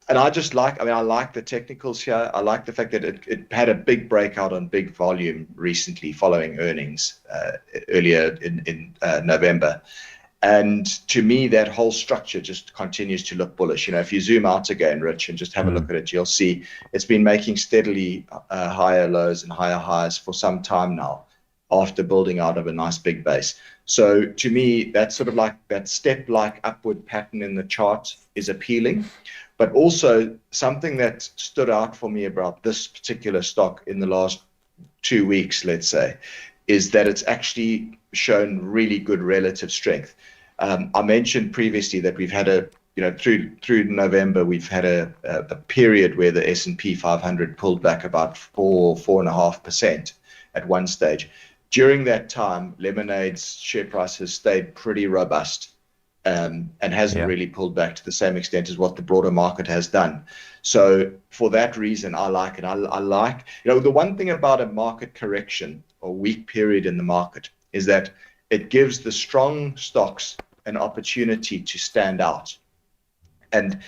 And I like the technicals here. I like the fact that it had a big breakout on big volume recently following earnings earlier in November. And to me, that whole structure just continues to look bullish. You know, if you zoom out again, Rich, and just have a look at it, you'll see it's been making steadily higher lows and higher highs for some time now, after building out of a nice big base. So to me, that's sort of like that step-like upward pattern in the chart is appealing. But also something that stood out for me about this particular stock in the last 2 weeks, let's say, is that it's actually shown really good relative strength. I mentioned previously that we've had through November, we've had a period where the S&P 500 pulled back about 4.5% at one stage. During that time, Lemonade's share price has stayed pretty robust. And hasn't really pulled back to the same extent as what the broader market has done. So for that reason, I like it. I like, the one thing about a market correction or weak period in the market is that it gives the strong stocks an opportunity to stand out. And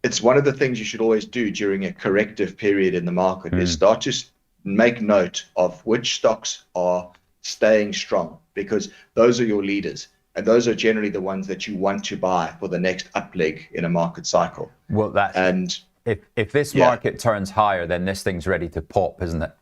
it's one of the things you should always do during a corrective period in the market is start to make note of which stocks are staying strong, because those are your leaders. And those are generally the ones that you want to buy for the next up leg in a market cycle. Well, if this market turns higher, then this thing's ready to pop, isn't it?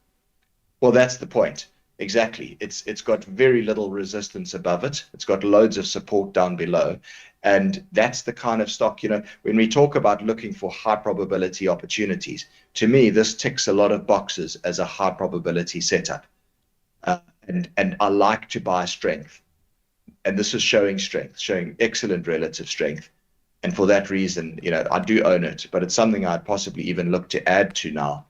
Well, that's the point. Exactly. It's got very little resistance above it. It's got loads of support down below. And that's the kind of stock, when we talk about looking for high probability opportunities, to me, this ticks a lot of boxes as a high probability setup. And I like to buy strength. And this is showing strength, showing excellent relative strength. And for that reason, I do own it, but it's something I'd possibly even look to add to now.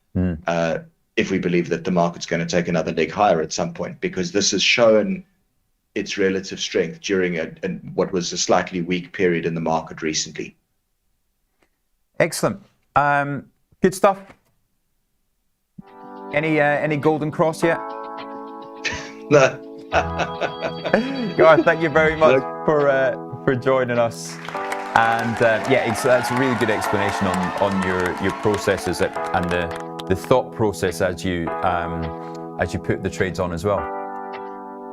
If we believe that the market's going to take another leg higher at some point, because this has shown its relative strength during what was a slightly weak period in the market recently. Excellent. Good stuff. Any golden cross yet? No. Gareth, thank you very much for joining us. And that's a really good explanation on your processes and the thought process as you put the trades on as well.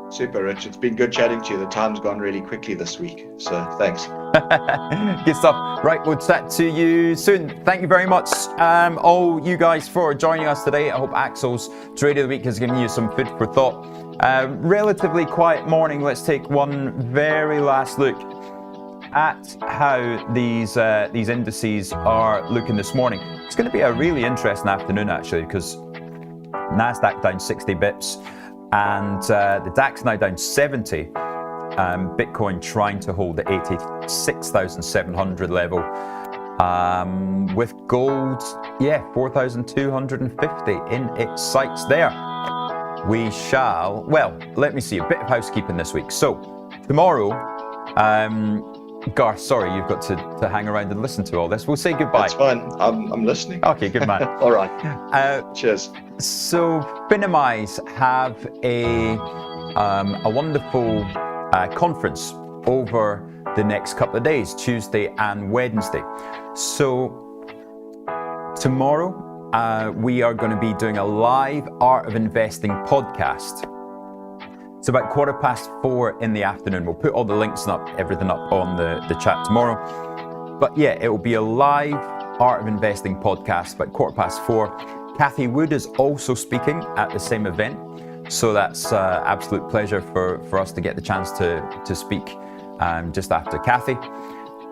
Super, Rich. It's been good chatting to you. The time's gone really quickly this week, so thanks. Good stuff. Right, we'll chat to you soon. Thank you very much, all you guys, for joining us today. I hope Axel's trade of the week has given you some food for thought. Relatively quiet morning. Let's take one very last look at how these indices are looking this morning. It's going to be a really interesting afternoon, actually, because Nasdaq down 60 bips and the DAX now down 70. Bitcoin trying to hold the 86,700 level. With gold, 4,250 in its sights there. We shall, let me see, a bit of housekeeping this week. So tomorrow, Garth, sorry, you've got to hang around and listen to all this. We'll say goodbye. That's fine. I'm listening. Okay, good man. All right. Cheers. So Finimize have a wonderful conference over the next couple of days, Tuesday and Wednesday. So tomorrow we are going to be doing a live Art of Investing podcast. It's about 4:15 in the afternoon. We'll put all the links and everything up on the chat tomorrow. But it will be a live Art of Investing podcast about 4:15. Kathy Wood is also speaking at the same event. So that's absolute pleasure for us to get the chance to speak just after Kathy.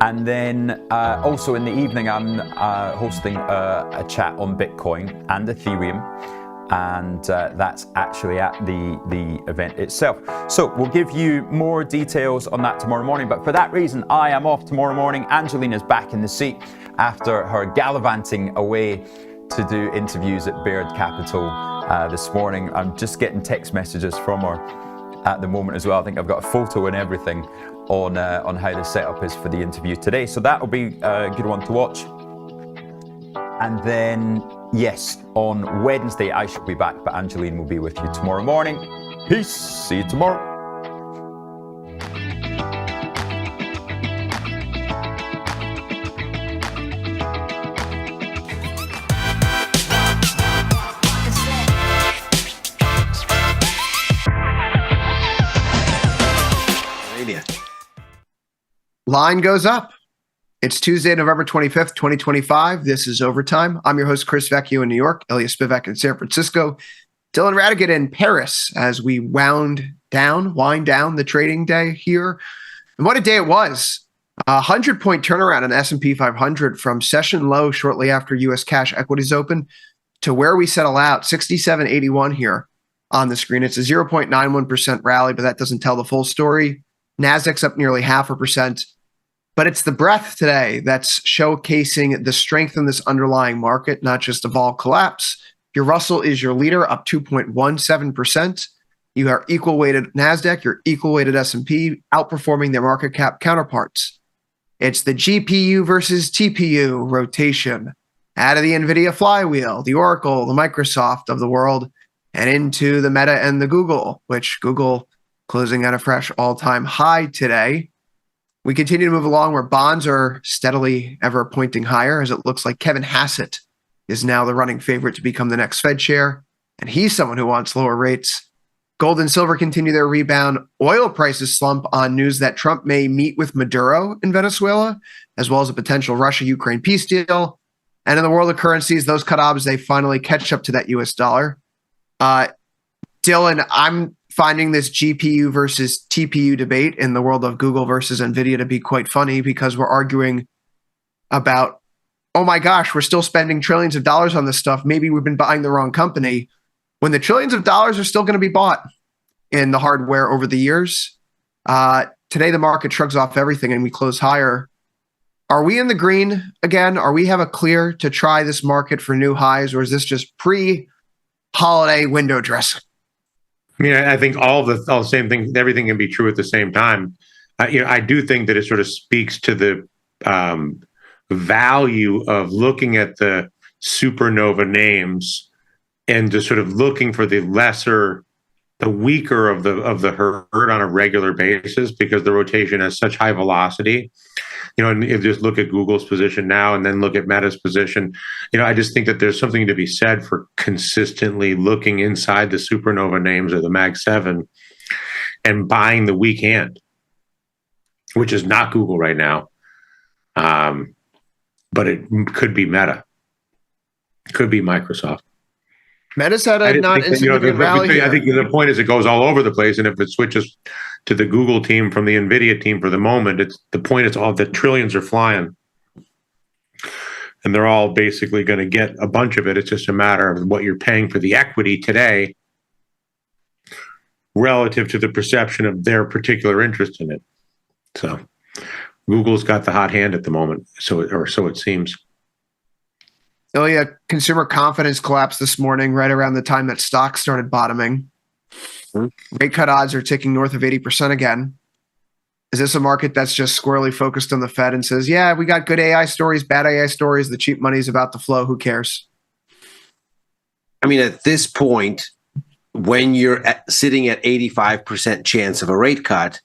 And then also in the evening, I'm hosting a chat on Bitcoin and Ethereum. And that's actually at the event itself. So we'll give you more details on that tomorrow morning. But for that reason, I am off tomorrow morning. Angelina's back in the seat after her gallivanting away to do interviews at Baird Capital this morning. I'm just getting text messages from her at the moment as well. I think I've got a photo and everything on how the setup is for the interview today. So that will be a good one to watch. And then, yes, on Wednesday, I shall be back, but Angeline will be with you tomorrow morning. Peace. See you tomorrow. Line goes up. It's Tuesday, November 25th, 2025. This is Overtime. I'm your host, Chris Vecchio in New York, Elias Spivak in San Francisco, Dylan Radigan in Paris as we wind down the trading day here. And what a day it was. 100-point turnaround in S&P 500 from session low shortly after U.S. cash equities open to where we settle out, 67.81 here on the screen. It's a 0.91% rally, but that doesn't tell the full story. Nasdaq's up nearly 0.5%. But it's the breadth today that's showcasing the strength in this underlying market, not just a vol collapse. Your Russell is your leader, up 2.17%. You are equal weighted Nasdaq, you're equal weighted S&P, outperforming their market cap counterparts. It's the GPU versus TPU rotation out of the NVIDIA flywheel, the Oracle, the Microsoft of the world, and into the Meta and the Google, which Google closing at a fresh all-time high today. We continue to move along where bonds are steadily ever pointing higher, as it looks like Kevin Hassett is now the running favorite to become the next Fed chair, and he's someone who wants lower rates. Gold and silver continue their rebound. Oil prices slump on news that Trump may meet with Maduro in Venezuela, as well as a potential Russia-Ukraine peace deal. And in the world of currencies, those cut-offs, they finally catch up to that US dollar. Dylan, I'm finding this GPU versus TPU debate in the world of Google versus NVIDIA to be quite funny because we're arguing about, oh my gosh, we're still spending trillions of dollars on this stuff. Maybe we've been buying the wrong company, when the trillions of dollars are still going to be bought in the hardware over the years. Today, the market shrugs off everything and we close higher. Are we in the green again? Are we have a clear to try this market for new highs, or is this just pre-holiday window dressing? I think all the same thing, everything can be true at the same time. I do think that it sort of speaks to the value of looking at the supernova names and just sort of looking for the weaker of the herd on a regular basis, because the rotation has such high velocity. And if you just look at Google's position now and then look at Meta's position, I just think that there's something to be said for consistently looking inside the supernova names or the Mag 7 and buying the weak hand, which is not Google right now. But it could be Meta, could be Microsoft. Meta's had a not insignificant rally. I think the point is it goes all over the place, and if it switches to the Google team from the NVIDIA team for the moment, it's all the trillions are flying, and they're all basically going to get a bunch of it. It's just a matter of what you're paying for the equity today relative to the perception of their particular interest in it. So Google's got the hot hand at the moment, so it seems. Oh yeah, consumer confidence collapsed this morning right around the time that stocks started bottoming. Rate cut odds are ticking north of 80% again. Is this a market that's just squarely focused on the Fed and says, yeah, we got good AI stories, bad AI stories, the cheap money's about to flow, who cares? I mean, at this point, when you're sitting at 85% chance of a rate cut,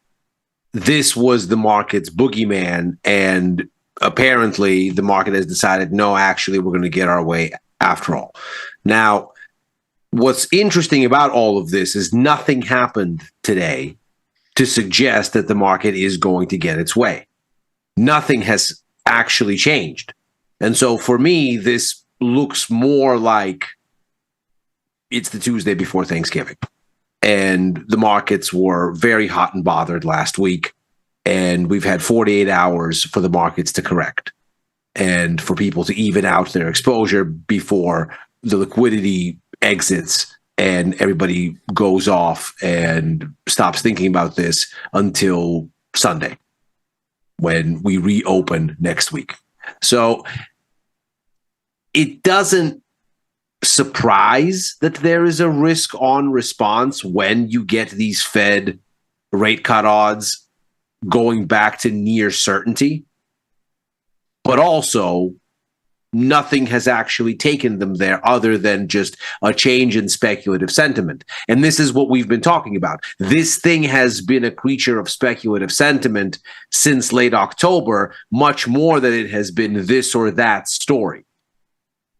this was the market's boogeyman, and apparently the market has decided, no, actually, we're going to get our way after all. Now, what's interesting about all of this is nothing happened today to suggest that the market is going to get its way. Nothing has actually changed. And so for me, this looks more like it's the Tuesday before Thanksgiving. And the markets were very hot and bothered last week. And we've had 48 hours for the markets to correct and for people to even out their exposure before the liquidity exits and everybody goes off and stops thinking about this until Sunday when we reopen next week. So it doesn't surprise that there is a risk on response when you get these Fed rate cut odds going back to near certainty, but also nothing has actually taken them there other than just a change in speculative sentiment. And this is what we've been talking about. This thing has been a creature of speculative sentiment since late October, much more than it has been this or that story.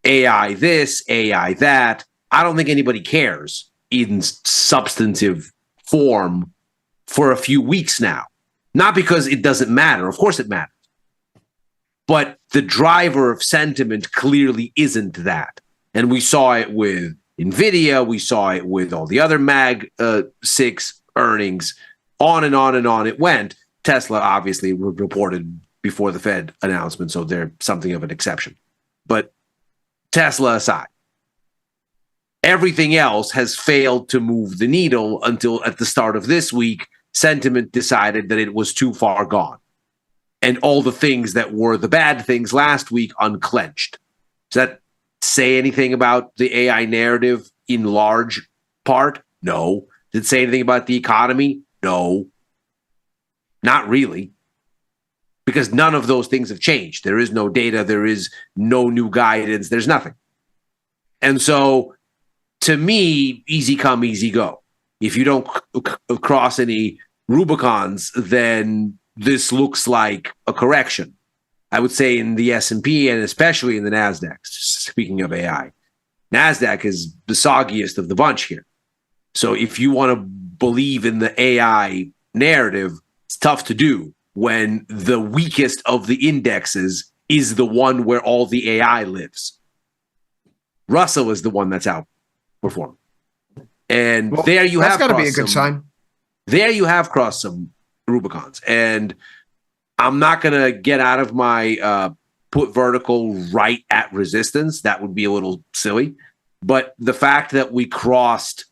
AI this, AI that. I don't think anybody cares in substantive form for a few weeks now. Not because it doesn't matter. Of course it matters. But the driver of sentiment clearly isn't that. And we saw it with NVIDIA. We saw it with all the other Mag 6 earnings. On and on and on it went. Tesla obviously reported before the Fed announcement, so they're something of an exception. But Tesla aside, everything else has failed to move the needle until at the start of this week, sentiment decided that it was too far gone. And all the things that were the bad things last week unclenched. Does that say anything about the AI narrative in large part? No. Did it say anything about the economy? No. Not really. Because none of those things have changed. There is no data. There is no new guidance. There's nothing. And so, to me, easy come, easy go. If you don't cross any Rubicons, then this looks like a correction. I would say in the S&P and especially in the NASDAQ, speaking of AI. NASDAQ is the soggiest of the bunch here. So if you want to believe in the AI narrative, it's tough to do when the weakest of the indexes is the one where all the AI lives. Russell is the one that's outperforming. And Well, there you that's have got to be a crossed good sign. There you have crossed some Rubicons. And I'm not going to get out of my put vertical right at resistance. That would be a little silly. But the fact that we crossed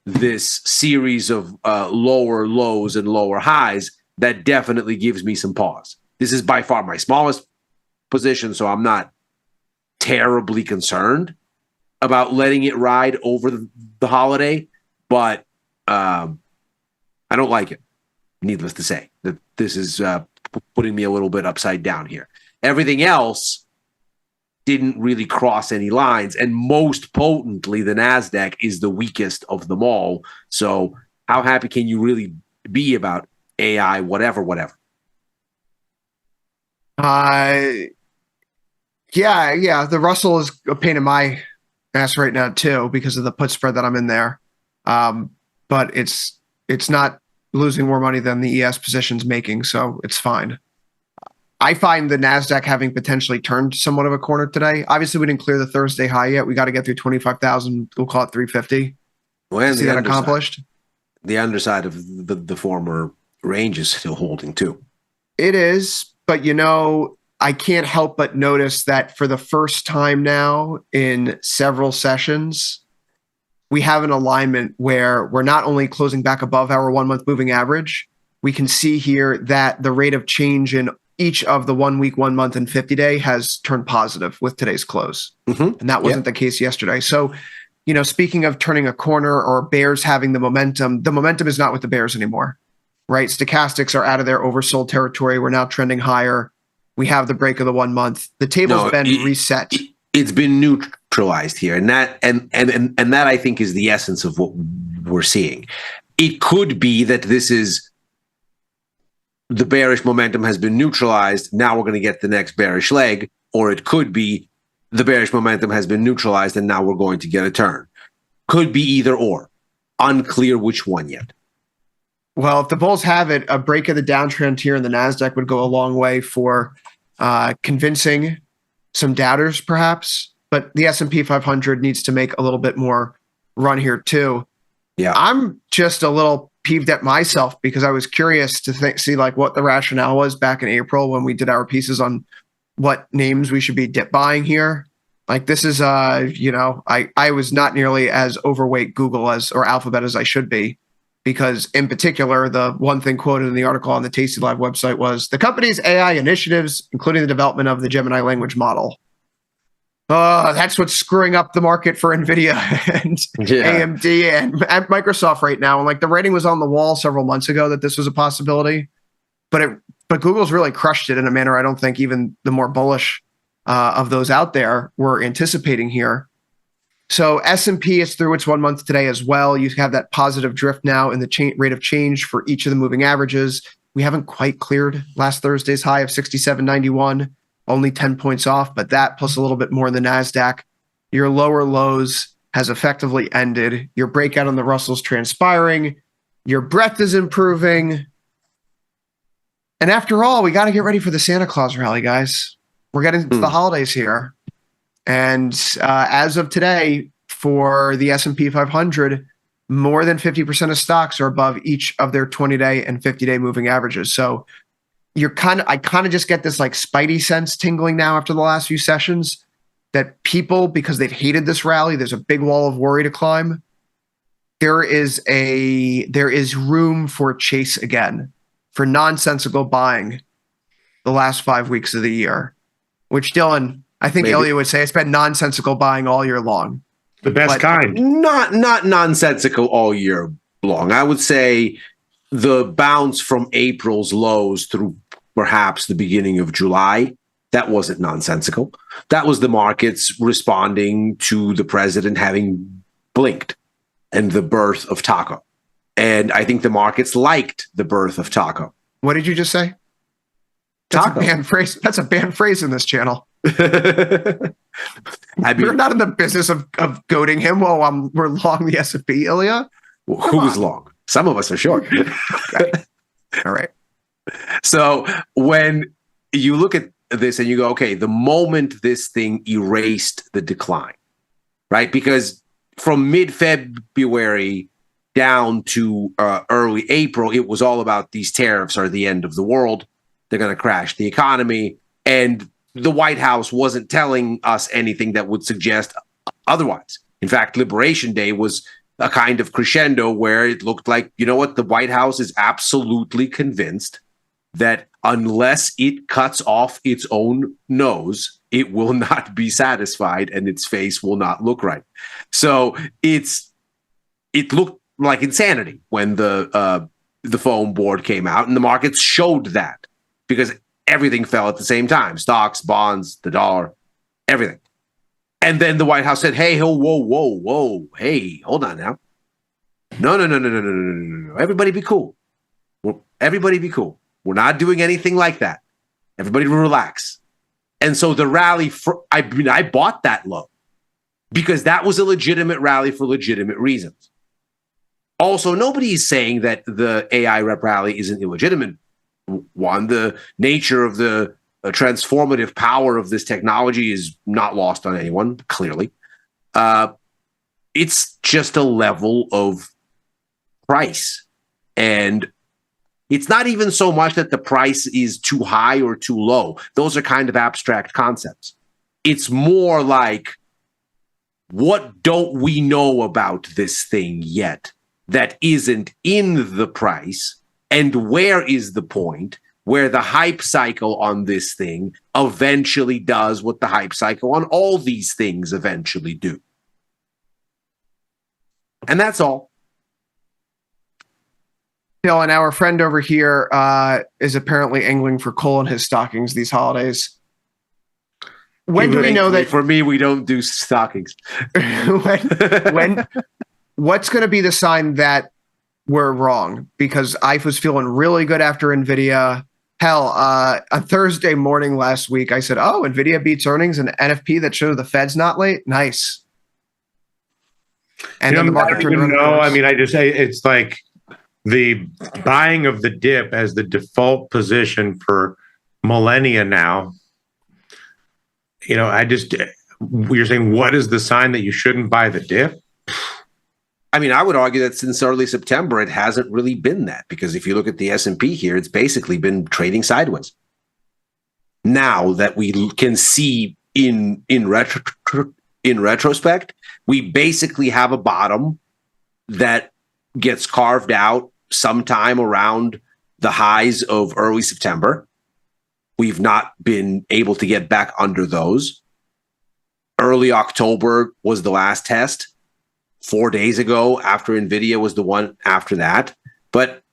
this series of lower lows and lower highs, that definitely gives me some pause. This is by far my smallest position, so I'm not terribly concerned about letting it ride over the holiday, but I don't like it, needless to say. That this is putting me a little bit upside down here. Everything else didn't really cross any lines, and most potently, the NASDAQ is the weakest of them all. So how happy can you really be about AI, whatever? Yeah. The Russell is a pain in my ass right now too because of the put spread that I'm in there. But it's not losing more money than the ES position's making, so it's fine. I find the NASDAQ having potentially turned somewhat of a corner today. Obviously, we didn't clear the Thursday high yet. We got to get through 25,000. We'll call it 350. Well, see that accomplished. The underside of the former range is still holding too. It is, but I can't help but notice that for the first time now in several sessions, we have an alignment where we're not only closing back above our 1 month moving average, we can see here that the rate of change in each of the 1 week, 1 month, and 50-day has turned positive with today's close. Mm-hmm. And that wasn't the case yesterday. So, speaking of turning a corner or bears having the momentum is not with the bears anymore, right? Stochastics are out of their oversold territory. We're now trending higher. We have the break of the 1 month. The table's been reset. It's been neutralized here. And that I think is the essence of what we're seeing. It could be that this is the bearish momentum has been neutralized. Now we're going to get the next bearish leg. Or it could be the bearish momentum has been neutralized and now we're going to get a turn. Could be either or. Unclear which one yet. Well, if the bulls have it, a break of the downtrend here in the NASDAQ would go a long way for convincing some doubters, perhaps. But the S&P 500 needs to make a little bit more run here, too. Yeah, I'm just a little peeved at myself because I was curious to see what the rationale was back in April when we did our pieces on what names we should be dip buying here. This is, I was not nearly as overweight Google or Alphabet as I should be. Because in particular, the one thing quoted in the article on the tastylive website was the company's AI initiatives, including the development of the Gemini language model. That's what's screwing up the market for NVIDIA and AMD and Microsoft right now. And the writing was on the wall several months ago that this was a possibility, but Google's really crushed it in a manner I don't think even the more bullish of those out there were anticipating here. So S&P is through its 1 month today as well. You have that positive drift now in the rate of change for each of the moving averages. We haven't quite cleared last Thursday's high of 67.91, only 10 points off, but that plus a little bit more in the NASDAQ. Your lower lows has effectively ended. Your breakout on the Russell's transpiring. Your breadth is improving. And after all, we got to get ready for the Santa Claus rally, guys. We're getting to the holidays here. And as of today, for the S&P 500, more than 50% of stocks are above each of their 20-day and 50-day moving averages. So I kind of just get this spidey sense tingling now after the last few sessions that people, because they've hated this rally, there's a big wall of worry to climb. There is room for chase again, for nonsensical buying the last 5 weeks of the year, which Dylan, I think Ilya would say it's been nonsensical buying all year long. The best kind. Not nonsensical all year long. I would say the bounce from April's lows through perhaps the beginning of July, that wasn't nonsensical. That was the markets responding to the president having blinked and the birth of Taco. And I think the markets liked the birth of Taco. What did you just say? That's a banned phrase. That's a banned phrase in this channel. We're not in the business of goading him while we're long the S&P, Ilya. Who is long? Some of us are short. Okay. All right. So when you look at this and you go, okay, the moment this thing erased the decline, right? Because from mid-February down to early April, it was all about these tariffs are the end of the world. They're going to crash the economy. And the White House wasn't telling us anything that would suggest otherwise. In fact, Liberation Day was a kind of crescendo where it looked like, you know what, the White House is absolutely convinced that unless it cuts off its own nose, it will not be satisfied and its face will not look right. So it looked like insanity when the foam board came out, and the markets showed that because everything fell at the same time. Stocks, bonds, the dollar, everything. And then the White House said, hey, whoa, hey, hold on now. No. Everybody be cool. Everybody be cool. We're not doing anything like that. Everybody relax. And so the rally, I bought that low because that was a legitimate rally for legitimate reasons. Also, nobody is saying that the AI rep rally is an illegitimate one. The nature of the transformative power of this technology is not lost on anyone, clearly. It's just a level of price. And it's not even so much that the price is too high or too low. Those are kind of abstract concepts. It's more like, what don't we know about this thing yet that isn't in the price? And where is the point where the hype cycle on this thing eventually does what the hype cycle on all these things eventually do? And that's all. Dylan, our friend over here is apparently angling for coal in his stockings these holidays. When do we know that? For me, we don't do stockings. What's going to be the sign that we're wrong? Because I was feeling really good after NVIDIA. Hell, on Thursday morning last week, I said, oh, NVIDIA beats earnings and NFP that showed the Fed's not late. Nice. And then the market turned around. No, I mean, it's like the buying of the dip as the default position for millennia now. You know, you're saying, what is the sign that you shouldn't buy the dip? I mean, I would argue that since early September, it hasn't really been that, because if you look at the S&P here, it's basically been trading sideways. Now that we can see in retrospect, we basically have a bottom that gets carved out sometime around the highs of early September. We've not been able to get back under those. Early October was the last test. 4 days ago, after NVIDIA, was the one after that. But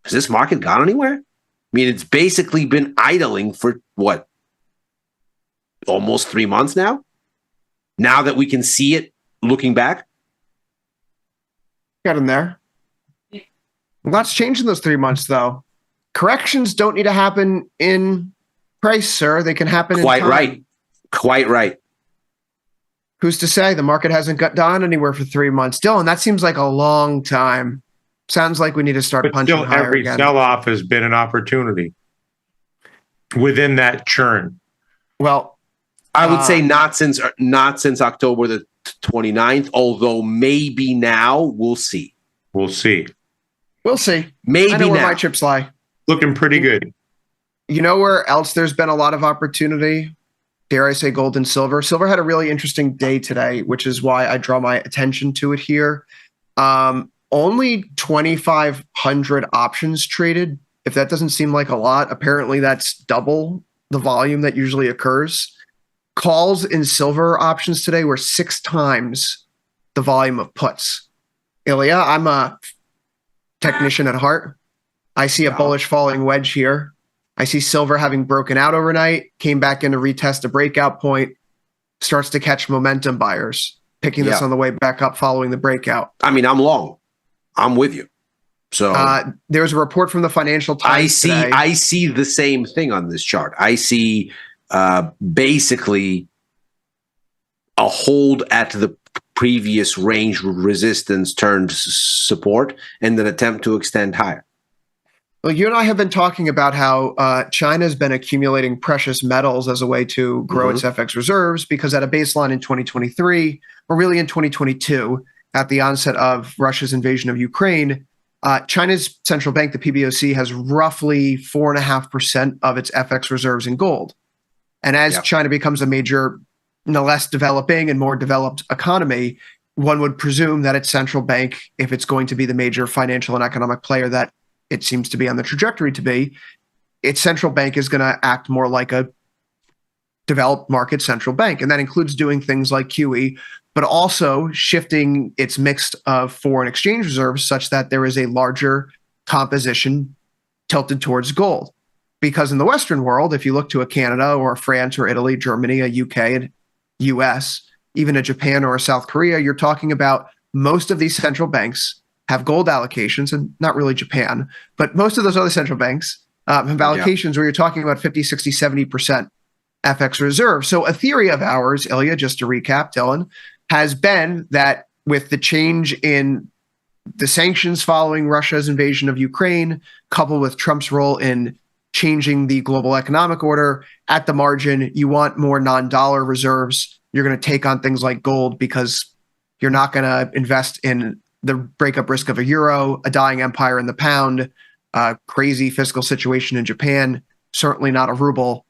has this market gone anywhere? I mean, it's basically been idling for what? Almost 3 months now? Now that we can see it looking back? Got in there. Lots changed in those 3 months, though. Corrections don't need to happen in price, sir. They can happen in time. Quite right. Who's to say the market hasn't got down anywhere for 3 months? Dylan, that seems like a long time. Sounds like we need to start punching still, higher every again. sell-off has been an opportunity within that churn. Well, I would say not since October the 29th, although maybe now. We'll see. We'll see. Maybe I know where now. my chips lie. Looking pretty good. You know where else there's been a lot of opportunity? Dare I say gold and silver? Silver had a really interesting day today, which is why I draw my attention to it here. Only 2,500 options traded. If that doesn't seem like a lot, apparently that's double the volume that usually occurs. Calls in silver options today were 6 times the volume of puts. Ilya, I'm a technician at heart. I see a bullish falling wedge here. I see silver having broken out overnight, came back in to retest a breakout point, starts to catch momentum buyers, picking this on the way back up following the breakout. I mean, I'm long. I'm with you. So there's a report from the Financial Times today. I see the same thing on this chart. I see basically a hold at the previous range resistance turned support and an attempt to extend higher. Well, you and I have been talking about how China's been accumulating precious metals as a way to grow its FX reserves, because at a baseline in 2023, or really in 2022, at the onset of Russia's invasion of Ukraine, China's central bank, the PBOC, has roughly 4.5% of its FX reserves in gold. And as China becomes a major, less developing and more developed economy, one would presume that its central bank, if it's going to be the major financial and economic player that it seems to be on the trajectory to be, its central bank is going to act more like a developed market central bank. And that includes doing things like QE, but also shifting its mix of foreign exchange reserves such that there is a larger composition tilted towards gold. Because in the Western world, if you look to a Canada or a France or Italy, Germany, a UK, and US, even a Japan or a South Korea, you're talking about most of these central banks have gold allocations, and not really Japan, but most of those other central banks have allocations where you're talking about 50, 60, 70% FX reserve. So a theory of ours, Ilya, just to recap, Dylan, has been that with the change in the sanctions following Russia's invasion of Ukraine, coupled with Trump's role in changing the global economic order, at the margin, you want more non-dollar reserves. You're going to take on things like gold because you're not going to invest in the breakup risk of a euro, a dying empire in the pound, crazy fiscal situation in Japan, certainly not a ruble.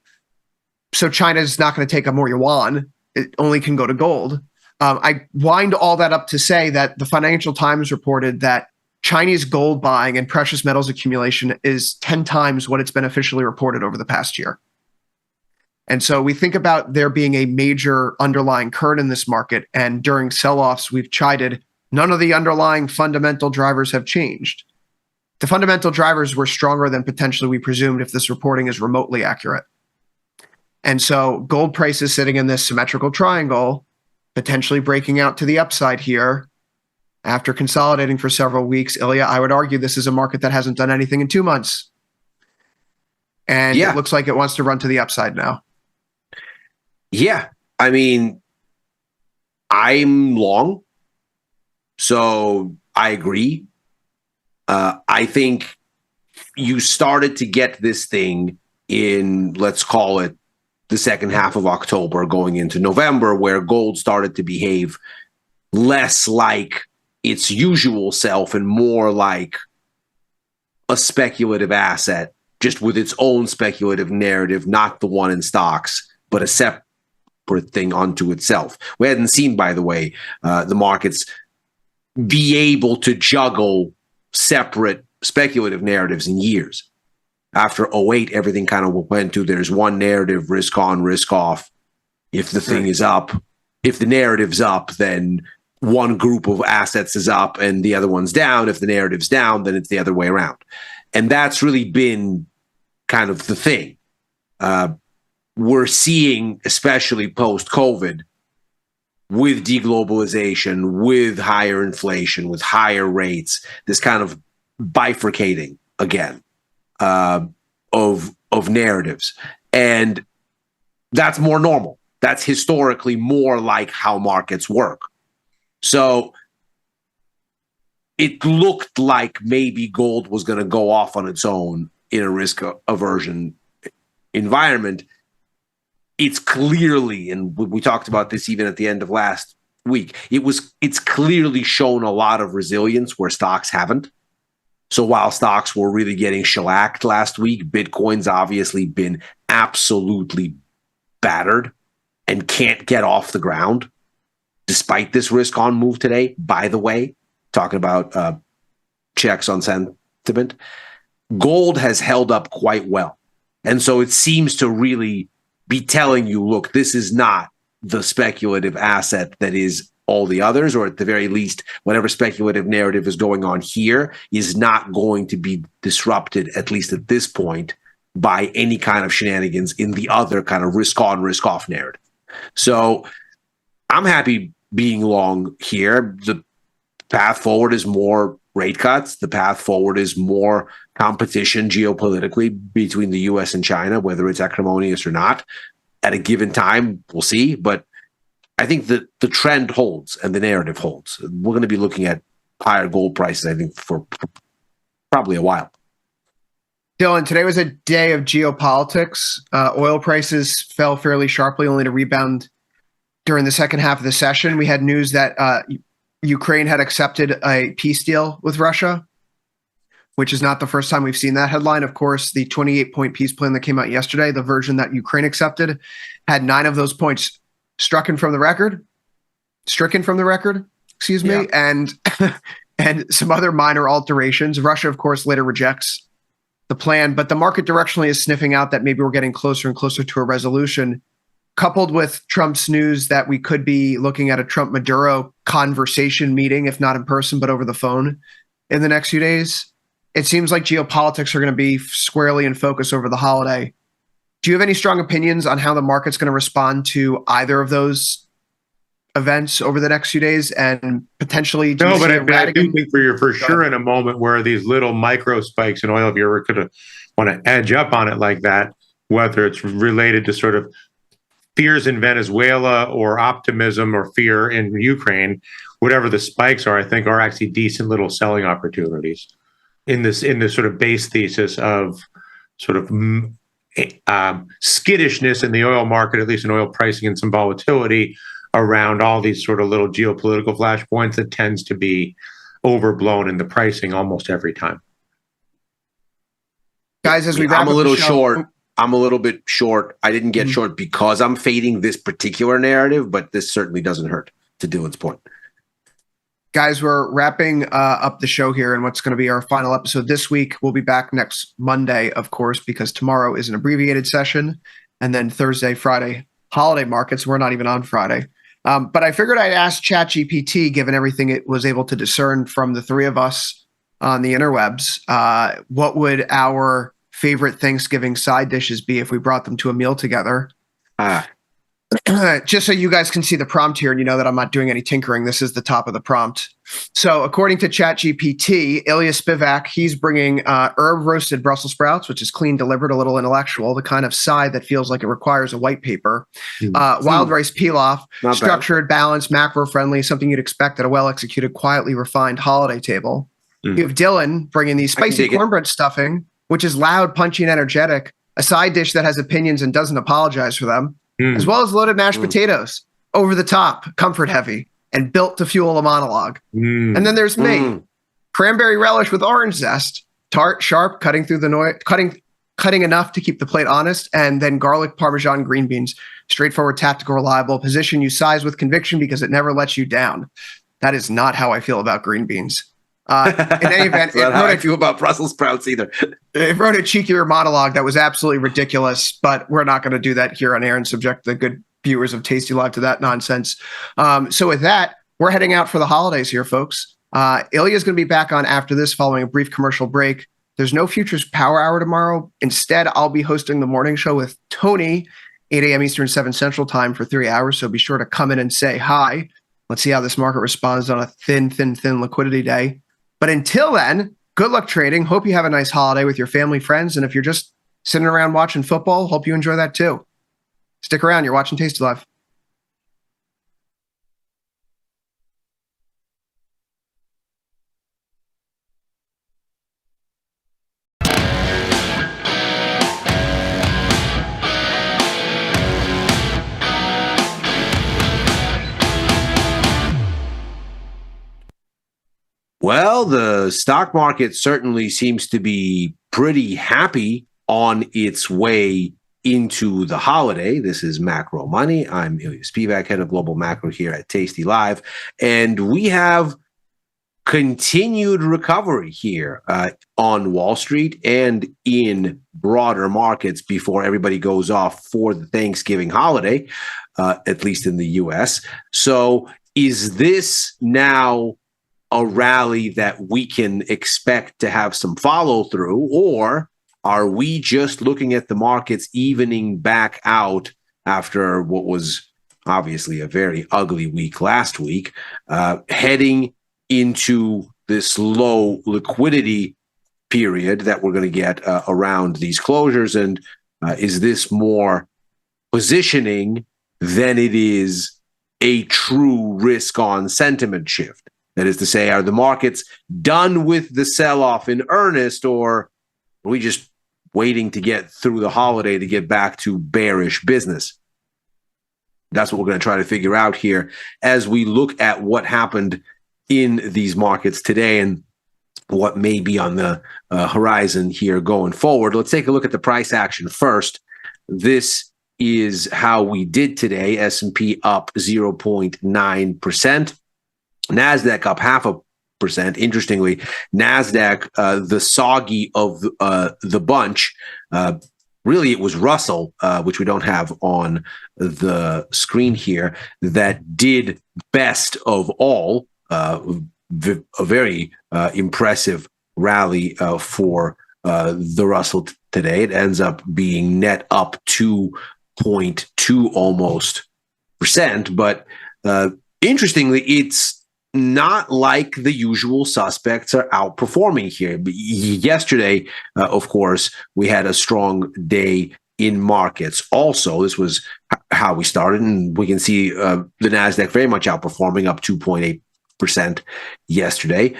So China's not going to take on more yuan. It only can go to gold. I wind all that up to say that the Financial Times reported that Chinese gold buying and precious metals accumulation is 10 times what it's been officially reported over the past year. And so we think about there being a major underlying current in this market. And during sell-offs, we've chided, none of the underlying fundamental drivers have changed. The fundamental drivers were stronger than potentially we presumed if this reporting is remotely accurate. And so gold prices sitting in this symmetrical triangle, potentially breaking out to the upside here after consolidating for several weeks. Ilya, I would argue this is a market that hasn't done anything in 2 months. And it looks like it wants to run to the upside now. Yeah. I mean, I'm long, so I agree. I think you started to get this thing in, let's call it, the second half of October going into November, where gold started to behave less like its usual self and more like a speculative asset, just with its own speculative narrative, not the one in stocks, but a separate thing unto itself. We hadn't seen, by the way, the markets be able to juggle separate speculative narratives in years. After 08, everything kind of went to there's one narrative, risk on, risk off. If the thing is up, if the narrative's up, then one group of assets is up and the other one's down. If the narrative's down, then it's the other way around. And that's really been kind of the thing. We're seeing, especially post-COVID, with deglobalization, with higher inflation, with higher rates, this kind of bifurcating again of narratives. And that's more normal. That's historically more like how markets work. So it looked like maybe gold was going to go off on its own in a risk aversion environment. It's clearly, and we talked about this even at the end of last week, it's clearly shown a lot of resilience where stocks haven't. So while stocks were really getting shellacked last week, Bitcoin's obviously been absolutely battered and can't get off the ground, despite this risk-on move today, by the way, talking about checks on sentiment. Gold has held up quite well. And so it seems to really be telling you, look, this is not the speculative asset that is all the others, or at the very least, whatever speculative narrative is going on here is not going to be disrupted, at least at this point, by any kind of shenanigans in the other kind of risk-on, risk-off narrative. So I'm happy being long here. The path forward is more rate cuts. The path forward is more competition geopolitically between the U.S. and China, whether it's acrimonious or not. At a given time, we'll see. But I think that the trend holds and the narrative holds. We're going to be looking at higher gold prices, I think, for probably a while. Dylan, today was a day of geopolitics. Oil prices fell fairly sharply, only to rebound during the second half of the session. We had news that Ukraine had accepted a peace deal with Russia, which is not the first time we've seen that headline. Of course, the 28-point peace plan that came out yesterday, the version that Ukraine accepted, had 9 of those points stricken from the record, and and some other minor alterations. Russia, of course, later rejects the plan, but the market directionally is sniffing out that maybe we're getting closer and closer to a resolution, coupled with Trump's news that we could be looking at a Trump-Maduro conversation meeting, if not in person, but over the phone in the next few days. It seems like geopolitics are going to be squarely in focus over the holiday. Do you have any strong opinions on how the market's going to respond to either of those events over the next few days, and potentially no, but I do think for sure in a moment where these little micro spikes in oil, if you ever could want to edge up on it like that, whether it's related to sort of fears in Venezuela or optimism or fear in Ukraine, whatever the spikes are, I think are actually decent little selling opportunities in this sort of base thesis of sort of skittishness in the oil market, at least in oil pricing, and some volatility around all these sort of little geopolitical flashpoints that tends to be overblown in the pricing almost every time. Guys, as we wrap I'm a up little the show, short. I'm a little bit short. I didn't get short because I'm fading this particular narrative, but this certainly doesn't hurt, to Dylan's point. Guys, we're wrapping up the show here, and what's going to be our final episode this week. We'll be back next Monday, of course, because tomorrow is an abbreviated session, and then Thursday, Friday, holiday markets. We're not even on Friday. But I figured I'd ask ChatGPT, given everything it was able to discern from the three of us on the interwebs, what would our favorite Thanksgiving side dishes be if we brought them to a meal together? Just so you guys can see the prompt here and you know that I'm not doing any tinkering. This is the top of the prompt. So according to ChatGPT, Ilya Spivak, he's bringing herb roasted Brussels sprouts, which is clean, deliberate, a little intellectual, the kind of side that feels like it requires a white paper. Wild rice pilaf, Not structured, balanced, macro-friendly, something you'd expect at a well-executed, quietly refined holiday table. You have Dylan bringing the spicy cornbread stuffing, which is loud, punchy, and energetic, a side dish that has opinions and doesn't apologize for them, as well as loaded mashed potatoes, over the top, comfort heavy, and built to fuel a monologue. And then there's me, cranberry relish with orange zest, tart, sharp, cutting through the noise, cutting enough to keep the plate honest, and then garlic parmesan green beans, straightforward, tactical, reliable, position you size with conviction because it never lets you down. That is not how I feel about green beans. In any event, That's not how I feel about Brussels sprouts either. It wrote a cheekier monologue that was absolutely ridiculous, but we're not going to do that here on air and subject the good viewers of Tasty Live to that nonsense. So with that, we're heading out for the holidays here, folks. Ilya's going to be back on after this following a brief commercial break. There's no Futures Power Hour tomorrow. Instead, I'll be hosting the morning show with Tony, 8 a.m. Eastern, 7 Central time for 3 hours. So be sure to come in and say hi. Let's see how this market responds on a thin liquidity day. But until then, good luck trading. Hope you have a nice holiday with your family, friends. And if you're just sitting around watching football, hope you enjoy that too. Stick around. You're watching Tasty Live. Well, the stock market certainly seems to be pretty happy on its way into the holiday. This is Macro Money. I'm Ilya Spivak, head of global macro here at Tasty Live. And we have continued recovery here on Wall Street and in broader markets before everybody goes off for the Thanksgiving holiday, at least in the US. So is this now a rally that we can expect to have some follow through, or are we just looking at the markets evening back out after what was obviously a very ugly week last week, heading into this low liquidity period that we're going to get around these closures? And is this more positioning than it is a true risk on sentiment shift? That is to say, are the markets done with the sell-off in earnest, or are we just waiting to get through the holiday to get back to bearish business? That's what we're going to try to figure out here as we look at what happened in these markets today and what may be on the horizon here going forward. Let's take a look at the price action first. This is how we did today. S&P up 0.9%. NASDAQ up 0.5%. Interestingly, NASDAQ, the soggy of the bunch, really it was Russell, which we don't have on the screen here, that did best of all. A very impressive rally for the Russell today. It ends up being net up 2.2 almost %. But interestingly, it's not like the usual suspects are outperforming here. Yesterday, of course, we had a strong day in markets. Also, this was how we started, and we can see the NASDAQ very much outperforming, up 2.8% yesterday.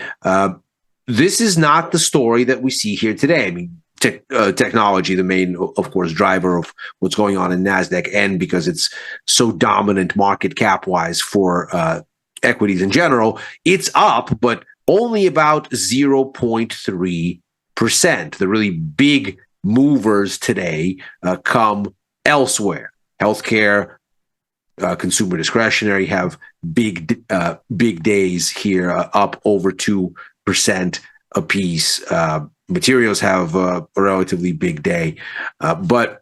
This is not the story that we see here today. I mean, technology, the main, of course, driver of what's going on in NASDAQ, and because it's so dominant market cap-wise for equities in general, it's up, but only about 0.3%. The really big movers today come elsewhere. Healthcare, consumer discretionary have big days here, up over 2% apiece. Materials have a relatively big day, but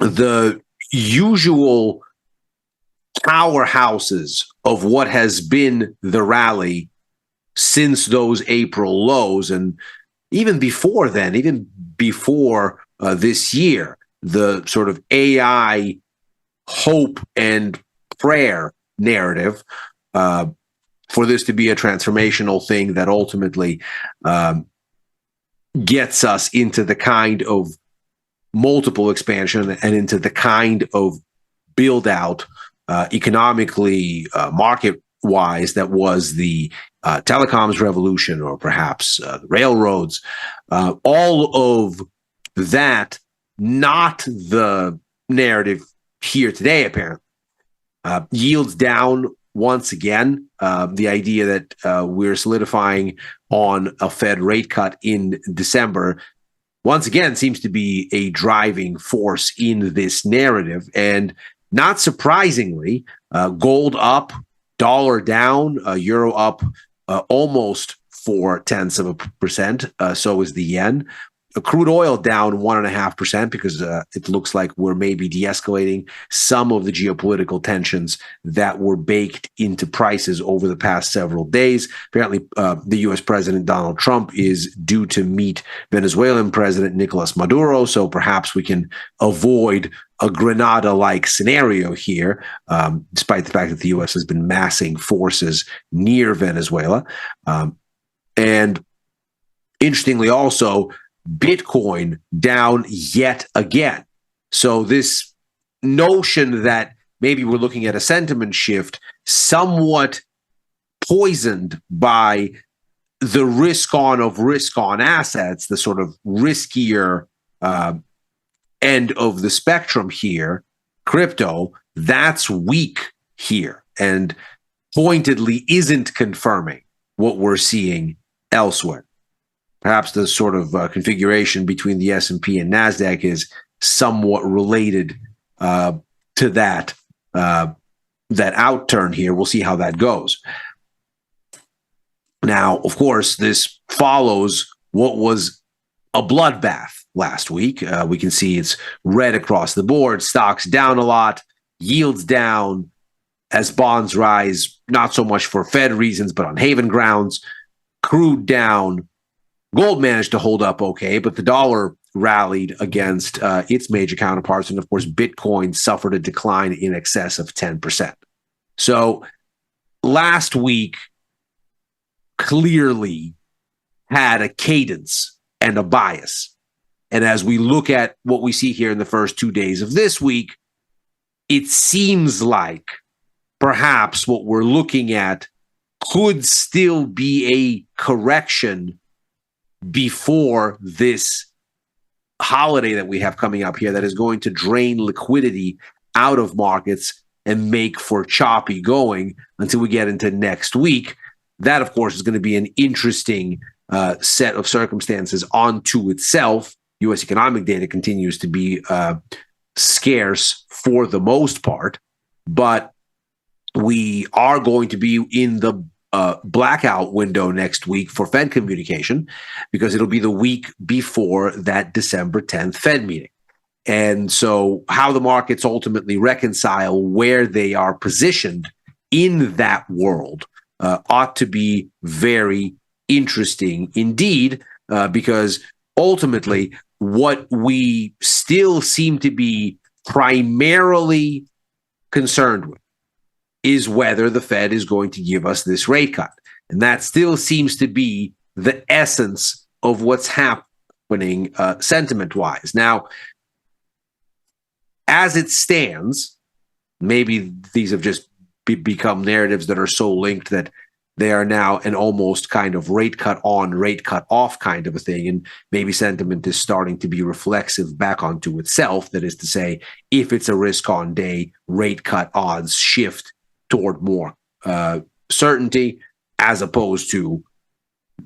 the usual powerhouses of what has been the rally since those April lows, and even before then, even before this year, the sort of AI hope and prayer narrative for this to be a transformational thing that ultimately gets us into the kind of multiple expansion and into the kind of build out economically, market-wise, that was the telecoms revolution, or perhaps railroads. All of that, not the narrative here today, apparently. Yields down once again. The idea that we're solidifying on a Fed rate cut in December once again seems to be a driving force in this narrative. And not surprisingly, gold up, dollar down, euro up almost 0.4%. So is the yen. Crude oil down 1.5% because it looks like we're maybe de-escalating some of the geopolitical tensions that were baked into prices over the past several days. Apparently, the U.S. President Donald Trump is due to meet Venezuelan President Nicolas Maduro, so perhaps we can avoid a Grenada-like scenario here, despite the fact that the U.S. has been massing forces near Venezuela. And interestingly also, Bitcoin down yet again. So this notion that maybe we're looking at a sentiment shift, somewhat poisoned by the risk-on of risk-on assets, the sort of riskier end of the spectrum here, crypto, that's weak here and pointedly isn't confirming what we're seeing elsewhere. Perhaps the sort of configuration between the S&P and NASDAQ is somewhat related to that outturn here. We'll see how that goes. Now, of course, this follows what was a bloodbath last week. We can see it's red across the board. Stocks down a lot, yields down as bonds rise, not so much for Fed reasons, but on haven grounds. Crude down. Gold managed to hold up okay, but the dollar rallied against its major counterparts. And of course, Bitcoin suffered a decline in excess of 10%. So last week clearly had a cadence and a bias. And as we look at what we see here in the first 2 days of this week, it seems like perhaps what we're looking at could still be a correction before this holiday that we have coming up here that is going to drain liquidity out of markets and make for choppy going until we get into next week. That, of course, is going to be an interesting set of circumstances onto itself. U.S. economic data continues to be scarce for the most part, but we are going to be in the blackout window next week for Fed communication because it'll be the week before that December 10th Fed meeting. And so how the markets ultimately reconcile where they are positioned in that world ought to be very interesting indeed, because ultimately what we still seem to be primarily concerned with is whether the Fed is going to give us this rate cut. And that still seems to be the essence of what's happening sentiment-wise. Now, as it stands, maybe these have just become narratives that are so linked that they are now an almost kind of rate cut on, rate cut off kind of a thing. And maybe sentiment is starting to be reflexive back onto itself. That is to say, if it's a risk on day, rate cut odds shift toward more certainty, as opposed to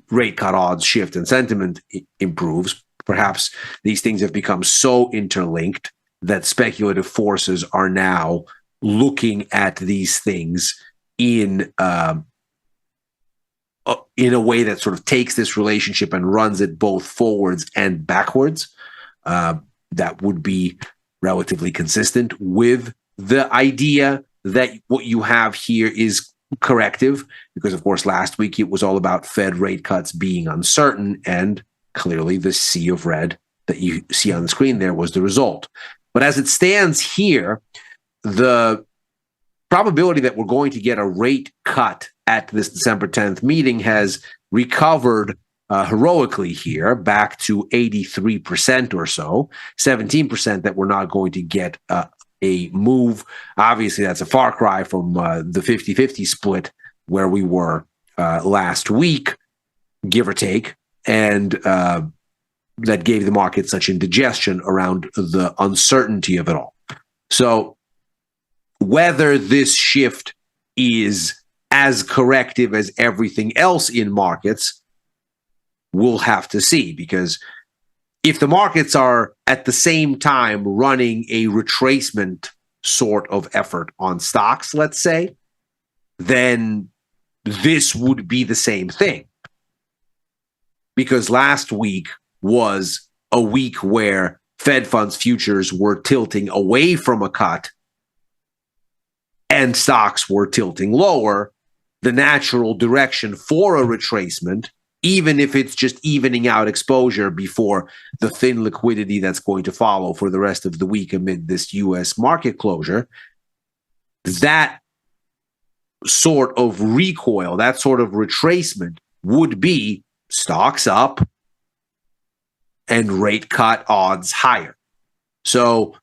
rate cut odds shift and sentiment improves. Perhaps these things have become so interlinked that speculative forces are now looking at these things in a way that sort of takes this relationship and runs it both forwards and backwards. That would be relatively consistent with the idea that what you have here is corrective, because of course last week it was all about Fed rate cuts being uncertain, and clearly the sea of red that you see on the screen there was the result. But as it stands here, the probability that we're going to get a rate cut at this December 10th meeting has recovered heroically here back to 83% or so, 17% that we're not going to get a move. Obviously, that's a far cry from the 50-50 split where we were last week, give or take, and that gave the market such indigestion around the uncertainty of it all. So whether this shift is as corrective as everything else in markets, we'll have to see, because if the markets are at the same time running a retracement sort of effort on stocks, let's say, then this would be the same thing. Because last week was a week where Fed funds futures were tilting away from a cut and stocks were tilting lower. The natural direction for a retracement, even if it's just evening out exposure before the thin liquidity that's going to follow for the rest of the week amid this U.S. market closure, that sort of recoil, that sort of retracement would be stocks up and rate cut odds higher. So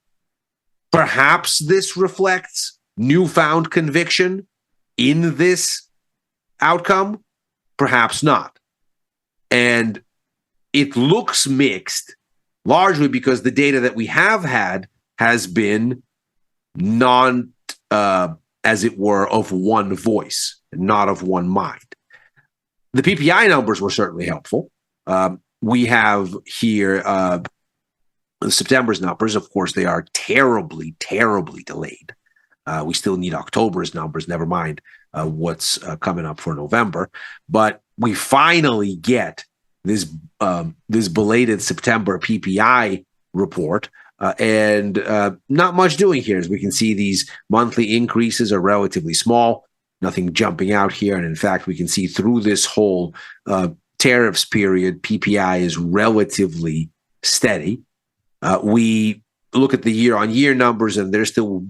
perhaps this reflects newfound conviction in this outcome, perhaps not. And it looks mixed, largely because the data that we have had has been non, as it were, of one voice, not of one mind. The PPI numbers were certainly helpful. We have here September's numbers. Of course, they are terribly, terribly delayed. We still need October's numbers, never mind what's coming up for November. But we finally get this belated September PPI report, and not much doing here. As we can see, these monthly increases are relatively small, nothing jumping out here. And in fact, we can see through this whole tariffs period, PPI is relatively steady. We look at the year-on-year numbers, and they're still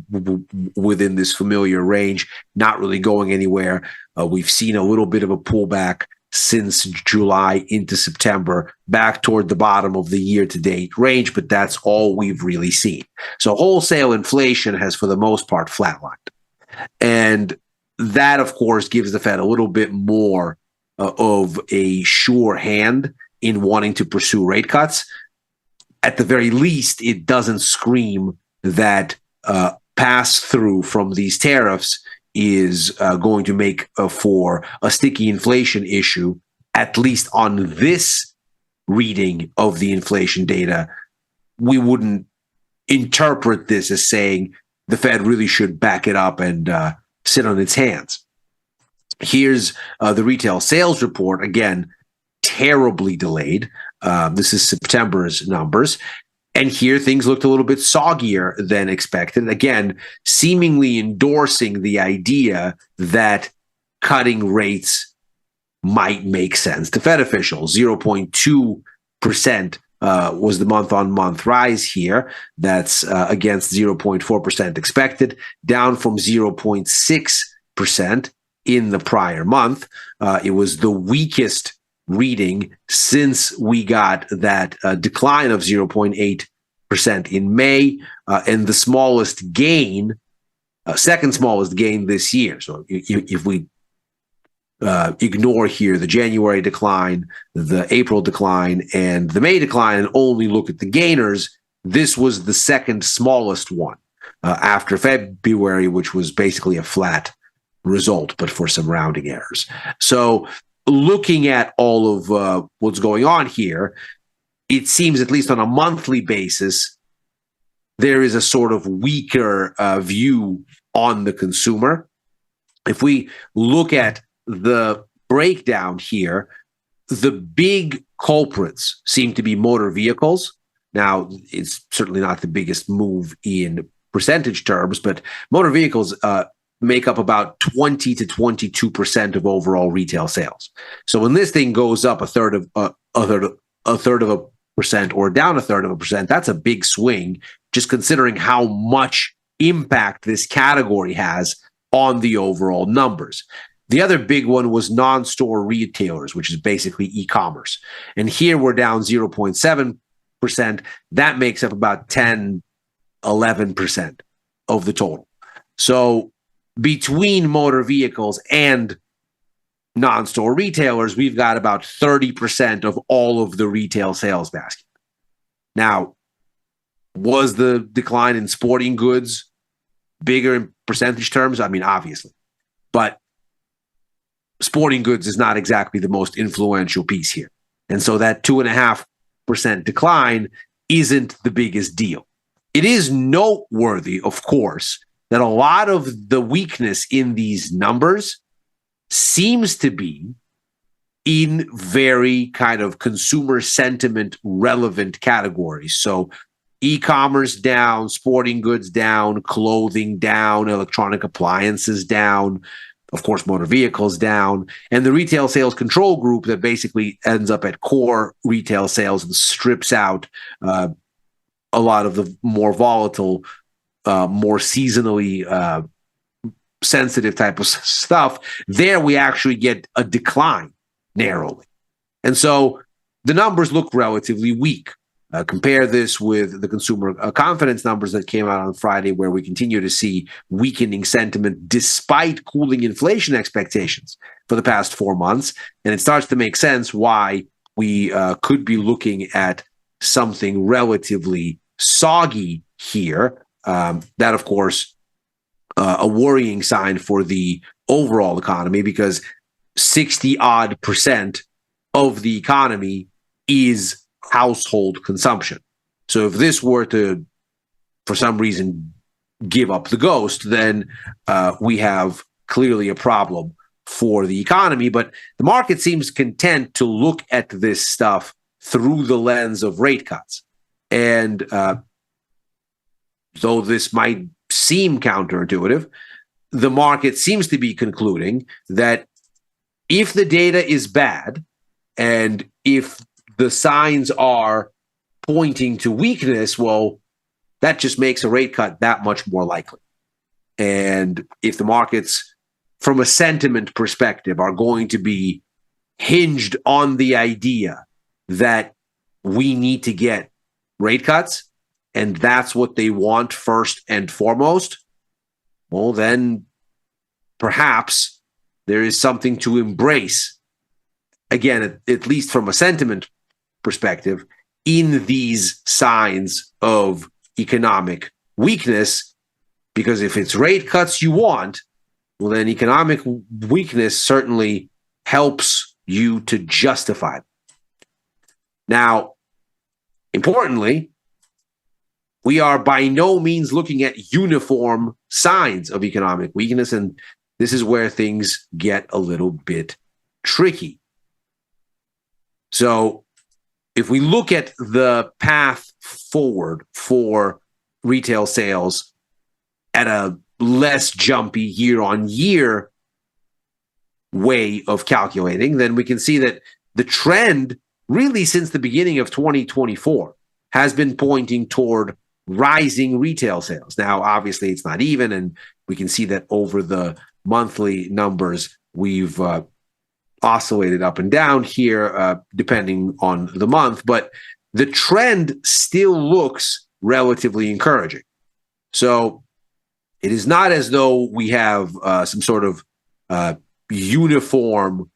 within this familiar range, not really going anywhere. We've seen a little bit of a pullback since July into September, back toward the bottom of the year-to-date range, but that's all we've really seen. So wholesale inflation has, for the most part, flatlined. And that, of course, gives the Fed a little bit more of a sure hand in wanting to pursue rate cuts. at the very least, it doesn't scream that pass through from these tariffs is going to make for a sticky inflation issue, at least on this reading of the inflation data. We wouldn't interpret this as saying the Fed really should back it up and sit on its hands. Here's the retail sales report, again, terribly delayed. This is September's numbers. And here things looked a little bit soggier than expected. Again, seemingly endorsing the idea that cutting rates might make sense to Fed officials. 0.2% was the month-on-month rise here. That's against 0.4% expected, down from 0.6% in the prior month. It was the weakest reading since we got that decline of 0.8% in May, and the smallest gain, second smallest gain this year. So if we ignore here the January decline, the April decline, and the May decline, and only look at the gainers, this was the second smallest one after February, which was basically a flat result, but for some rounding errors. So looking at all of what's going on here, it seems, at least on a monthly basis, there is a sort of weaker view on the consumer. If we look at the breakdown here, the big culprits seem to be motor vehicles. Now, it's certainly not the biggest move in percentage terms, but motor vehicles make up about 20 to 22% of overall retail sales. So when this thing goes up a third of a percent or down a third of a percent, that's a big swing, just considering how much impact this category has on the overall numbers. The other big one was non-store retailers, which is basically e-commerce. And here we're down 0.7%. That makes up about 10, 11% of the total. So between motor vehicles and non-store retailers, we've got about 30% of all of the retail sales basket. Now, was the decline in sporting goods bigger in percentage terms? I mean, obviously. But sporting goods is not exactly the most influential piece here. And so that 2.5% decline isn't the biggest deal. It is noteworthy, of course, that a lot of the weakness in these numbers seems to be in very kind of consumer sentiment relevant categories. So e-commerce down, sporting goods down, clothing down, electronic appliances down, of course, motor vehicles down, and the retail sales control group that basically ends up at core retail sales and strips out a lot of the more volatile, more seasonally sensitive type of stuff. There we actually get a decline narrowly. And so the numbers look relatively weak. Compare this with the consumer confidence numbers that came out on Friday, where we continue to see weakening sentiment despite cooling inflation expectations for the past 4 months. And it starts to make sense why we could be looking at something relatively soggy here. That, of course, a worrying sign for the overall economy, because 60-odd% of the economy is household consumption. So if this were to, for some reason, give up the ghost, then we have clearly a problem for the economy. But the market seems content to look at this stuff through the lens of rate cuts. And though this might seem counterintuitive, the market seems to be concluding that if the data is bad and if the signs are pointing to weakness, well, that just makes a rate cut that much more likely. And if the markets, from a sentiment perspective, are going to be hinged on the idea that we need to get rate cuts, and that's what they want first and foremost, well, then perhaps there is something to embrace, again, at least from a sentiment perspective, in these signs of economic weakness, because if it's rate cuts you want, well, then economic weakness certainly helps you to justify it. Now, importantly, we are by no means looking at uniform signs of economic weakness, and this is where things get a little bit tricky. So if we look at the path forward for retail sales at a less jumpy year-on-year way of calculating, then we can see that the trend really since the beginning of 2024 has been pointing toward rising retail sales. Now, obviously, it's not even, and we can see that over the monthly numbers, we've oscillated up and down here, depending on the month, but the trend still looks relatively encouraging. So it is not as though we have some sort of uniform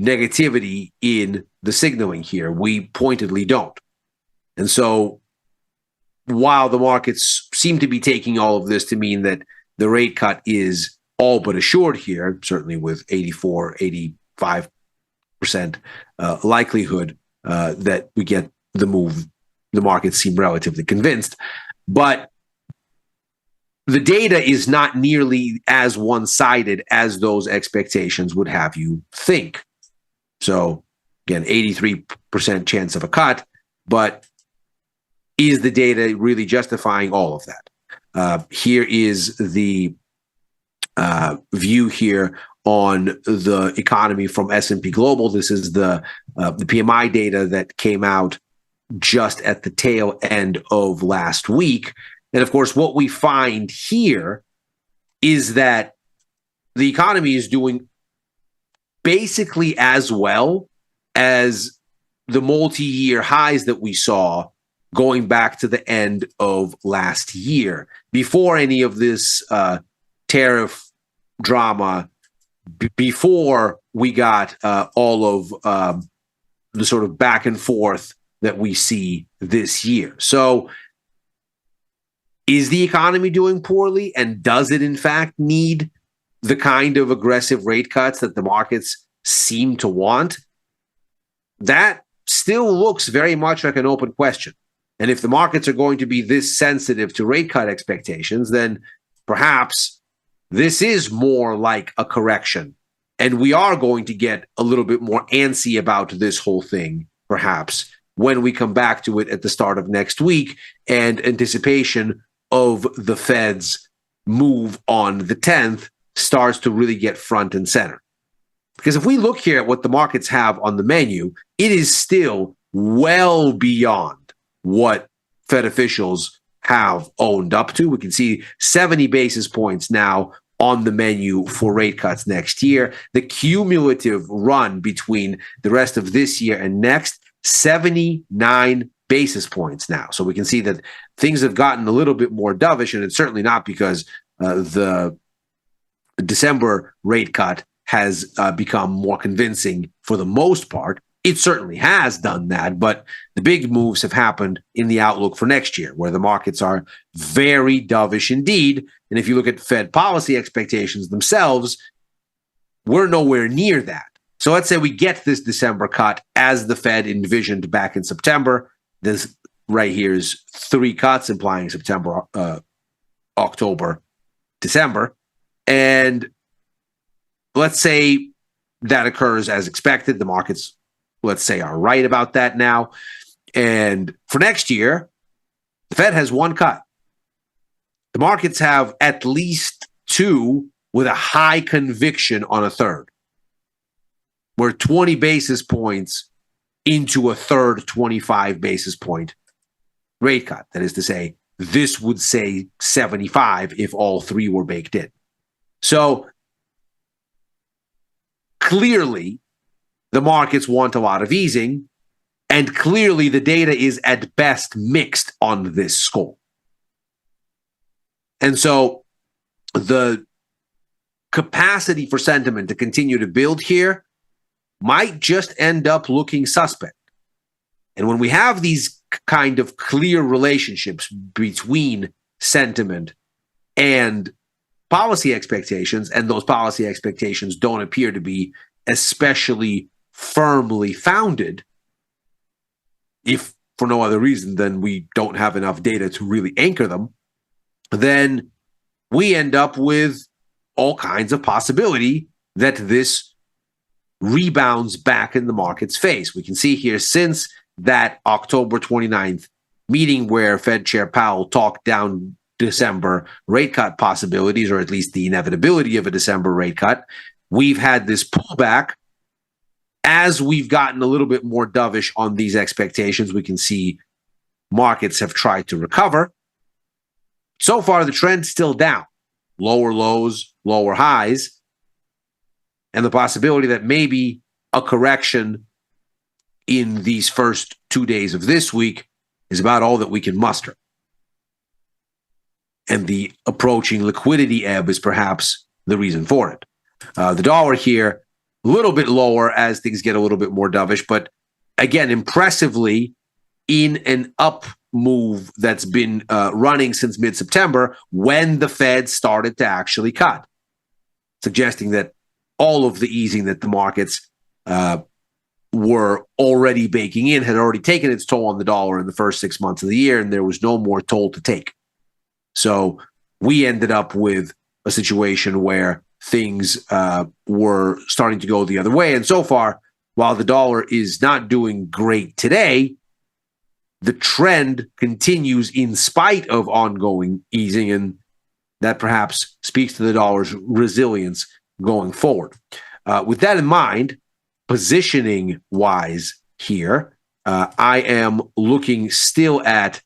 negativity in the signaling here. We pointedly don't. And so while the markets seem to be taking all of this to mean that the rate cut is all but assured here, certainly with 84, 85% likelihood that we get the move, the markets seem relatively convinced. But the data is not nearly as one-sided as those expectations would have you think. So again, 83% chance of a cut, but is the data really justifying all of that? Here is the view here on the economy from S&P Global. This is the PMI data that came out just at the tail end of last week. And of course, what we find here is that the economy is doing basically as well as the multi-year highs that we saw going back to the end of last year, before any of this tariff drama, before we got all of the sort of back and forth that we see this year. So is the economy doing poorly, and does it in fact need the kind of aggressive rate cuts that the markets seem to want? That still looks very much like an open question. And if the markets are going to be this sensitive to rate cut expectations, then perhaps this is more like a correction. And we are going to get a little bit more antsy about this whole thing, perhaps, when we come back to it at the start of next week and anticipation of the Fed's move on the 10th starts to really get front and center. Because if we look here at what the markets have on the menu, it is still well beyond what Fed officials have owned up to. We can see 70 basis points now on the menu for rate cuts next year. The cumulative run between the rest of this year and next, 79 basis points now. So we can see that things have gotten a little bit more dovish, and it's certainly not because the December rate cut has become more convincing for the most part. It certainly has done that, but the big moves have happened in the outlook for next year, where the markets are very dovish indeed. And if you look at Fed policy expectations themselves, we're nowhere near that. So let's say we get this December cut as the Fed envisioned back in September. This right here is 3 cuts, implying September, October, December. And let's say that occurs as expected. The markets, let's say, are right about that now. And for next year, the Fed has 1 cut. The markets have at least 2 with a high conviction on a third. We're 20 basis points into a third 25 basis point rate cut. That is to say, this would say 75 if all 3 were baked in. So clearly, the markets want a lot of easing, and clearly the data is at best mixed on this score. And so the capacity for sentiment to continue to build here might just end up looking suspect. And when we have these kind of clear relationships between sentiment and policy expectations, and those policy expectations don't appear to be especially firmly founded, if for no other reason than we don't have enough data to really anchor them, then we end up with all kinds of possibility that this rebounds back in the market's face. We can see here, since that October 29th meeting where Fed Chair Powell talked down December rate cut possibilities, or at least the inevitability of a December rate cut, we've had this pullback. As we've gotten a little bit more dovish on these expectations, we can see markets have tried to recover. So far, the trend's still down. Lower lows, lower highs, and the possibility that maybe a correction in these first 2 days of this week is about all that we can muster. And the approaching liquidity ebb is perhaps the reason for it. The dollar here, a little bit lower as things get a little bit more dovish, but again, impressively, in an up move that's been running since mid-September, when the Fed started to actually cut, suggesting that all of the easing that the markets were already baking in had already taken its toll on the dollar in the first 6 months of the year, and there was no more toll to take. So we ended up with a situation where things were starting to go the other way. And so far, while the dollar is not doing great today, the trend continues in spite of ongoing easing, and that perhaps speaks to the dollar's resilience going forward. With that in mind, positioning-wise here, I am looking still at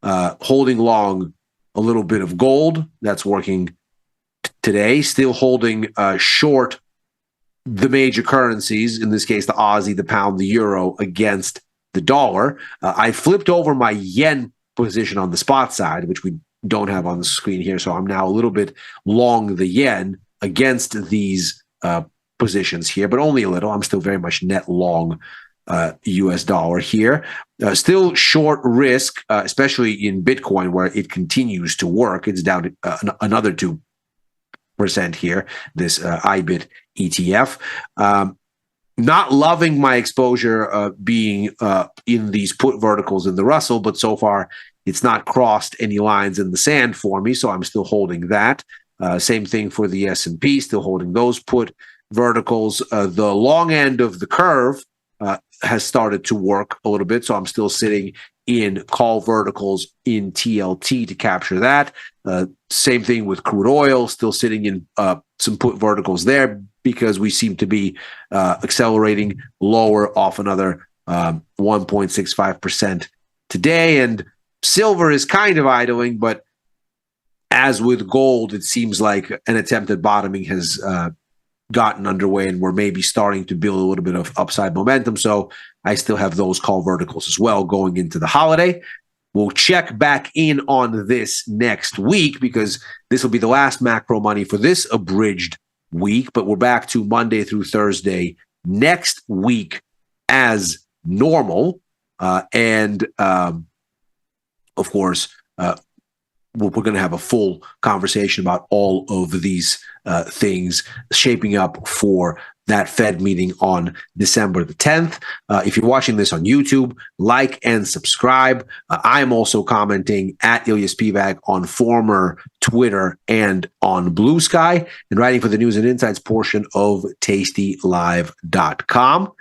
holding long a little bit of gold. That's working today. Still holding short the major currencies, in this case, the Aussie, the pound, the euro against the dollar. I flipped over my yen position on the spot side, which we don't have on the screen here. So I'm now a little bit long the yen against these positions here, but only a little. I'm still very much net long US dollar here. Still short risk, especially in Bitcoin, where it continues to work. It's down to another 2% here, this IBIT ETF. Not loving my exposure being in these put verticals in the Russell, but so far it's not crossed any lines in the sand for me, so I'm still holding that. Same thing for the S&P, still holding those put verticals. The long end of the curve has started to work a little bit, so I'm still sitting in call verticals in TLT to capture that. Same thing with crude oil, still sitting in some put verticals there because we seem to be accelerating lower off another 1.65% today. And silver is kind of idling, but as with gold, it seems like an attempt at bottoming has gotten underway, and we're maybe starting to build a little bit of upside momentum. So I still have those call verticals as well going into the holiday. We'll check back in on this next week because this will be the last macro money for this abridged week, but we're back to Monday through Thursday next week as normal. And of course, we're going to have a full conversation about all of these things shaping up for that Fed meeting on December the 10th. If you're watching this on YouTube, like and subscribe. I am also commenting at Ilya Spivak on former Twitter and on Blue Sky, and writing for the news and insights portion of tastylive.com.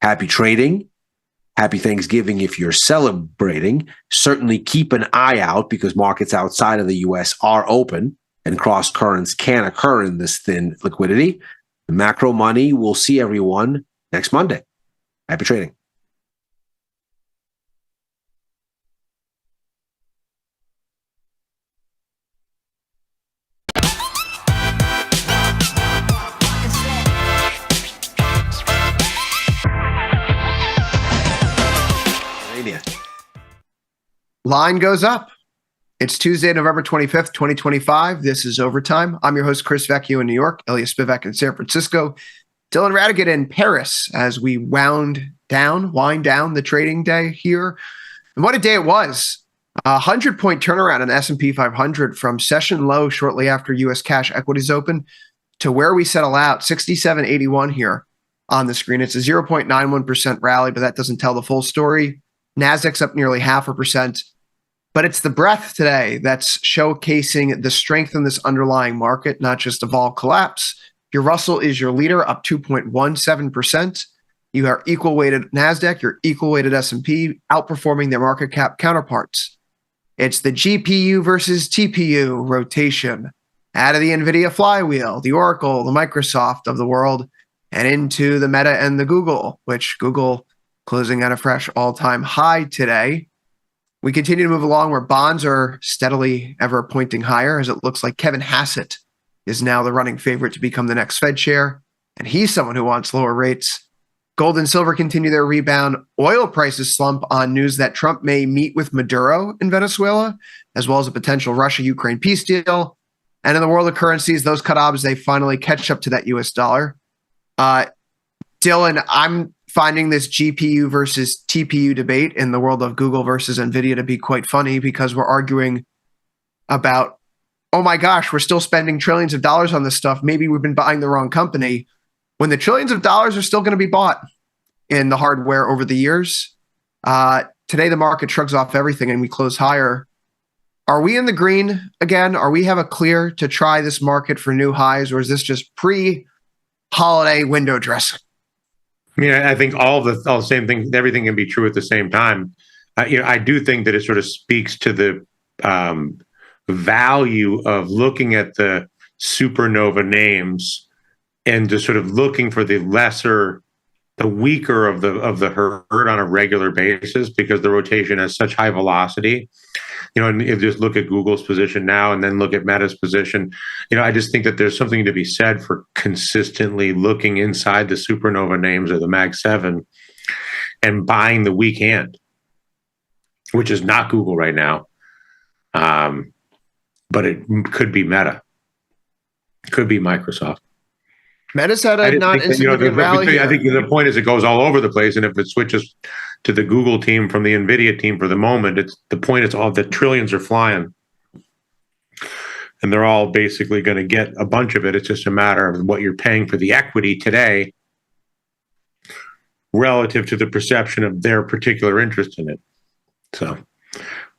Happy trading. Happy Thanksgiving if you're celebrating. Certainly keep an eye out because markets outside of the U.S. are open and cross currents can occur in this thin liquidity. The macro money, we'll see everyone next Monday. Happy trading. Line goes up. It's Tuesday, November 25th, 2025. This is Overtime. I'm your host, Chris Vecchio in New York, Ilya Spivak in San Francisco, Dylan Radigan in Paris as we wound wind down the trading day here. And what a day it was. 100-point turnaround in S&P 500 from session low shortly after U.S. cash equities open to where we settle out, 67.81 here on the screen. It's a 0.91% rally, but that doesn't tell the full story. Nasdaq's up nearly 0.5%. But it's the breadth today that's showcasing the strength in this underlying market, not just a vol collapse. Your Russell is your leader, up 2.17%. You are equal weighted Nasdaq, you're equal weighted S&P, outperforming their market cap counterparts. It's the GPU versus TPU rotation out of the NVIDIA flywheel, the Oracle, the Microsoft of the world, and into the Meta and the Google, which Google closing at a fresh all-time high today. We continue to move along where bonds are steadily ever pointing higher, as it looks like Kevin Hassett is now the running favorite to become the next Fed chair, and he's someone who wants lower rates. Gold and silver continue their rebound. Oil prices slump on news that Trump may meet with Maduro in Venezuela, as well as a potential Russia-Ukraine peace deal. And in the world of currencies, those cut odds, they finally catch up to that US dollar. Dylan, I'm finding this GPU versus TPU debate in the world of Google versus NVIDIA to be quite funny, because we're arguing about, oh my gosh, we're still spending trillions of dollars on this stuff. Maybe we've been buying the wrong company, when the trillions of dollars are still going to be bought in the hardware over the years. Today, the market shrugs off everything and we close higher. Are we in the green again? Are we have a clear to try this market for new highs, or is this just pre-holiday window dressing? Yeah, I think all the same thing, everything can be true at the same time. I do think that it sort of speaks to the value of looking at the supernova names and just sort of looking for the weaker of the herd on a regular basis, because the rotation has such high velocity. And if you just look at Google's position now and then look at Meta's position, I just think that there's something to be said for consistently looking inside the supernova names or the Mag 7 and buying the weak hand, which is not Google right now. But it could be Meta, could be Microsoft. Meta's had a not insignificant rally here. I think the point is it goes all over the place, and if it switches to the Google team from the NVIDIA team for the moment, it's all the trillions are flying, and they're all basically going to get a bunch of it. It's just a matter of what you're paying for the equity today relative to the perception of their particular interest in it. So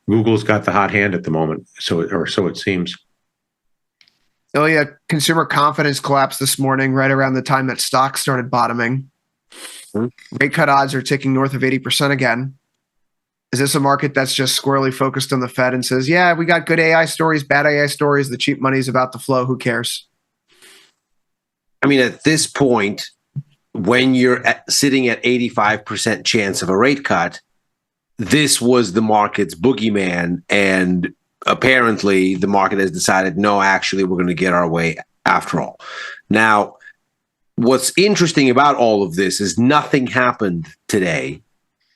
Google's got the hot hand at the moment, so it seems. Oh, yeah. Consumer confidence collapsed this morning right around the time that stocks started bottoming. Rate cut odds are ticking north of 80% again. Is this a market that's just squarely focused on the Fed and says, yeah, we got good AI stories, bad AI stories, the cheap money's about to flow, who cares? I mean, at this point, when you're sitting at 85% chance of a rate cut, this was the market's boogeyman, and apparently the market has decided, no, actually, we're going to get our way after all. Now, what's interesting about all of this is nothing happened today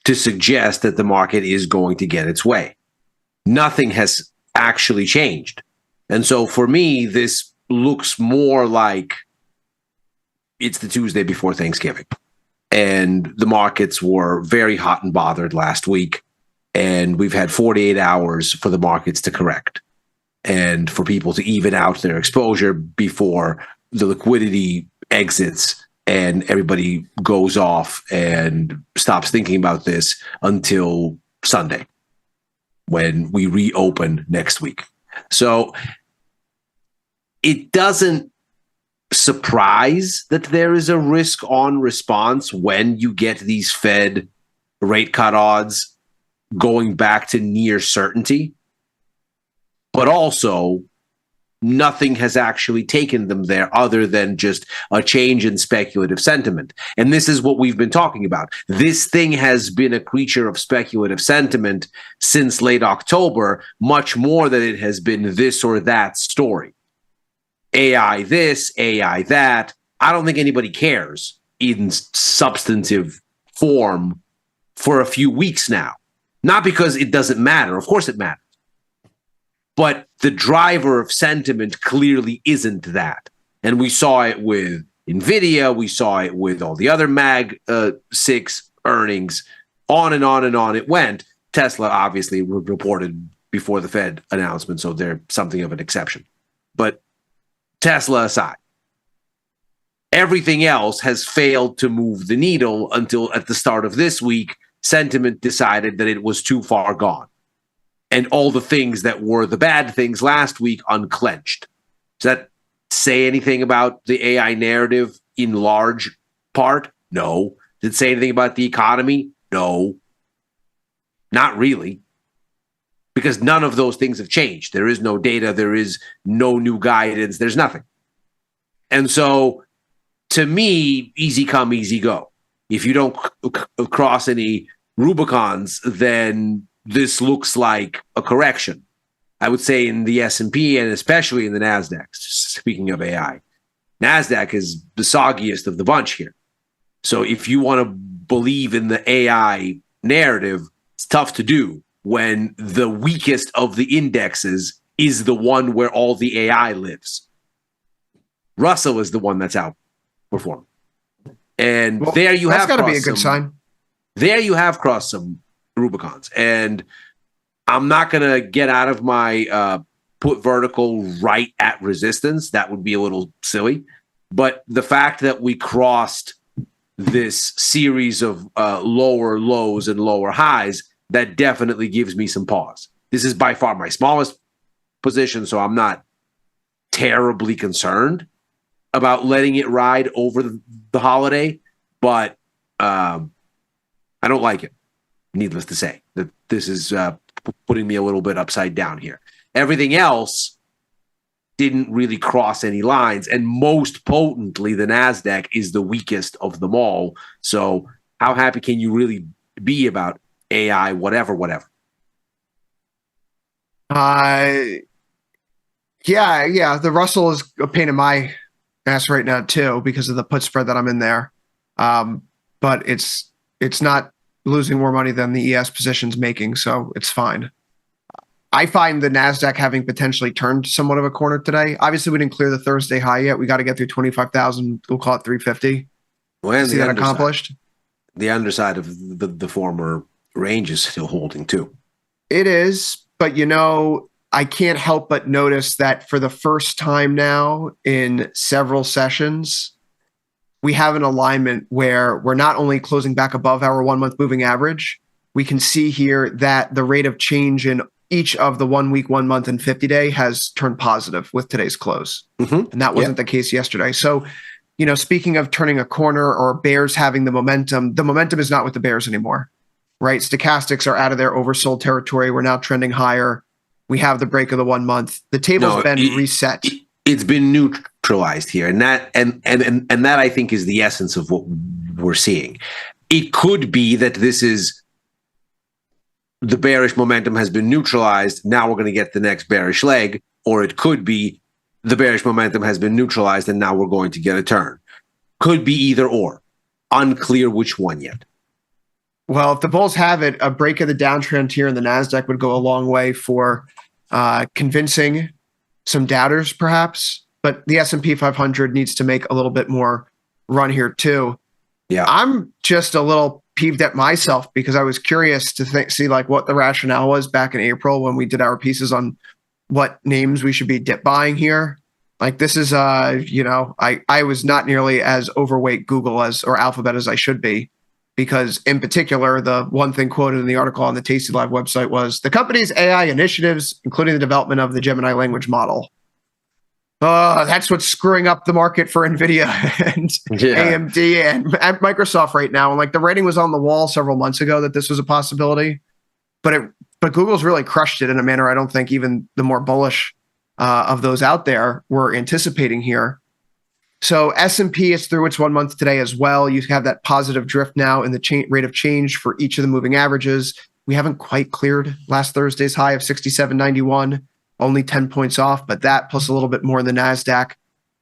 to suggest that the market is going to get its way. Nothing has actually changed. And so for me, this looks more like it's the Tuesday before Thanksgiving. And the markets were very hot and bothered last week. And we've had 48 hours for the markets to correct and for people to even out their exposure before the liquidity exits and everybody goes off and stops thinking about this until Sunday when we reopen next week. So it doesn't surprise that there is a risk on response when you get these Fed rate cut odds going back to near certainty, but also nothing has actually taken them there other than just a change in speculative sentiment. And this is what we've been talking about. This thing has been a creature of speculative sentiment since late October, much more than it has been this or that story. AI this, AI that. I don't think anybody cares in substantive form for a few weeks now. Not because it doesn't matter. Of course it matters. But the driver of sentiment clearly isn't that. And we saw it with NVIDIA. We saw it with all the other Mag 6 earnings, on and on and on it went. Tesla obviously reported before the Fed announcement, so they're something of an exception. But Tesla aside, everything else has failed to move the needle until at the start of this week, sentiment decided that it was too far gone. And all the things that were the bad things last week unclenched. Does that say anything about the AI narrative in large part? No. Did it say anything about the economy? No. Not really. Because none of those things have changed. There is no data. There is no new guidance. There's nothing. And so, to me, easy come, easy go. If you don't cross any Rubicons, then this looks like a correction. I would say in the S&P and especially in the NASDAQ, speaking of AI. NASDAQ is the soggiest of the bunch here. So if you want to believe in the AI narrative, it's tough to do when the weakest of the indexes is the one where all the AI lives. Russell is the one that's outperforming. And well, there you have got to be a good sign. There you have crossed some Rubicons. And I'm not going to get out of my put vertical right at resistance. That would be a little silly. But the fact that we crossed this series of lower lows and lower highs, that definitely gives me some pause. This is by far my smallest position, so I'm not terribly concerned about letting it ride over the holiday, but I don't like it, needless to say. That this is putting me a little bit upside down here. Everything else didn't really cross any lines, and most potently, the NASDAQ is the weakest of them all. So how happy can you really be about AI, whatever? Yeah. The Russell is a pain in my ass right now too because of the put spread that I'm in there. But it's not losing more money than the ES position's making, so it's fine. I find the NASDAQ having potentially turned somewhat of a corner today. Obviously, we didn't clear the Thursday high yet. We got to get through 25,000. We'll call it 350. Well, see that accomplished. The underside of the former range is still holding too. It is, but I can't help but notice that for the first time now in several sessions, we have an alignment where we're not only closing back above our 1 month moving average, we can see here that the rate of change in each of the 1 week, 1 month, and 50-day has turned positive with today's close. Mm-hmm. And that wasn't the case yesterday. So, speaking of turning a corner or bears having the momentum is not with the bears anymore, right? Stochastics are out of their oversold territory. We're now trending higher. We have the break of the 1 month. The table's been reset. It's been neutralized here. And that I think is the essence of what we're seeing. It could be that this is the bearish momentum has been neutralized. Now we're going to get the next bearish leg. Or it could be the bearish momentum has been neutralized and now we're going to get a turn. Could be either or. Unclear which one yet. Well, if the bulls have it, a break of the downtrend here in the NASDAQ would go a long way for convincing some doubters, perhaps. But the S&P 500 needs to make a little bit more run here, too. Yeah, I'm just a little peeved at myself because I was curious to see what the rationale was back in April when we did our pieces on what names we should be dip buying here. This is, I was not nearly as overweight Google or Alphabet as I should be. Because in particular, the one thing quoted in the article on the tastylive website was the company's AI initiatives, including the development of the Gemini language model. That's what's screwing up the market for NVIDIA and AMD and Microsoft right now. And the writing was on the wall several months ago that this was a possibility. But Google's really crushed it in a manner I don't think even the more bullish of those out there were anticipating here. So S&P is through its 1 month today as well. You have that positive drift now in the rate of change for each of the moving averages. We haven't quite cleared last Thursday's high of 67.91, only 10 points off, but that plus a little bit more in the NASDAQ.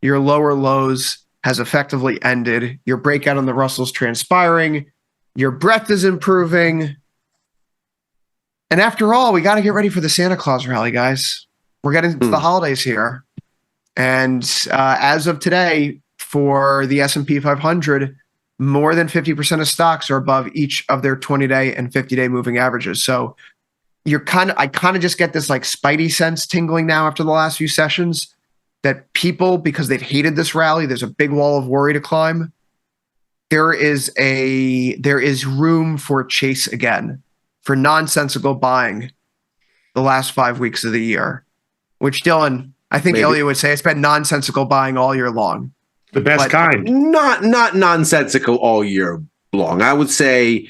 Your lower lows has effectively ended. Your breakout on the Russell's transpiring. Your breadth is improving. And after all, we got to get ready for the Santa Claus rally, guys. We're getting to the holidays here. And as of today, for the S&P 500, more than 50% of stocks are above each of their 20-day and 50-day moving averages. So I kind of just get this like spidey sense tingling now after the last few sessions that people, because they've hated this rally, there's a big wall of worry to climb. There is room for chase again, for nonsensical buying the last 5 weeks of the year, which Dylan, I think Ilya would say it's been nonsensical buying all year long. The best kind. Not nonsensical all year long. I would say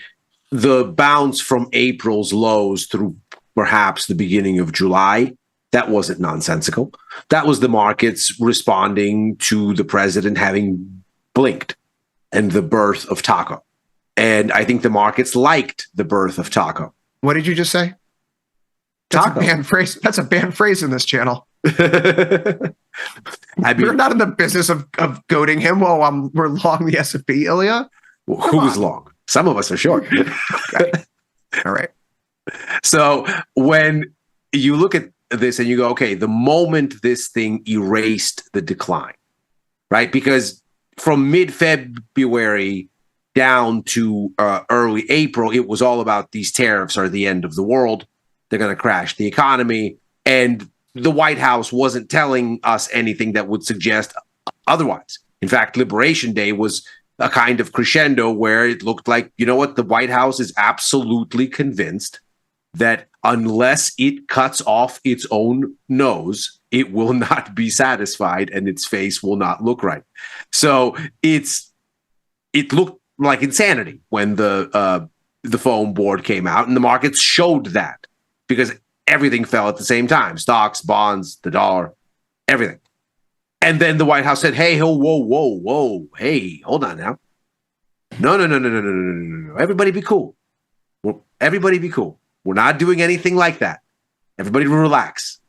the bounce from April's lows through perhaps the beginning of July, that wasn't nonsensical. That was the markets responding to the president having blinked and the birth of Taco. And I think the markets liked the birth of Taco. What did you just say? That's a banned phrase. That's a banned phrase in this channel. We're not in the business of goading him while we're long the S&P, Ilya. Who is long? Some of us are short. Okay. All right. So when you look at this and you go, okay, the moment this thing erased the decline, right? Because from mid-February down to early April, it was all about these tariffs are the end of the world. They're going to crash the economy. And the White House wasn't telling us anything that would suggest otherwise. In fact, Liberation Day was a kind of crescendo where it looked like, you know what, the White House is absolutely convinced that unless it cuts off its own nose, it will not be satisfied and its face will not look right. So it looked like insanity when the foam board came out, and the markets showed that because everything fell at the same time. Stocks, bonds, the dollar, everything. And then the White House said, hey, whoa, hey, hold on now. No. Everybody be cool. Everybody be cool. We're not doing anything like that. Everybody relax.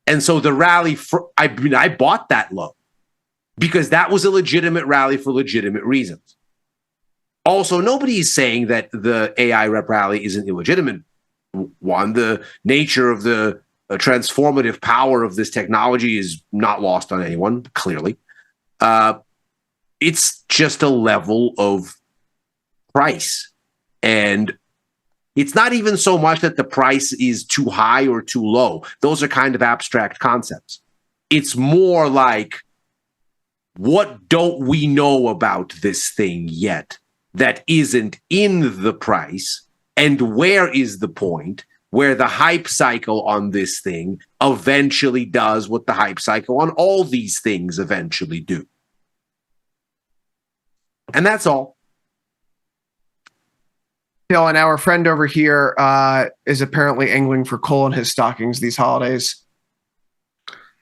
And so the rally, I bought that low because that was a legitimate rally for legitimate reasons. Also, nobody is saying that the AI rep rally is an illegitimate one. The nature of the transformative power of this technology is not lost on anyone, clearly. It's just a level of price. And it's not even so much that the price is too high or too low. Those are kind of abstract concepts. It's more like, what don't we know about this thing yet that isn't in the price? And where is the point where the hype cycle on this thing eventually does what the hype cycle on all these things eventually do? And that's all. Dylan, our friend over here is apparently angling for coal in his stockings these holidays.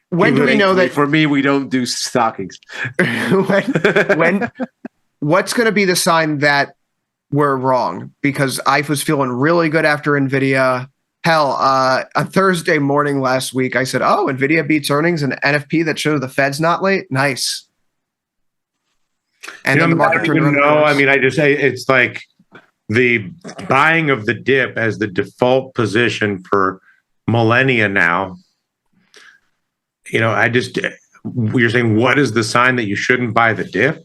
When do we know that? For me, we don't do stockings. What's going to be the sign that we're wrong? Because I was feeling really good after NVIDIA. Hell, on Thursday morning last week, I said, oh, NVIDIA beats earnings and NFP that showed the Fed's not late. Nice. And then the market turned around. No, I mean, it's like the buying of the dip as the default position for millennia now. You know, you're saying, what is the sign that you shouldn't buy the dip?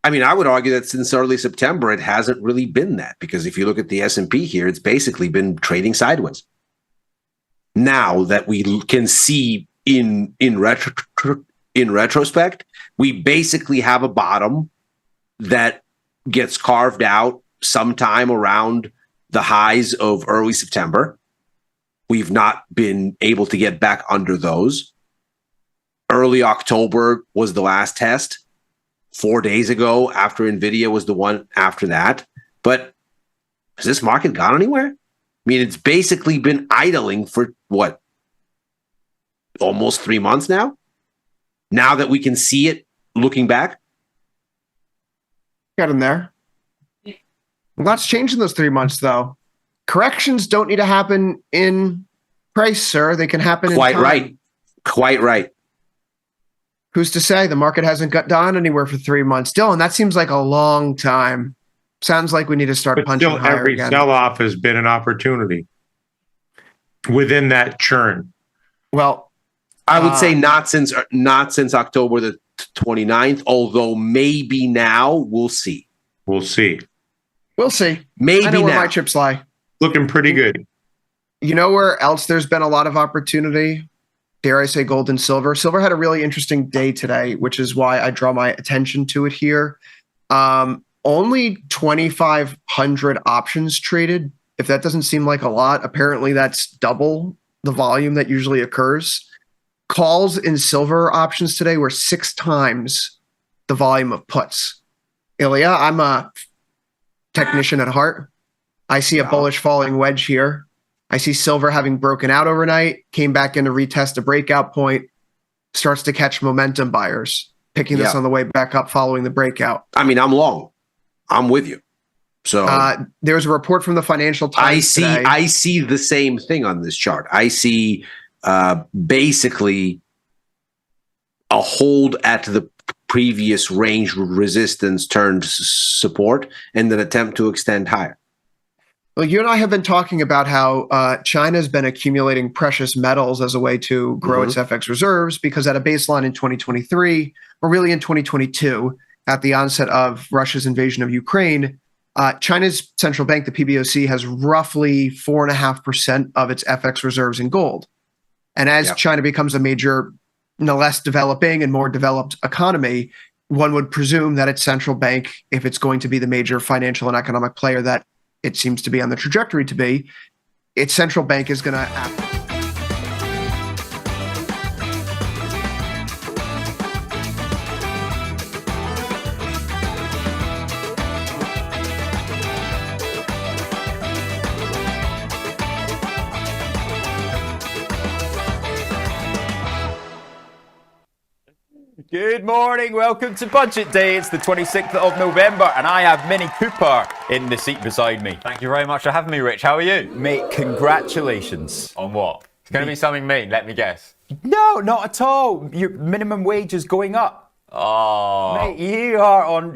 I mean, I would argue that since early September, it hasn't really been that, because if you look at the S&P here, it's basically been trading sideways. Now that we can see in retrospect, we basically have a bottom that gets carved out sometime around the highs of early September. We've not been able to get back under those. Early October was the last test. 4 days ago, after NVIDIA, was the one after that. But has this market gone anywhere? I mean, it's basically been idling for what? Almost 3 months now? Now that we can see it looking back? Got in there. Lots changed in those 3 months, though. Corrections don't need to happen in price, sir. They can happen in time. Quite right. Who's to say the market hasn't got down anywhere for 3 months? Dylan, that seems like a long time. Sounds like we need to start punching higher every again. sell-off has been an opportunity within that churn. Well, I would say not since October the 29th, although maybe now we'll see. We'll see. We'll see. Maybe I know where now. my chips lie. Looking pretty good. You know where else there's been a lot of opportunity? Dare I say gold and silver? Silver had a really interesting day today, which is why I draw my attention to it here. Only 2,500 options traded. If that doesn't seem like a lot, apparently that's double the volume that usually occurs. Calls in silver options today were 6 times the volume of puts. Ilya, I'm a technician at heart. I see a bullish falling wedge here. I see silver having broken out overnight, came back in to retest a breakout point, starts to catch momentum buyers, picking this on the way back up following the breakout. I mean, I'm long. I'm with you. So there was a report from the Financial Times today. I see the same thing on this chart. I see basically a hold at the previous range resistance turned support and an attempt to extend higher. Well, you and I have been talking about how China's been accumulating precious metals as a way to grow its FX reserves, because at a baseline in 2023, or really in 2022, at the onset of Russia's invasion of Ukraine, China's central bank, the PBOC, has roughly 4.5% of its FX reserves in gold. And as China becomes a major, less developing and more developed economy, one would presume that its central bank, if it's going to be the major financial and economic player that it seems to be on the trajectory to be, its central bank is going to act. Good morning, welcome to Budget Day. It's the 26th of November and I have Minnie Cooper in the seat beside me. Thank you very much for having me, Rich. How are you? Mate, congratulations. On what? It's going to be something mean, let me guess. No, not at all. Your minimum wage is going up. Oh. Mate, you are on,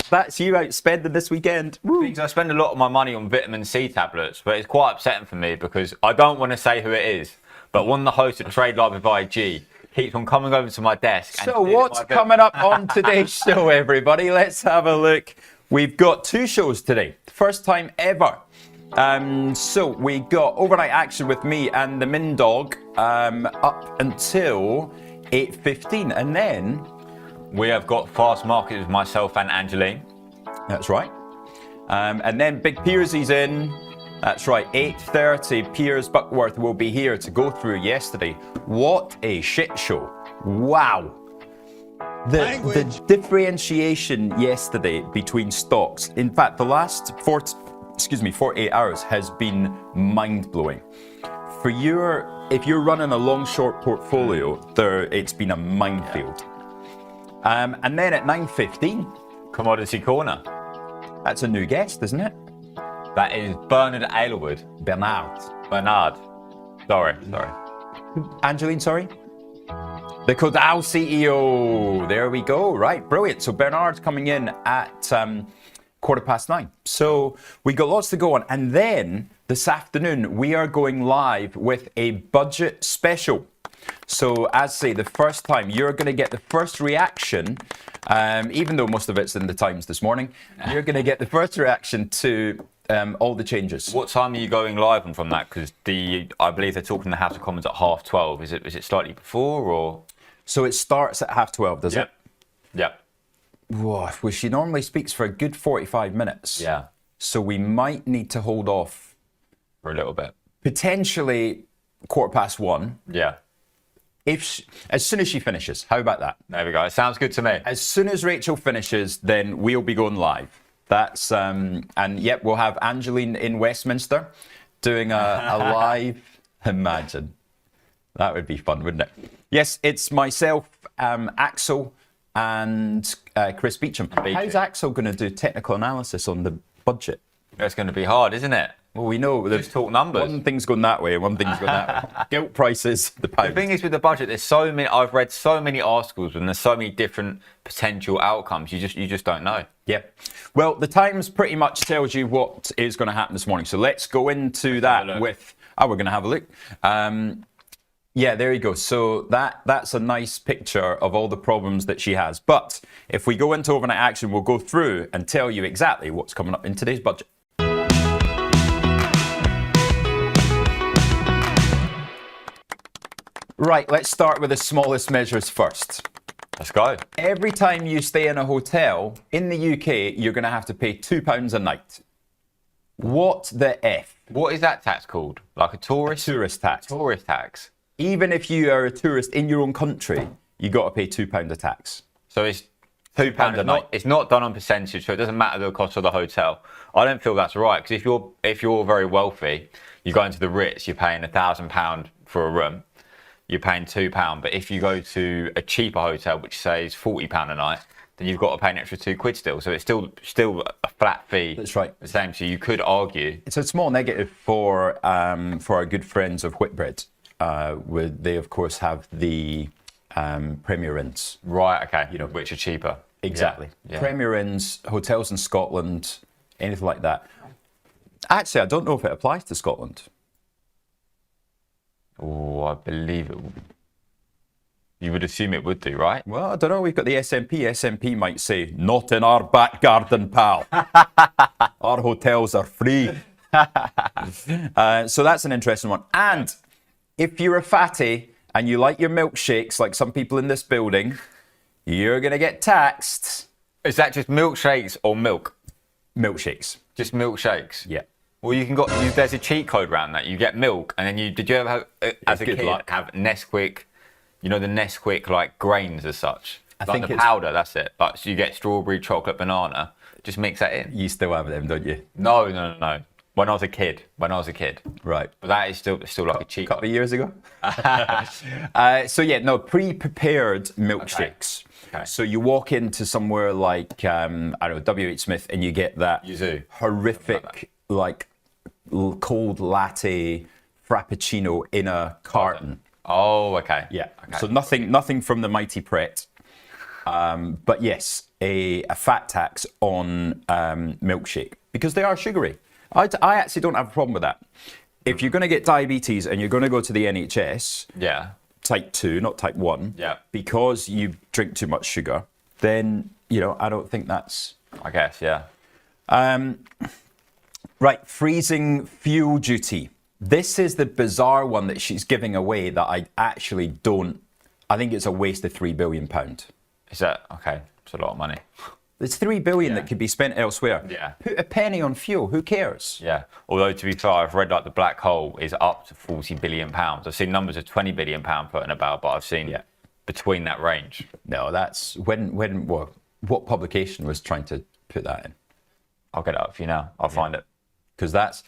that's you out spending this weekend. Because I spend a lot of my money on vitamin C tablets, but it's quite upsetting for me because I don't want to say who it is, but one of the hosts of Trade Live with IG keeps on coming over to my desk. So what's coming up on today's show, everybody? Let's have a look. We've got 2 shows today. First time ever. So we got overnight action with me and the Min Dog up until 8:15. And then we have got Fast Market with myself and Angeline. That's right. And then Big Piersy's in. That's right, 8:30, Piers Buckworth will be here to go through yesterday. What a shit show. Wow. The differentiation yesterday between stocks, in fact, the last 48 hours has been mind-blowing. If you're running a long-short portfolio, it's been a minefield. And then at 9:15, Commodity Corner. That's a new guest, isn't it? That is Bernard Aylward. Bernard. Sorry. Angeline, sorry? The Codal CEO. There we go. Right, brilliant. So Bernard's coming in at 9:15. So we got lots to go on. And then this afternoon, we are going live with a budget special. So as I say, the first time, you're going to get the first reaction, even though most of it's in the Times this morning, you're going to get the first reaction to all the changes. What time are you going live on from that? Because I believe they're talking in the House of Commons at 12:30. Is it slightly before or? So it starts at 12:30, does it? Yeah. Well, she normally speaks for a good 45 minutes. Yeah. So we might need to hold off for a little bit. Potentially 1:15. Yeah. As soon as she finishes. How about that? There we go. It sounds good to me. As soon as Rachel finishes, then we'll be going live. That's and yep, we'll have Angeline in Westminster doing a live. Imagine. That would be fun, wouldn't it? Yes, it's myself, Axel, and Chris Beecham. How's Axel going to do technical analysis on the budget? It's going to be hard, isn't it? Well, we know there's talk numbers. One thing's going that way, and one thing's going that way. Gilt prices, the pound. The thing is with the budget, there's so many. I've read so many articles, and there's so many different potential outcomes. You just don't know. Yep. Well, the Times pretty much tells you what is going to happen this morning. So let's go into that with. Oh, we're going to have a look. Yeah, there you go. So that's a nice picture of all the problems that she has. But if we go into overnight action, we'll go through and tell you exactly what's coming up in today's budget. Right, let's start with the smallest measures first. Let's go. Every time you stay in a hotel in the UK, you're going to have to pay £2 a night. What the F? What is that tax called? Like a tourist? Tourist tax. Tourist tax. Even if you are a tourist in your own country, you got to pay £2 a tax. So it's £2 a night. It's not done on percentage, so it doesn't matter the cost of the hotel. I don't feel that's right, because if you're very wealthy, you go into the Ritz, you're paying £1,000 for a room. You're paying £2, but if you go to a cheaper hotel, which says £40 a night, then you've got to pay an extra £2 still. So it's still a flat fee. That's right. The same. So you could argue it's a small negative for our good friends of Whitbread. They of course have the Premier Inns. Right. Okay. Which are cheaper. Exactly. Yeah. Premier Inns, hotels in Scotland, anything like that. Actually, I don't know if it applies to Scotland. Oh, I believe it would. You would assume it would do, right? Well, I don't know. We've got the SNP. SNP might say, not in our back garden, pal. Our hotels are free. So that's an interesting one. And if you're a fatty and you like your milkshakes, like some people in this building, you're going to get taxed. Is that just milkshakes or milk? Milkshakes. Just milkshakes? Yeah. Well, there's a cheat code around that. You get milk, and then did you ever have, as a kid, have Nesquik, the Nesquik like grains as such? I think the powder, that's it. Like, so you get strawberry, chocolate, banana, just mix that in. You still have them, don't you? No. When I was a kid. Right. But that is still like a cheat code. Couple of years ago. Pre-prepared milkshakes. Okay. So you walk into somewhere like, WH Smith, and you get that Yuzu. horrific, cold latte frappuccino in a carton. Oh, okay. Yeah. Okay. So nothing from the mighty Pret. But yes, a fat tax on milkshake, because they are sugary. I actually don't have a problem with that. If you're going to get diabetes and you're going to go to the NHS, type 2, not type 1, because you drink too much sugar, then, I don't think that's... I guess, yeah. Right, freezing fuel duty. This is the bizarre one that she's giving away that I actually don't... I think it's a waste of £3 billion. Is that... Okay, it's a lot of money. There's $3 billion that could be spent elsewhere. Yeah. Put a penny on fuel, who cares? Yeah. Although, to be fair, I've read the black hole is up to £40 billion. I've seen numbers of £20 billion put in about, but I've seen between that range. No, that's what publication was trying to put that in? I'll get it up for you now. I'll find it. Because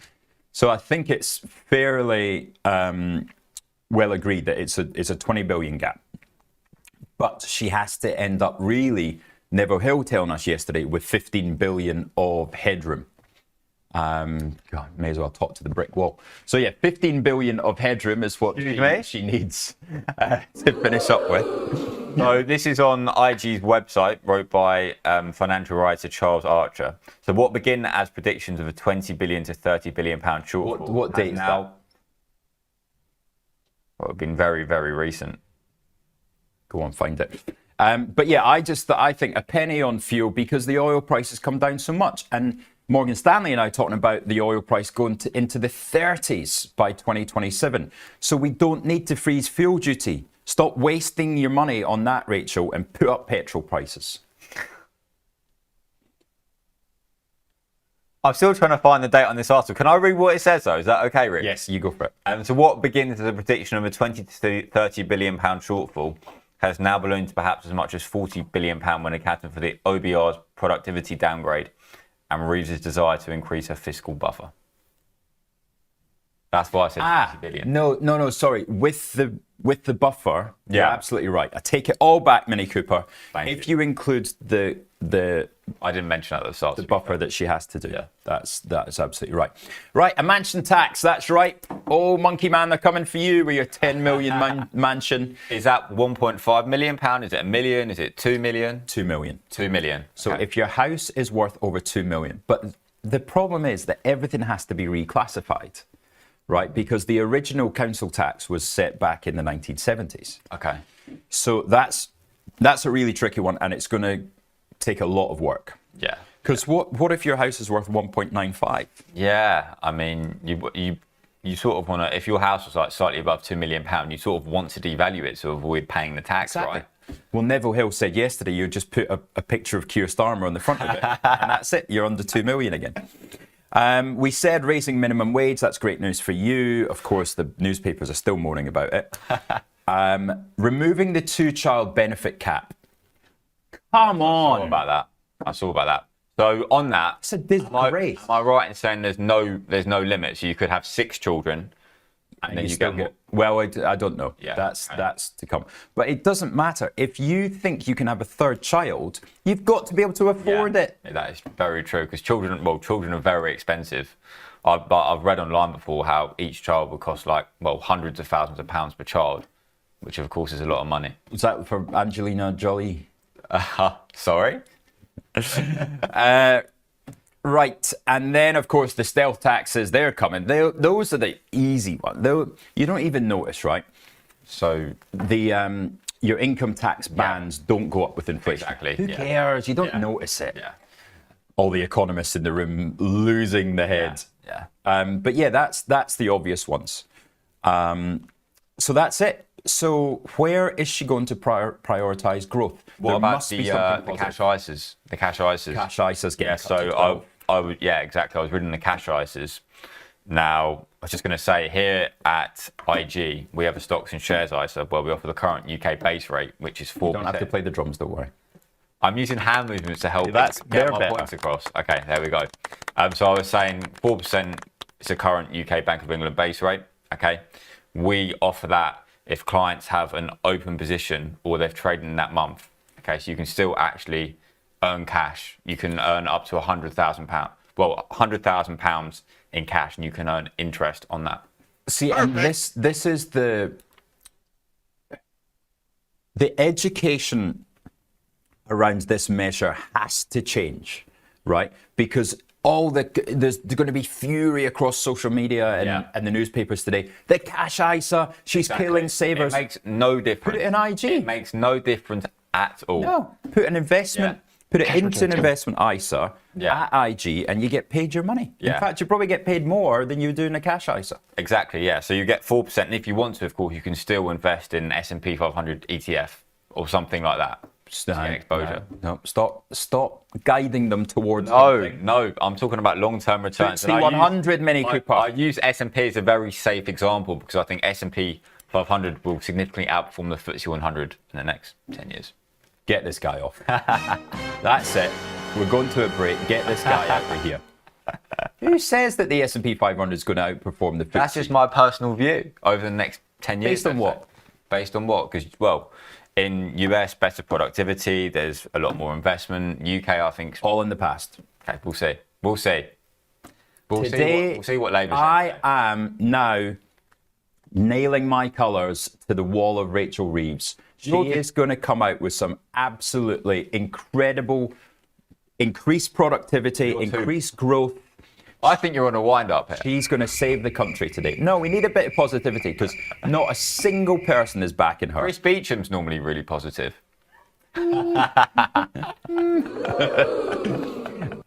so I think it's fairly well agreed that it's a $20 billion gap. But she has to end up really... Neville Hill telling us yesterday with 15 billion of headroom. God, may as well talk to the brick wall. So yeah, 15 billion of headroom is what she needs to finish up with. So this is on IG's website, wrote by financial writer Charles Archer. So what began as predictions of a 20 billion to 30 billion pound shortfall? What date is that? Well, it's been very, very recent. Go on, find it. But yeah, I think a penny on fuel, because the oil price has come down so much. And Morgan Stanley and I talking about the oil price going into the 30s by 2027. So we don't need to freeze fuel duty. Stop wasting your money on that, Rachel, and put up petrol prices. I'm still trying to find the date on this article. Can I read what it says, though? Is that okay, Rick? Yes, you go for it. So what begins as a prediction of a 20 to 30 billion pound shortfall has now ballooned to perhaps as much as 40 billion pound when accounting for the OBR's productivity downgrade and Reeves' desire to increase her fiscal buffer. That's why I said 50 billion. No, sorry. With the buffer, you're absolutely right. I take it all back, Mini Cooper. If you include the I didn't mention that at the start. The buffer that she has to do. Yeah. That's absolutely right. Right, a mansion tax, that's right. Oh, Monkey Man, they're coming for you with your 10 million mansion. Is that 1.5 million pound? Is it a million? Is it 2 million? 2 million. 2 million. So if your house is worth over 2 million, but the problem is that everything has to be reclassified. right? Because the original council tax was set back in the 1970s. Okay. So that's a really tricky one, and it's going to take a lot of work. Yeah. Because what if your house is worth 1.95? Yeah, I mean, you sort of want to, if your house was like slightly above £2 million, you sort of want to devalue it to avoid paying the tax, right? Well, Neville Hill said yesterday you just put a picture of Keir Starmer on the front of it, and that's it. You're under 2 million again. We said raising minimum wage. That's great news for you. Of course, the newspapers are still moaning about it. Removing the 2-child benefit cap. Come on. I saw about that. So on that, it's a disgrace. Am I right in saying there's no limit? So you could have 6 children, and then you still get. Well, I don't know. Yeah, that's to come. But it doesn't matter. If you think you can have a 3rd child, you've got to be able to afford it. That is very true, because children are very expensive. But I've read online before how each child would cost hundreds of thousands of pounds per child, which of course is a lot of money. Was that for Angelina Jolie? Sorry? Right, and then of course the stealth taxes, they're coming. Those are the easy ones. You don't even notice, right? So the your income tax bands don't go up with inflation. Exactly. Who cares? You don't notice it. Yeah. All the economists in the room losing their heads. Yeah. But yeah, that's the obvious ones. So that's it. So where is she going to prioritize growth? What about the cash ISAs? The cash ISAs. Cash ISAs getting cut to 12. I would, exactly. I was reading the cash ISAs. Now, I was just going to say, here at IG, we have a stocks and shares ISA where we offer the current UK base rate, which is 4%. You don't have to play the drums, don't worry. I'm using hand movements to help get my points across. Okay, there we go. So I was saying 4% is the current UK Bank of England base rate. Okay, we offer that if clients have an open position or they've traded in that month. Okay, so you can still actually earn cash. You can earn up to £100,000. Well, £100,000 in cash, and you can earn interest on that. See, and this is the education around this measure has to change, right? Because there's going to be fury across social media and the newspapers today. The cash ISA, she's killing savers. It makes no difference. Put it in IG. It makes no difference at all. No, put an investment. Put it into an investment ISA at IG, and you get paid your money. In fact, you probably get paid more than you do in a cash ISA. Exactly, yeah. So you get 4%, and if you want to, of course, you can still invest in S&P 500 ETF or something like that. Exposure. No, stop guiding them towards. No. I'm talking about long-term returns. FTSE 100 Mini Cooper. I use S&P as a very safe example because I think S&P 500 will significantly outperform the FTSE 100 in the next 10 years. Get this guy off. That's it. We're going to a break. Get this guy out of here. Who says that the S&P 500 is going to outperform the FTSE? That's just my personal view over the next 10 years. Based on what? Based on what? Because, in US, better productivity, there's a lot more investment. UK, I think... all in the past. Okay, we'll see. We'll see what Labour says. I am now nailing my colours to the wall of Rachel Reeves. She is going to come out with some absolutely incredible increased productivity, increased growth. I think you're on a wind-up here. She's going to save the country today. No, we need a bit of positivity because not a single person is backing her. Chris Beecham's normally really positive.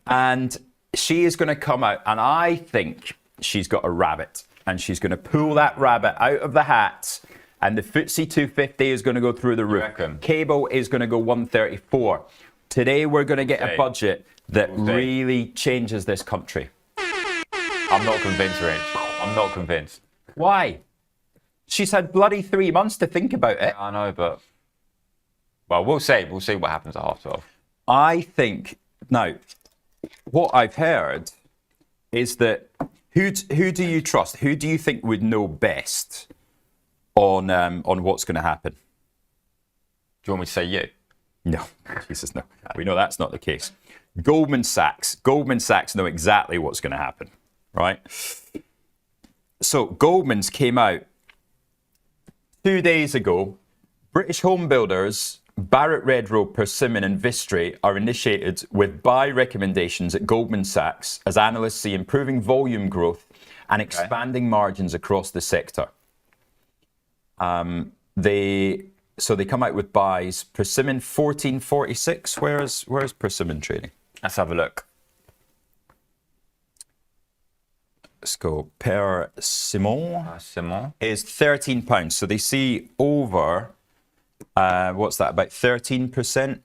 And she is going to come out, and I think she's got a rabbit, and she's going to pull that rabbit out of the hat, and the FTSE 250 is going to go through the roof. Cable is going to go 134. Today we're going to get a budget that really changes this country. I'm not convinced, Rich. I'm not convinced. Why? She's had bloody 3 months to think about it. I know, but... well, we'll see. We'll see what happens at half-12. I think... now, what I've heard is that... Who do you trust? Who do you think would know best on what's going to happen? Do you want me to say you? No. Jesus, no. We know that's not the case. Goldman Sachs. Goldman Sachs know exactly what's going to happen. Right? So Goldman's came out 2 days ago. British home builders Barratt Redrow, Persimmon and Vistry are initiated with buy recommendations at Goldman Sachs as analysts see improving volume growth and expanding margins across the sector. They come out with buys. Persimmon 1446. Where's Persimmon trading? Let's have a look. Let's go. Persimmon is £13. So they see over, what's that, about 13%?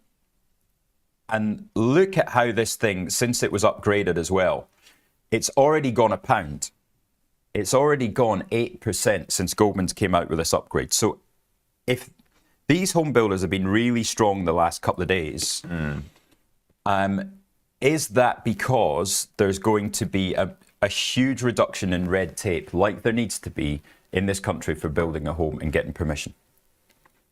And look at how this thing, since it was upgraded as well, it's already gone £1. It's already gone 8% since Goldman's came out with this upgrade. So if these home builders have been really strong the last couple of days, is that because there's going to be a huge reduction in red tape, like there needs to be in this country for building a home and getting permission?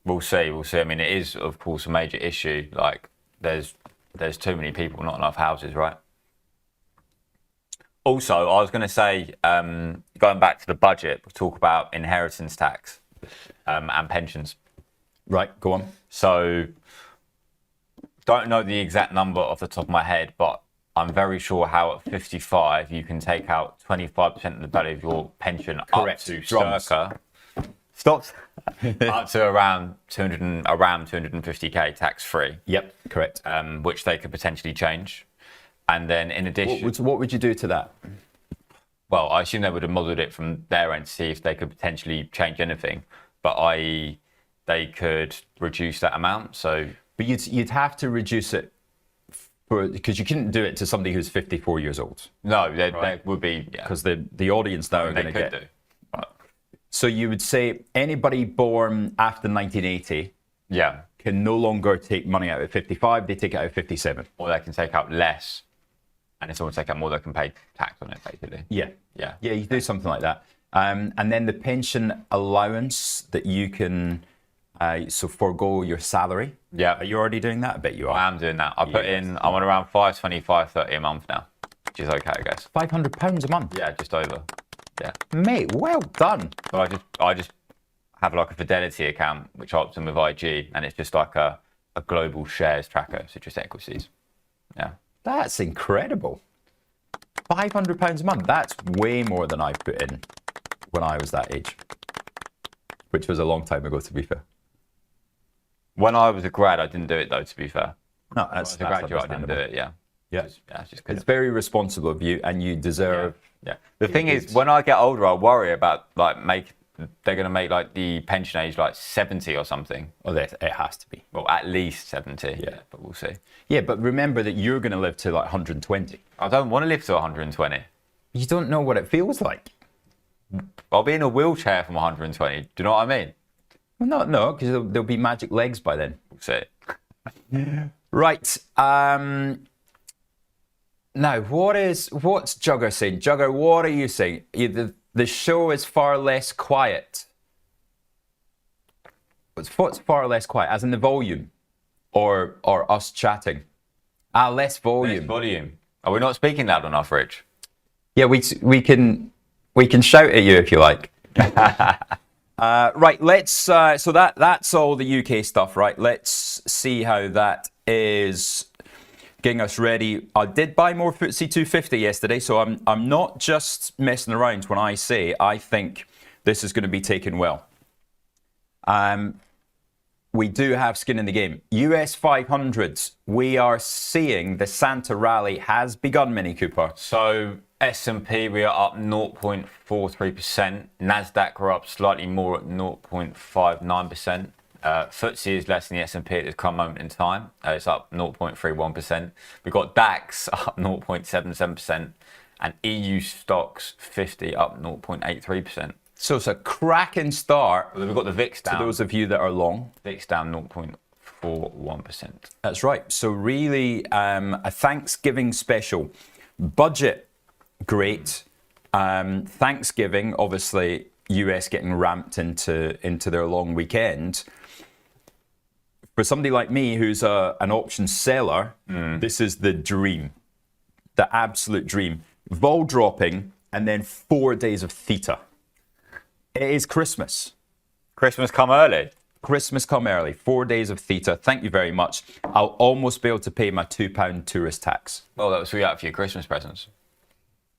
We'll see. I mean, it is, of course, a major issue. Like, there's too many people, not enough houses, right? Also, I was going to say, going back to the budget, we'll talk about inheritance tax and pensions. Right, go on. So, don't know the exact number off the top of my head, but I'm very sure how at 55 you can take out 25% of the value of your pension. Correct. Up to circa. Stops. Up to around 250k tax free. Yep, correct. Which they could potentially change. And then in addition... What would you do to that? Well, I assume they would have modelled it from their end to see if they could potentially change anything. But i.e., they could reduce that amount. So, but you'd have to reduce it because you couldn't do it to somebody who's 54 years old. No, they would be... Because the audience now are going to get... do. So you would say anybody born after 1980 can no longer take money out at 55, they take it out at 57. Or they can take out less. And if someone take out more, they can pay tax on it, basically. Yeah, you do something like that. And then the pension allowance that you can forego your salary. Yeah. Are you already doing that? I bet you are. I am doing that. I'm on around 520, 530 a month now, which is okay, I guess. £500 a month? Yeah, just over. Yeah. Mate, well done. So I just have like a Fidelity account, which opts in with IG, and it's just like a global shares tracker, so just equities. Yeah. That's incredible. £500 a month. That's way more than I put in when I was that age, which was a long time ago, to be fair. When I was a grad, I didn't do it though, to be fair. No, that's when I was a graduate, I didn't do it, yeah. It's very responsible of you, and you deserve... Yeah. The thing is, when I get older, I worry about they're going to make like the pension age like 70 or something. Oh, it has to be. Well, at least 70. Yeah, but we'll see. Yeah, but remember that you're going to live to like 120. I don't want to live to 120. You don't know what it feels like. I'll be in a wheelchair from 120. Do you know what I mean? Well, no, because there'll be magic legs by then. We'll see. Right. Now, what's Jugger saying? Jugger, what are you saying? The show is far less quiet. What's far less quiet? As in the volume? Or us chatting? Less volume. Less volume. Are we not speaking loud enough, Rich? Yeah, we can shout at you if you like. Right, let's so that's all the UK stuff, right? Let's see how that is getting us ready. I did buy more FTSE 250 yesterday, so I'm not just messing around when I say I think this is going to be taken well. We do have skin in the game. US 500s, we are seeing the Santa rally has begun, Mini Cooper. So S&P, we are up 0.43%. NASDAQ, we're up slightly more at 0.59%. FTSE is less than the S&P at this current moment in time. It's up 0.31%. We've got DAX up 0.77%. And EU stocks 50 up 0.83%. So it's a cracking start. Well, we've got the VIX down. To those of you that are long. VIX down 0.41%. That's right. So really a Thanksgiving special. Budget, great. Thanksgiving, obviously, US getting ramped into their long weekend. For somebody like me who's an option seller, this is the dream. The absolute dream. Vol dropping and then 4 days of theta. It is Christmas. Christmas come early. Christmas come early. 4 days of theta. Thank you very much. I'll almost be able to pay my £2 tourist tax. Well, that was for you out for your Christmas presents.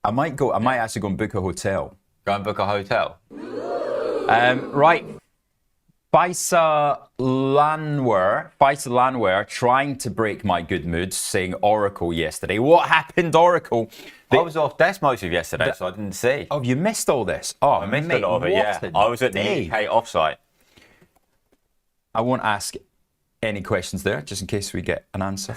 I might actually go and book a hotel. Go and book a hotel. Right. Faisal Lanwar trying to break my good mood, saying Oracle yesterday. What happened, Oracle? I was off desk most of yesterday, so I didn't see. Oh, you missed all this? Oh, I missed mate, a lot of it, yeah. I was at the UK offsite. I won't ask any questions there, just in case we get an answer.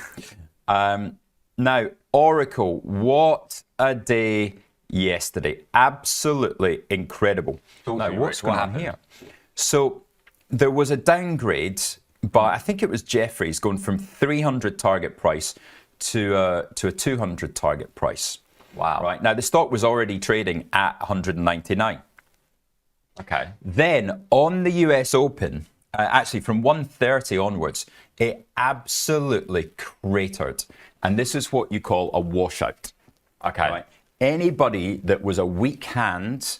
Now, Oracle, what a day yesterday. Absolutely incredible. Now, what's going on here? So there was a downgrade by, I think it was Jeffries, going from 300 target price to a 200 target price. Wow. Right. Now, the stock was already trading at 199. Okay. Then on the US Open, actually from 130 onwards, it absolutely cratered. And this is what you call a washout. Okay. Right? Anybody that was a weak hand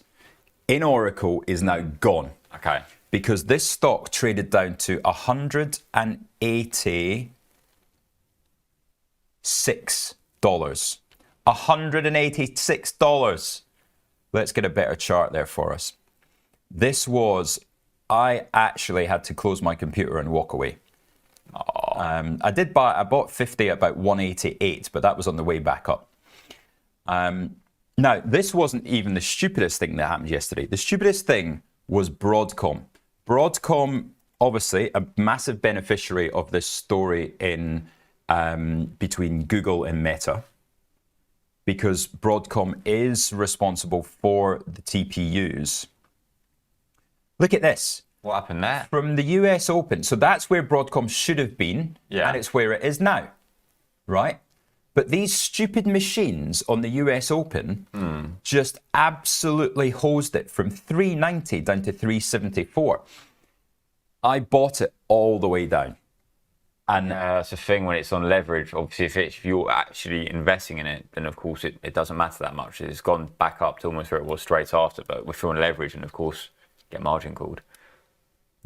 in Oracle is now gone. Okay. Because this stock traded down to $186. $186. Let's get a better chart there for us. This was, I actually had to close my computer and walk away. I bought 50 at about 188, but that was on the way back up. Now, this wasn't even the stupidest thing that happened yesterday. The stupidest thing was Broadcom. Broadcom, obviously, a massive beneficiary of this story in between Google and Meta, because Broadcom is responsible for the TPUs. Look at this. What happened there? From the US Open. So that's where Broadcom should have been, and it's where it is now, right? But these stupid machines on the US Open just absolutely hosed it from 390 down to 374. I bought it all the way down. And that's the thing when it's on leverage. Obviously, if you're actually investing in it, then of course it doesn't matter that much. It's gone back up to almost where it was straight after. But if you're on leverage, and of course, get margin called.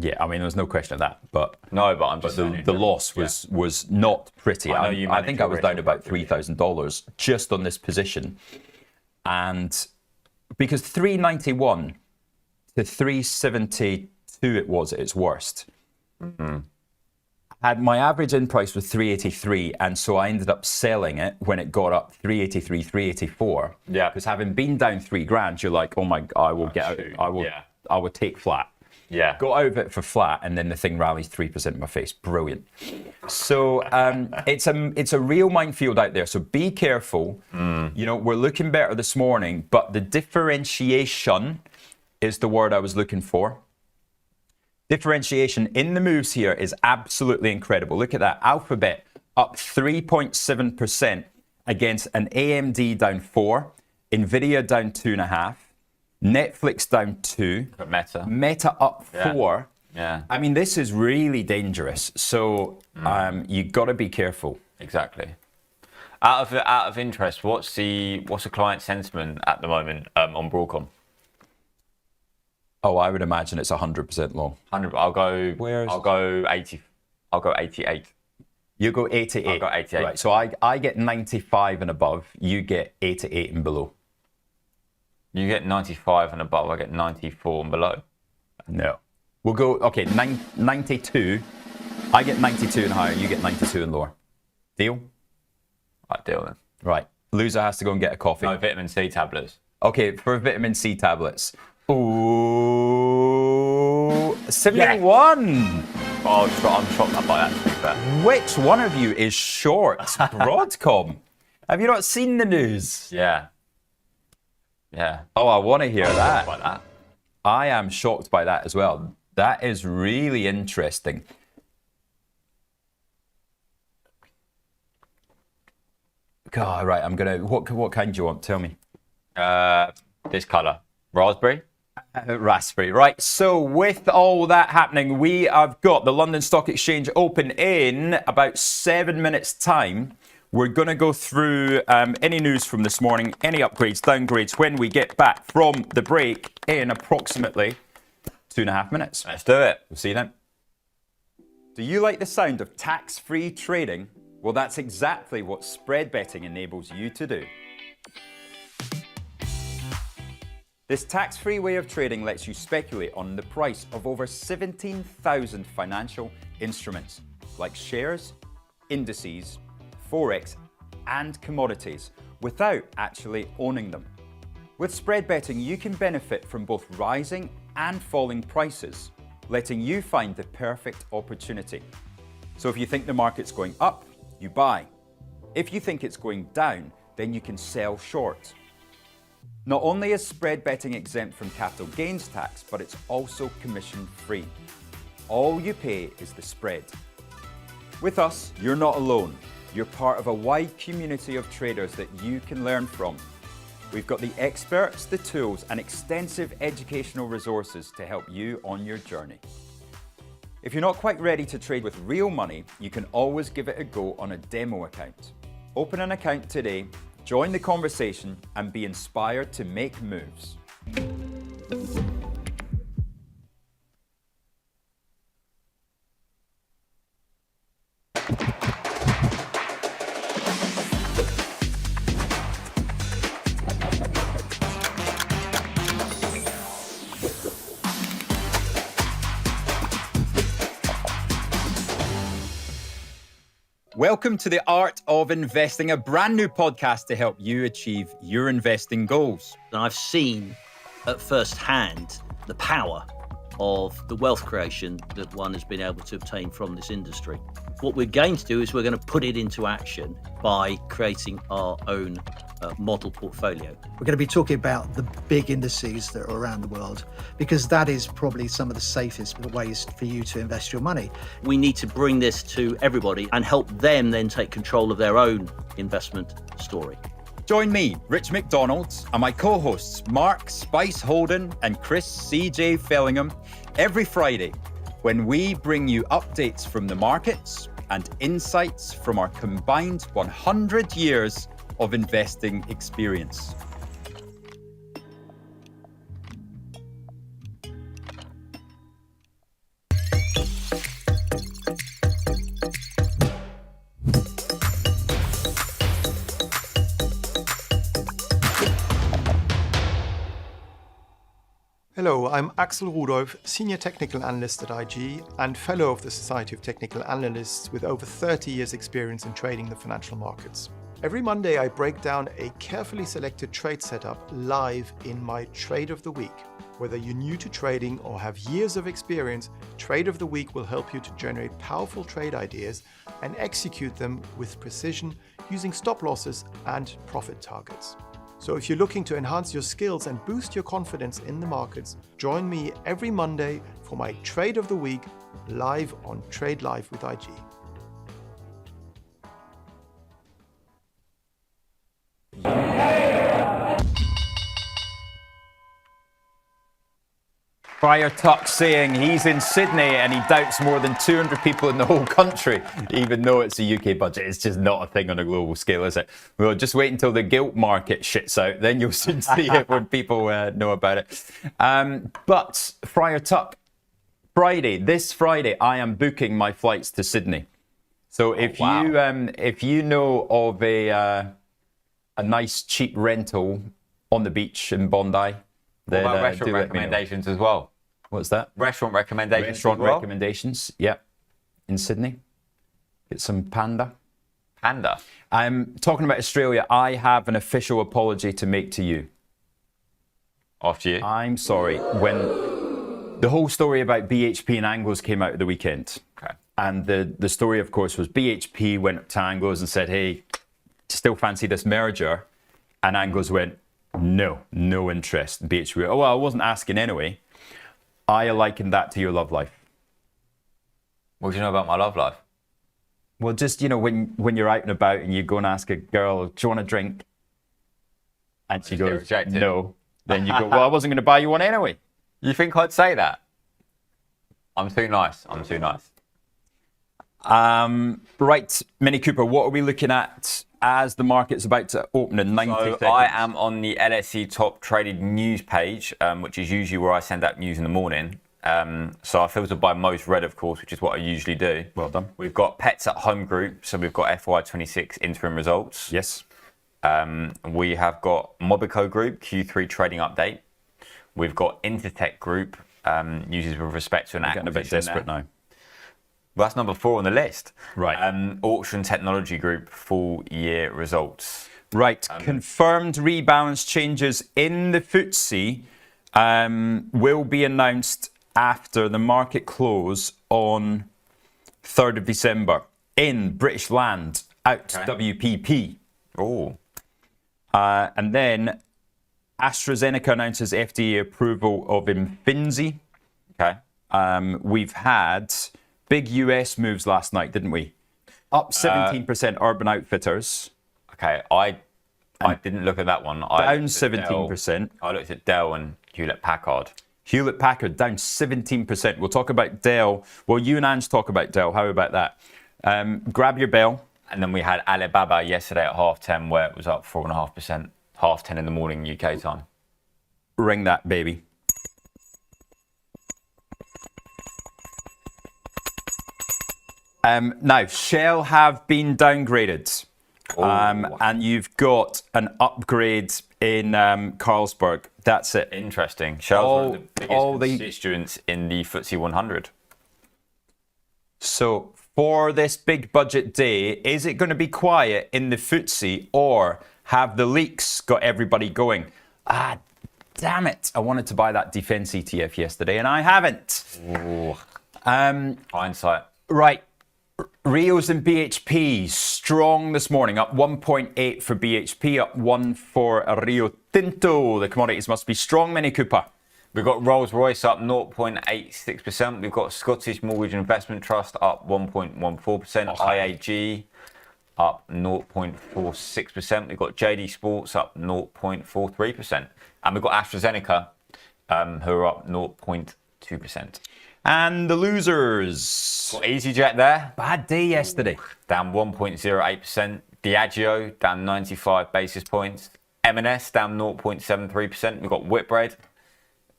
Yeah, I mean, there's no question of that. But I'm but just the loss was not pretty. I think I was down about $3,000 just on this position, and because 391 to 372 it was at its worst. Had my average in price was 383, and so I ended up selling it when it got up 383, 384. Yeah. Because having been down $3,000, you're like, oh my, I will get out. I will take flat. Yeah. Got out of it for flat, and then the thing rallies 3% in my face. Brilliant. So it's a real minefield out there. So be careful. You know, we're looking better this morning, but the differentiation is the word I was looking for. Differentiation in the moves here is absolutely incredible. Look at that. Alphabet up 3.7% against an AMD down 4, Nvidia down 2.5, Netflix down 2, Meta up 4. Yeah. I mean, this is really dangerous. So you got to be careful. Exactly. Out of interest, what's the client sentiment at the moment on Broadcom? Oh, I would imagine it's 100% long. 100. I'll go 80. I'll go 88. You go 88. I'll go 88. Right. So I get 95 and above. You get 88 and below. You get 95 and above. I get 94 and below. No. We'll go, okay, 92. I get 92 and higher. You get 92 and lower. Deal? Right, deal then. Right. Loser has to go and get a coffee. No, vitamin C tablets. Okay, for vitamin C tablets. Ooh, 71. Yes. Oh, I'm shocked by that, to be fair. Which one of you is short? Broadcom. Have you not seen the news? Yeah. Yeah. Oh, I want to hear that. By that. I am shocked by that as well. That is really interesting. God, right, I'm gonna. What kind do you want? Tell me. This color, raspberry. Raspberry, right. So with all that happening, we have got the London Stock Exchange open in about 7 minutes' time. We're going to go through any news from this morning, any upgrades, downgrades, when we get back from the break in approximately 2.5 minutes. Let's do it. We'll see you then. Do you like the sound of tax-free trading? Well, that's exactly what spread betting enables you to do. This tax-free way of trading lets you speculate on the price of over 17,000 financial instruments like shares, indices, forex, and commodities without actually owning them. With spread betting, you can benefit from both rising and falling prices, letting you find the perfect opportunity. So if you think the market's going up, you buy. If you think it's going down, then you can sell short. Not only is spread betting exempt from capital gains tax, but it's also commission-free. All you pay is the spread. With us, you're not alone. You're part of a wide community of traders that you can learn from. We've got the experts, the tools, and extensive educational resources to help you on your journey. If you're not quite ready to trade with real money, you can always give it a go on a demo account. Open an account today, join the conversation, and be inspired to make moves. Welcome to the Art of Investing, a brand new podcast to help you achieve your investing goals. And I've seen at first hand the power of the wealth creation that one has been able to obtain from this industry. What we're going to do is we're going to put it into action by creating our own model portfolio. We're going to be talking about the big indices that are around the world, because that is probably some of the safest ways for you to invest your money. We need to bring this to everybody and help them then take control of their own investment story. Join me, Rich McDonald, and my co-hosts Mark Spice Holden and Chris CJ Fellingham every Friday when we bring you updates from the markets and insights from our combined 100 years of investing experience. Hello, I'm Axel Rudolph, Senior Technical Analyst at IG and Fellow of the Society of Technical Analysts with over 30 years experience in trading the financial markets. Every Monday, I break down a carefully selected trade setup live in my Trade of the Week. Whether you're new to trading or have years of experience, Trade of the Week will help you to generate powerful trade ideas and execute them with precision using stop losses and profit targets. So if you're looking to enhance your skills and boost your confidence in the markets, join me every Monday for my Trade of the Week live on Trade Live with IG. Friar Tuck saying he's in Sydney and he doubts more than 200 people in the whole country, even though it's a UK budget. It's just not a thing on a global scale, is it? Well, just wait until the gilt market shits out, then you'll soon see it when people know about it. But Friar Tuck, this Friday, I am booking my flights to Sydney. So if you know of a nice cheap rental on the beach in Bondi. What about restaurant recommendations as well? What's that? Restaurant recommendations. Restaurant recommendations, yeah. In Sydney. Get some panda. Panda? I'm talking about Australia. I have an official apology to make to you. After you? I'm sorry. When the whole story about BHP and Anglos came out of the weekend. Okay. And the story, of course, was BHP went up to Anglos and said, hey, still fancy this merger? And Anglos went, no interest. BHP, oh, well, I wasn't asking anyway. I likened that to your love life. What do you know about my love life? Well, just, you know, when you're out and about and you go and ask a girl, do you want a drink? And she goes, no. Then you go, well, I wasn't going to buy you one anyway. You think I'd say that? I'm too nice. Right, Mini Cooper, what are we looking at as the market's about to open in 90 seconds? I am on the LSE top traded news page, which is usually where I send out news in the morning. So I filtered by most read, of course, which is what I usually do. Well done. We've got Pets at Home Group, so we've got FY26 interim results. Yes. We have got Mobico Group Q3 trading update. We've got Intertech Group, uses with respect to an acquisition. Getting a bit desperate now. Well, that's number 4 on the list. Right. Auction Technology Group full year results. Right. Confirmed rebalance changes in the FTSE will be announced after the market close on 3rd of December in British Land, out WPP. Oh. And then AstraZeneca announces FDA approval of Imfinzi. Okay. We've had big US moves last night, didn't we? Up 17% Urban Outfitters. Okay, I didn't look at that one. Down 17%. I looked at Dell and Hewlett Packard. Hewlett Packard down 17%. We'll talk about Dell. Well, you and Ange talk about Dell. How about that? Grab your bell. And then we had Alibaba yesterday at 10:30 where it was up 4.5%, 10:30 in the morning UK time. Ring that, baby. Now, Shell have been downgraded. And you've got an upgrade in Carlsberg. That's it. Interesting. Shell's one of the biggest constituents in the FTSE 100. So for this big budget day, is it going to be quiet in the FTSE or have the leaks got everybody going? Damn it. I wanted to buy that defense ETF yesterday and I haven't. Hindsight. Right. Rios and BHP strong this morning, up 1.8 for BHP, up 1 for Rio Tinto. The commodities must be strong, Mini Cooper. We've got Rolls-Royce up 0.86%. We've got Scottish Mortgage Investment Trust up 1.14%. IAG up 0.46%. We've got JD Sports up 0.43%. And we've got AstraZeneca, who are up 0.2%. And the losers. Got EasyJet there. Bad day yesterday. Down 1.08%. Diageo down 95 basis points. M&S down 0.73%. We've got Whitbread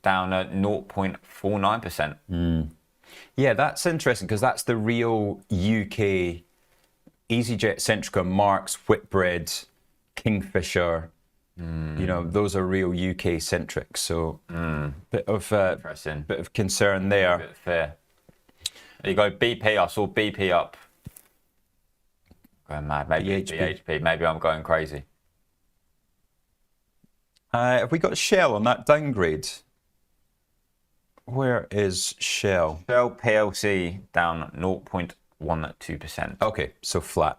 down at 0.49%. Yeah, that's interesting because that's the real UK EasyJet, Centrica, Marks, Whitbread, Kingfisher. You know, those are real UK centric. So bit of concern there. Bit fair. There you go. BP. I saw BP up. Going mad. Maybe BHP. Maybe I'm going crazy. Have we got Shell on that downgrade? Where is Shell? Shell PLC down 0.12%. Okay, so flat.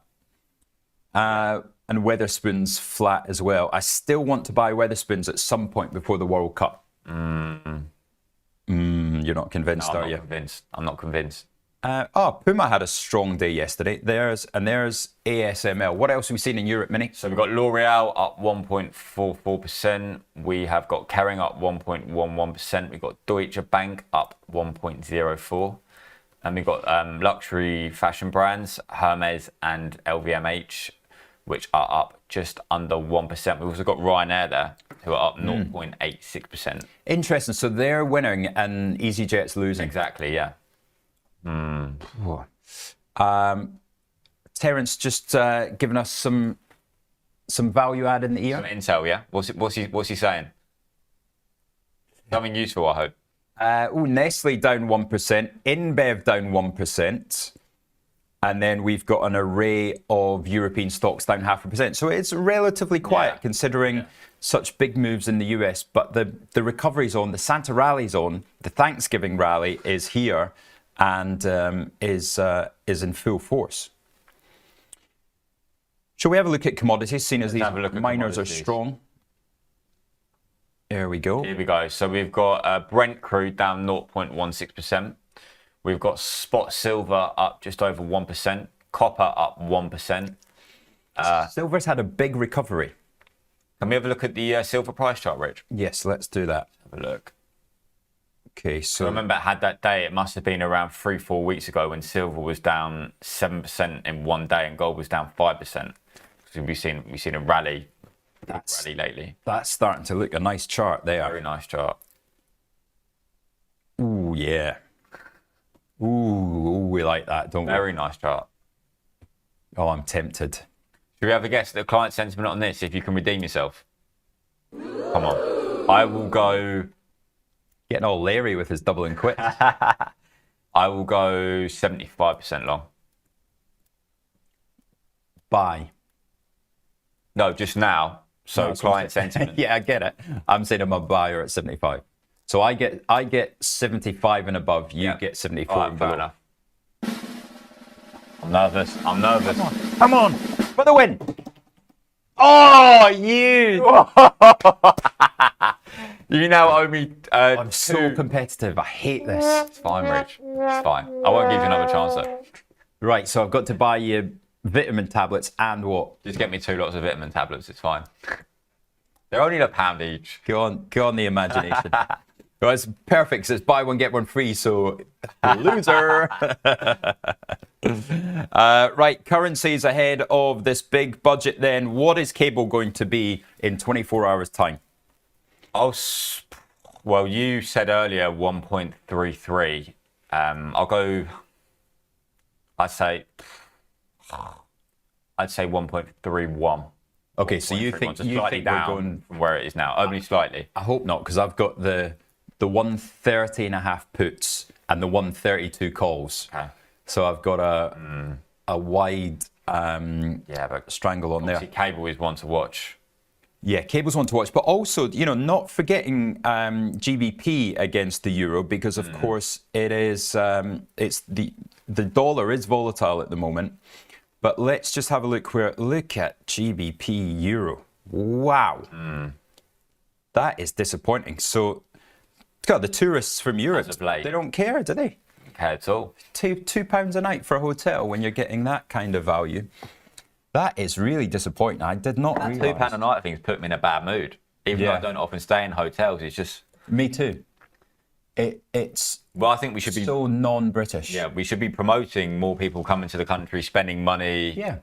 And Weatherspoon's flat as well. I still want to buy Weatherspoons at some point before the World Cup. You're not convinced, are you? I'm not convinced. Puma had a strong day yesterday. There's ASML. What else have we seen in Europe, Mini? So we've got L'Oreal up 1.44%. We have got Kering up 1.11%. We've got Deutsche Bank up 1.04%. And we've got luxury fashion brands, Hermes and LVMH, which are up just under 1%. We've also got Ryanair there, who are up 0.86%. Interesting. So they're winning and EasyJet's losing. Exactly, yeah. Terence just giving us some value add in the ear. Some intel, yeah. What's he saying? Something useful, I hope. Nestle down 1%, InBev down 1%, and then we've got an array of European stocks down 0.5%. So it's relatively quiet considering such big moves in the US. But the recovery's on, the Santa rally's on, the Thanksgiving rally is here and is in full force. Shall we have a look at commodities, seeing as these miners are strong? There we go. Here we go. So we've got Brent crude down 0.16%. We've got spot silver up just over 1%. Copper up 1%. Silver's had a big recovery. Can we have a look at the silver price chart, Rich? Yes, let's do that. Have a look. Okay, so I remember it had that day. It must have been around 3-4 weeks ago when silver was down 7% in one day and gold was down 5%. So we've seen a rally. Rally lately. That's starting to look a nice chart there. Very nice chart. Ooh, yeah. Ooh, we like that, don't we? Very nice chart. Oh, I'm tempted. Should we have a guess at the client sentiment on this, if you can redeem yourself? Come on. I will go Getting all Larry with his double and quit. I will go 75% long. Buy. No, just now. So No, client sentiment. Yeah, I get it. I'm saying I'm a buyer at 75. So I get 75 and above. You get 74 All right, and fair below. enough. I'm nervous. I'm nervous. Come on, for the win. Oh, you! You now owe me I'm so competitive. I hate this. It's fine, Rich. It's fine. I won't give you another chance though. Right, so I've got to buy you vitamin tablets and what? Just get me 2 lots of vitamin tablets. It's fine. They're only £1 each. Go on the imagination. Well, it's perfect because it's buy one, get one free, so loser. Right, currencies ahead of this big budget then. What is cable going to be in 24 hours' time? Well, you said earlier 1.33. I'll go, I'd say 1.31. Okay, so you think slightly we're down going from where it is now, only slightly. I hope not, because I've got the 130 and a half puts and the 132 calls. Okay. So I've got a wide but strangle on there. Cable is one to watch. Yeah, cable's one to watch, but also, not forgetting GBP against the euro, because of course it is. It's the dollar is volatile at the moment. But let's just have a look look at GBP euro. Wow. That is disappointing. So, God, the tourists from Europe, they don't care, do they? Okay, at all. £2 a night for a hotel when you're getting that kind of value. That is really disappointing. I did not realise. £2 a night, I think, has put me in a bad mood. Even though I don't often stay in hotels, it's just... Me too. It's well, I think we should be so non-British. Yeah, we should be promoting more people coming to the country, spending money. Yeah.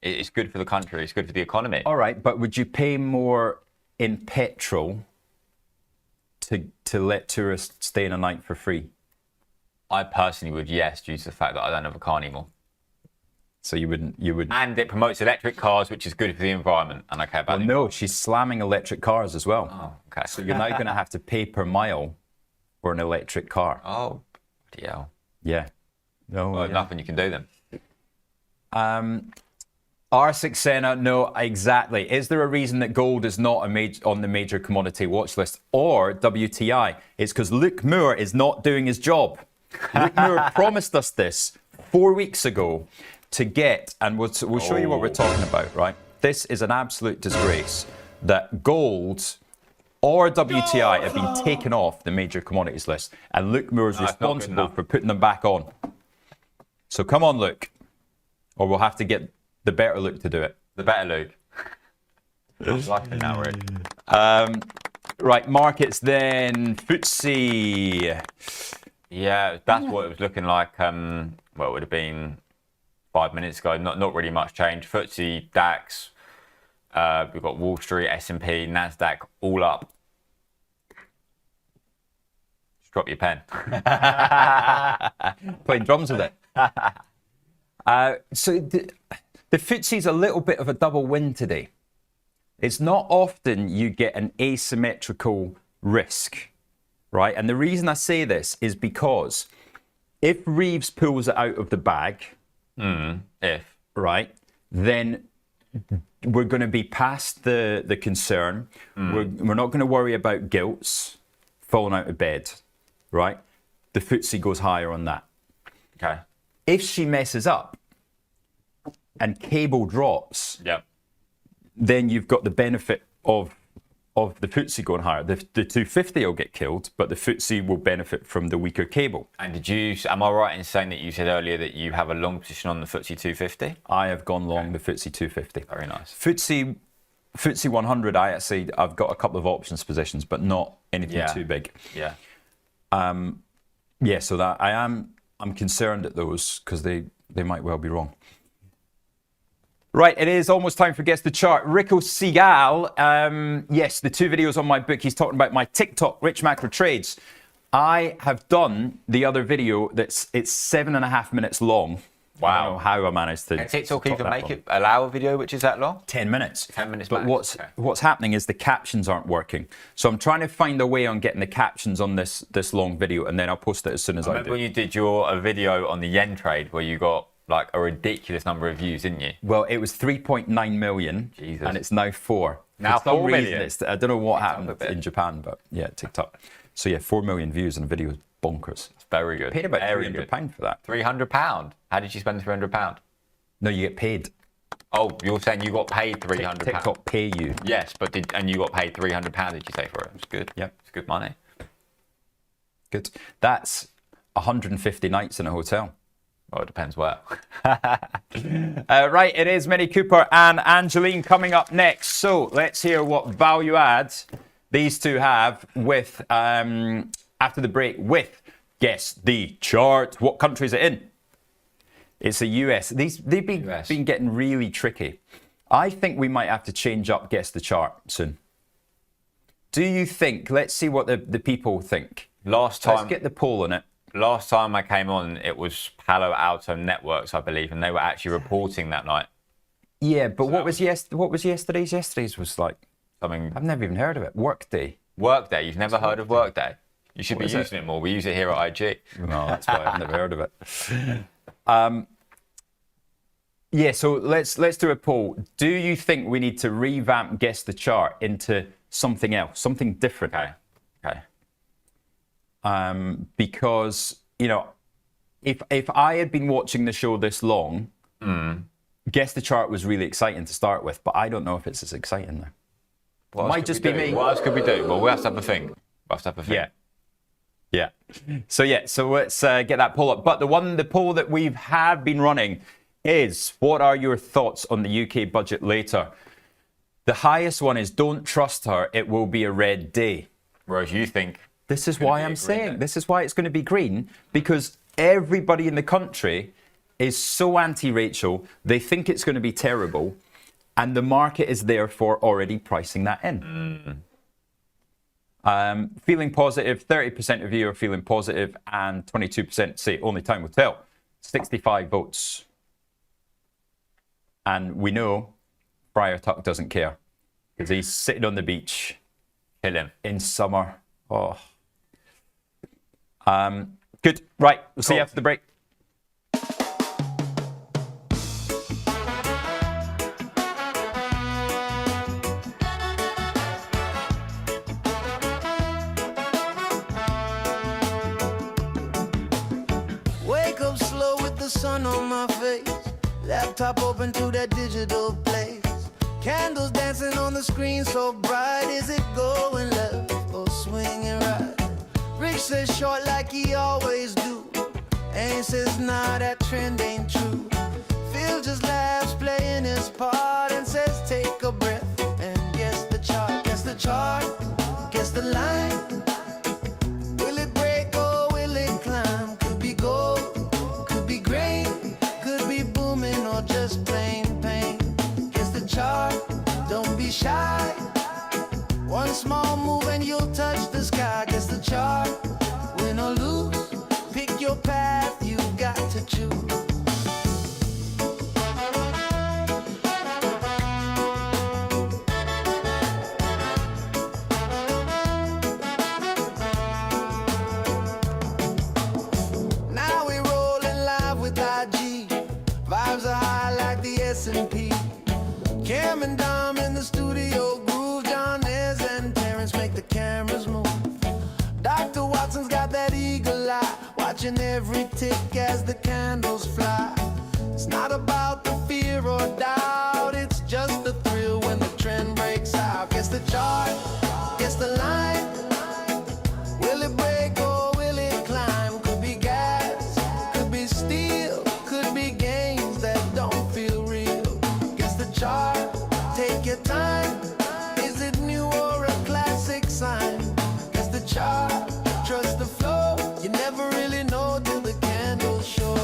It's good for the country. It's good for the economy. All right, but would you pay more in petrol to let tourists stay in a night for free? I personally would, yes, due to the fact that I don't have a car anymore. So you wouldn't. And it promotes electric cars, which is good for the environment, and I care about. Well, no, she's slamming electric cars as well. Oh, okay. So you're now going to have to pay per mile for an electric car. Oh, yeah. Yeah. No. Well, nothing you can do then. R6 Senna, no, exactly. Is there a reason that gold is not on the major commodity watch list or WTI? It's because Luke Moore is not doing his job. Luke Moore promised us this 4 weeks ago to get, and we'll show you what we're talking about, right? This is an absolute disgrace that gold or WTI have been taken off the major commodities list, and Luke Moore is responsible for putting them back on. So come on, Luke, or we'll have to get the better Luke to do it. The better Luke. I'm liking it now, Rick. Right, markets then. FTSE. Yeah, that's what it was looking like. Well, it would have been 5 minutes ago. Not really much change. FTSE, DAX. We've got Wall Street, S&P, Nasdaq, all up. Just drop your pen. Playing drums with it. So the FTSE's a little bit of a double win today. It's not often you get an asymmetrical risk, right? And the reason I say this is because if Reeves pulls it out of the bag, right, then we're going to be past the concern. We're not going to worry about gilts falling out of bed, right? The FTSE goes higher on that. Okay. If she messes up and cable drops, then you've got the benefit of the FTSE going higher. The 250 will get killed, but the FTSE will benefit from the weaker cable. And am I right in saying that you said earlier that you have a long position on the FTSE 250? I have gone long the FTSE 250. Very nice. FTSE 100, I've got a couple of options positions, but not anything too big. Yeah. So that I'm concerned at those because they might well be wrong. Right, it is almost time for Guess the Chart. Rico Seagal, yes, the 2 videos on my book, he's talking about my TikTok, Rich Macro Trades. I have done the other video it's 7.5 minutes long. I don't know how I managed to. Can TikTok top even that make one. it allow a video which is that long? 10 minutes. 10 minutes But max, what's happening is the captions aren't working. So I'm trying to find a way on getting the captions on this long video, and then I'll post it as soon as I Remember do. when you did a video on the yen trade where you got like a ridiculous number of views, didn't you? Well, it was 3.9 million, Jesus. and it's now 4. Now For some 4 reason, million? I don't know what TikTok happened a bit. in Japan, but yeah, TikTok. So yeah, 4 million views, and the video is bonkers. It's very good. Paid about Very £300 for that. £300. How did you spend the £300? No, you get paid. Oh, you're saying you got paid £300? TikTok pay you. Yes, but you got paid £300? Did you say for it? It's good. Yep. It's good money. Good. That's 150 nights in a hotel. Well, it depends where. Right, it is Minnie Cooper and Angeline coming up next. So let's hear what value adds these two have with after the break with Guess the Chart. What country is it in? It's the US. They've been getting really tricky. I think we might have to change up Guess the Chart soon. Do you think? Let's see what the people think. Last time, Let's get the poll on it. Last time I came on, it was Palo Alto Networks, I believe, and they were actually reporting that night. Yeah, but what was yesterday's? Yesterday's was like something. I've never even heard of it. Workday. Workday. You've never heard of Workday? You should be What is using it more. We use it here at IG. No, that's why I've never heard of it. Yeah, so let's do a poll. Do you think we need to revamp Guess the Chart into something else, something different? Okay. Because, you know, if I had been watching the show this long, Guess the Chart was really exciting to start with, but I don't know if it's as exciting now. What Might just be me. What else could we do? Well, we have to have a think. Yeah. So let's get that poll up. But the poll that we have been running is, what are your thoughts on the UK budget later? The highest one is, don't trust her, it will be a red day. Whereas you think... This is why I'm saying, this is why it's going to be green, because everybody in the country is so anti-Rachel, they think it's going to be terrible, and the market is therefore already pricing that in. Feeling positive, 30% of you are feeling positive, and 22% say only time will tell. 65 votes. And we know Friar Tuck doesn't care, because he's sitting on the beach in summer. Oh. Good. Right. We'll see you after the break. Wake up slow with the sun on my face. Laptop open to that digital place. Candles dancing on the screen so bright. Is it going left or swinging right? Rick says short like he always do. Aim says nah, that trend ain't true. Phil just laughs playing his part and says take a breath and guess the chart. Guess the chart, guess the line. Will it break or will it climb? Could be gold, could be grain, could be booming or just plain pain. Guess the chart, don't be shy. One small move and you'll touch the sky. Guess the chart, win or lose, pick your path, you got to choose. Now we rolling live with IG. Vibes are high like the S&P. Cam and Dom in the studio groove. John Nez and Terrence make the cameras move. Dr. Watson's got that eagle eye, watching every tick as the candles fly. It's not about the fear or doubt, it's just the thrill when the trend breaks out. Guess the chart, guess the line. Will it break or will it climb? Could be gas, could be steel, could be gains that don't feel real. Guess the chart, take your time. Is it new or a classic sign? Guess the chart, trust the flow. You never really know till the candles show.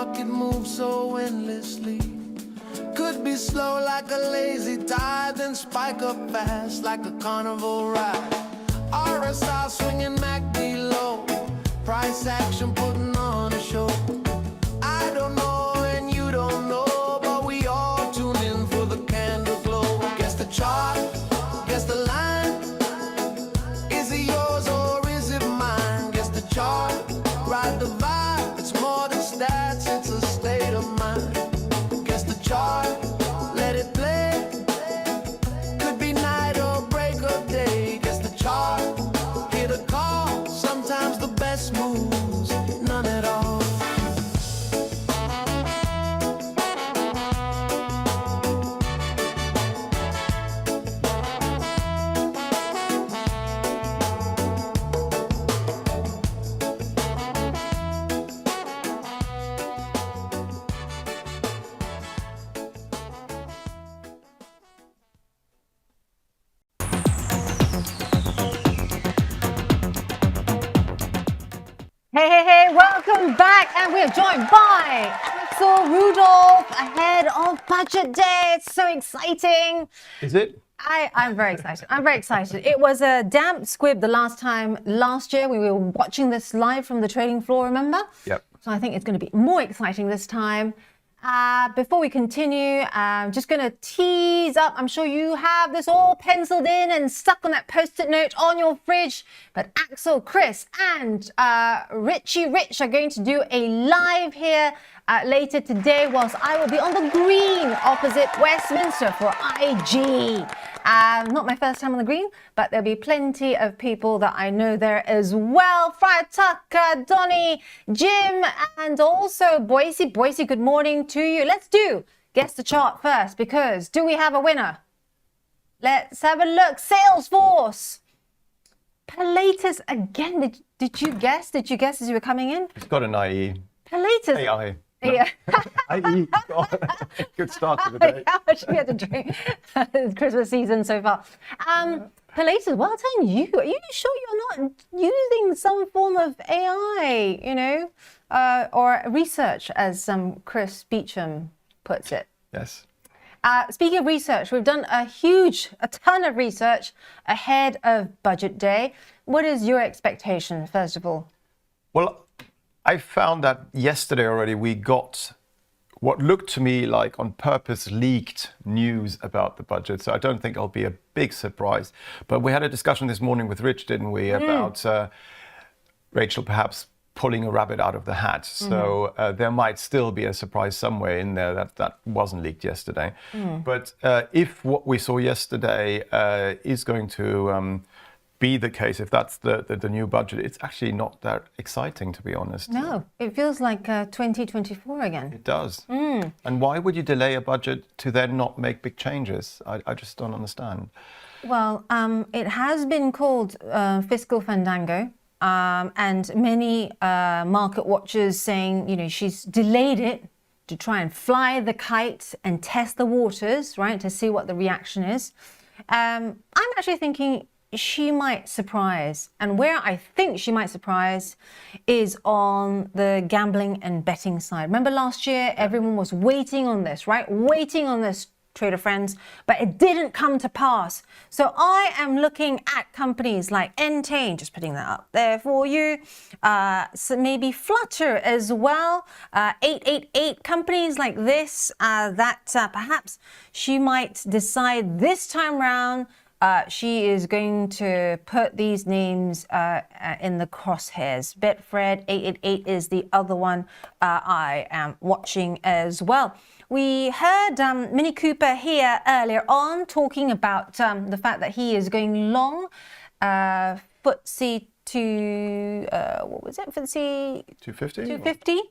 market moves so endlessly. Could be slow like a lazy tide, then spike up fast like a carnival ride. RSI swinging MACD low, price action putting on a show. I don't know and you don't know, but we all tune in for the candle glow. Guess the chart, guess the line. Is it yours or is it mine? Guess the chart, ride the vibe. It's more than stats, it's a state of mind. Guess the chart, let it play. Could be night or break of day. Guess the chart, hear the call. Sometimes the best moves, none at all. Hey, welcome back, and we're joined by Axel Rudolph ahead of Budget Day. It's so exciting. Is it? I'm very excited. I'm very excited. It was a damp squib the last year. We were watching this live from the trading floor, remember? Yep. So I think it's going to be more exciting this time. Before we continue, I'm just going to tease up. I'm sure you have this all penciled in and stuck on that post-it note on your fridge. But Axel, Chris, and Richie Rich are going to do a live here later today, whilst I will be on the green opposite Westminster for IG. Not my first time on the green, but there'll be plenty of people that I know there as well. Friar Tucker, Donny, Jim, and also Boise. Boise, good morning to you. Let's do guess the chart first, because do we have a winner? Let's have a look. Salesforce. Pilatus again. Did you guess? Did you guess as you were coming in? It's got an IE. Pilatus. AI. Yeah. IE. Good start to the day. How much we had to drink Christmas season so far. Pilatus, well done you. Are you sure you're not using some form of AI, or research, as Chris Beecham puts it? Yes. Speaking of research, we've done a ton of research ahead of Budget Day. What is your expectation, first of all? Well, I found that yesterday already we got what looked to me like on purpose leaked news about the budget. So I don't think it'll be a big surprise. But we had a discussion this morning with Rich, didn't we, about Rachel perhaps pulling a rabbit out of the hat. So there might still be a surprise somewhere in there that wasn't leaked yesterday. But if what we saw yesterday is going to be the case, if that's the new budget, it's actually not that exciting, to be honest. No, it feels like 2024 again. It does. And why would you delay a budget to then not make big changes? I just don't understand. Well, it has been called fiscal fandango, and many market watchers saying, she's delayed it to try and fly the kite and test the waters, right, to see what the reaction is. I'm actually thinking she might surprise, and where I think she might surprise is on the gambling and betting side. Remember last year, everyone was waiting on this, right? Waiting on this, trader friends, but it didn't come to pass. So I am looking at companies like Entain, just putting that up there for you. So maybe Flutter as well. 888 companies like this that perhaps she might decide this time round. She is going to put these names in the crosshairs. Betfred 888 is the other one I am watching as well. We heard Mini Cooper here earlier on talking about the fact that he is going long FTSE to, what was it? FTSE 250? 250.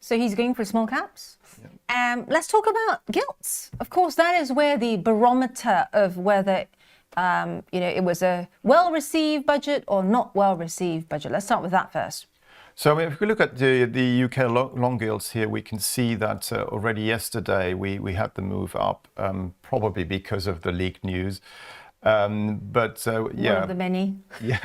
So he's going for small caps. Let's talk about gilts. Of course, that is where the barometer of whether it was a well-received budget or not well-received budget. Let's start with that first. So if we look at the UK long gilts here, we can see that already yesterday we had the move up, probably because of the leaked news. Yeah, one of the many. Yeah.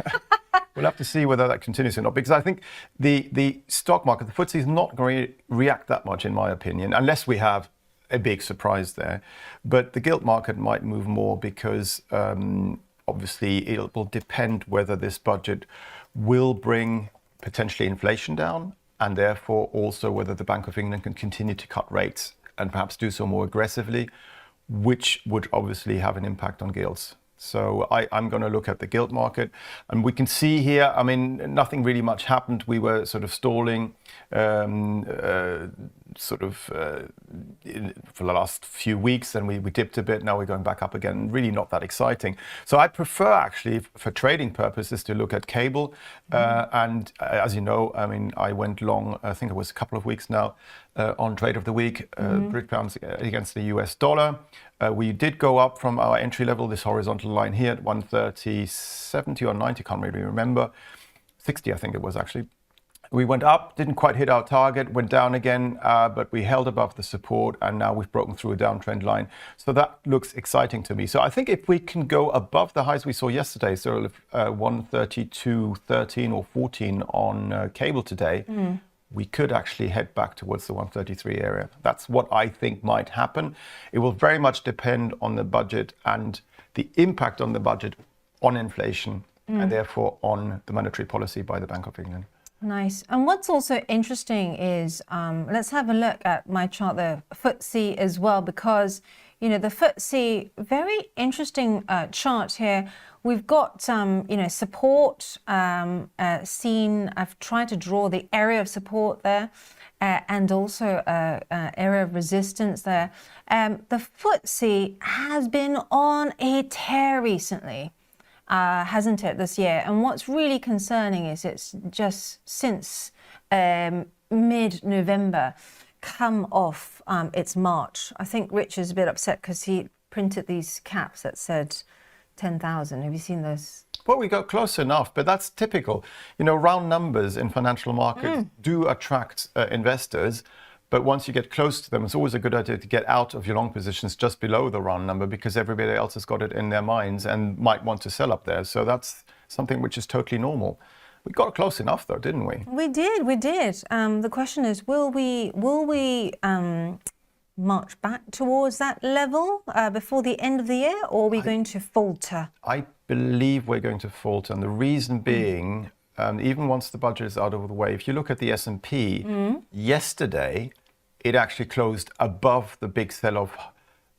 We'll have to see whether that continues or not, because I think the stock market, the FTSE, is not going to react that much, in my opinion, unless we have a big surprise there. But the gilt market might move more because obviously it will depend whether this budget will bring potentially inflation down, and therefore also whether the Bank of England can continue to cut rates and perhaps do so more aggressively, which would obviously have an impact on gilts. So I'm going to look at the gilt market, and we can see here, I mean, nothing really much happened. We were sort of stalling for the last few weeks, and we dipped a bit. Now we're going back up again. Really not that exciting. So I prefer actually, for trading purposes, to look at cable. And as you know, I mean, I went long, I think it was a couple of weeks now, on Trade of the Week, Brit pounds against the US dollar. We did go up from our entry level, this horizontal line here, at 130.70 or 90, can't really remember. 60, I think it was actually. We went up, didn't quite hit our target, went down again, but we held above the support, and now we've broken through a downtrend line. So that looks exciting to me. So I think if we can go above the highs we saw yesterday, so 132.13 or 14 on cable today, we could actually head back towards the 133 area. That's what I think might happen. It will very much depend on the budget and the impact on the budget on inflation, and therefore on the monetary policy by the Bank of England. Nice. And what's also interesting is, let's have a look at my chart, the FTSE as well, because, you know, the FTSE, very interesting chart here. We've got, support seen. I've tried to draw the area of support there and also area of resistance there. The FTSE has been on a tear recently. Hasn't it, this year? And what's really concerning is it's just since mid-November come off its march. I think Rich is a bit upset because he printed these caps that said 10,000. Have you seen those? Well, we got close enough, but that's typical. You know, round numbers in financial markets do attract investors. But once you get close to them, it's always a good idea to get out of your long positions just below the round number, because everybody else has got it in their minds and might want to sell up there. So that's something which is totally normal. We got close enough, though, didn't we? We did. The question is, will we march back towards that level before the end of the year, or are we going to falter? I believe we're going to falter, and the reason being, even once the budget is out of the way, if you look at the S&P, yesterday, it actually closed above the big sell-off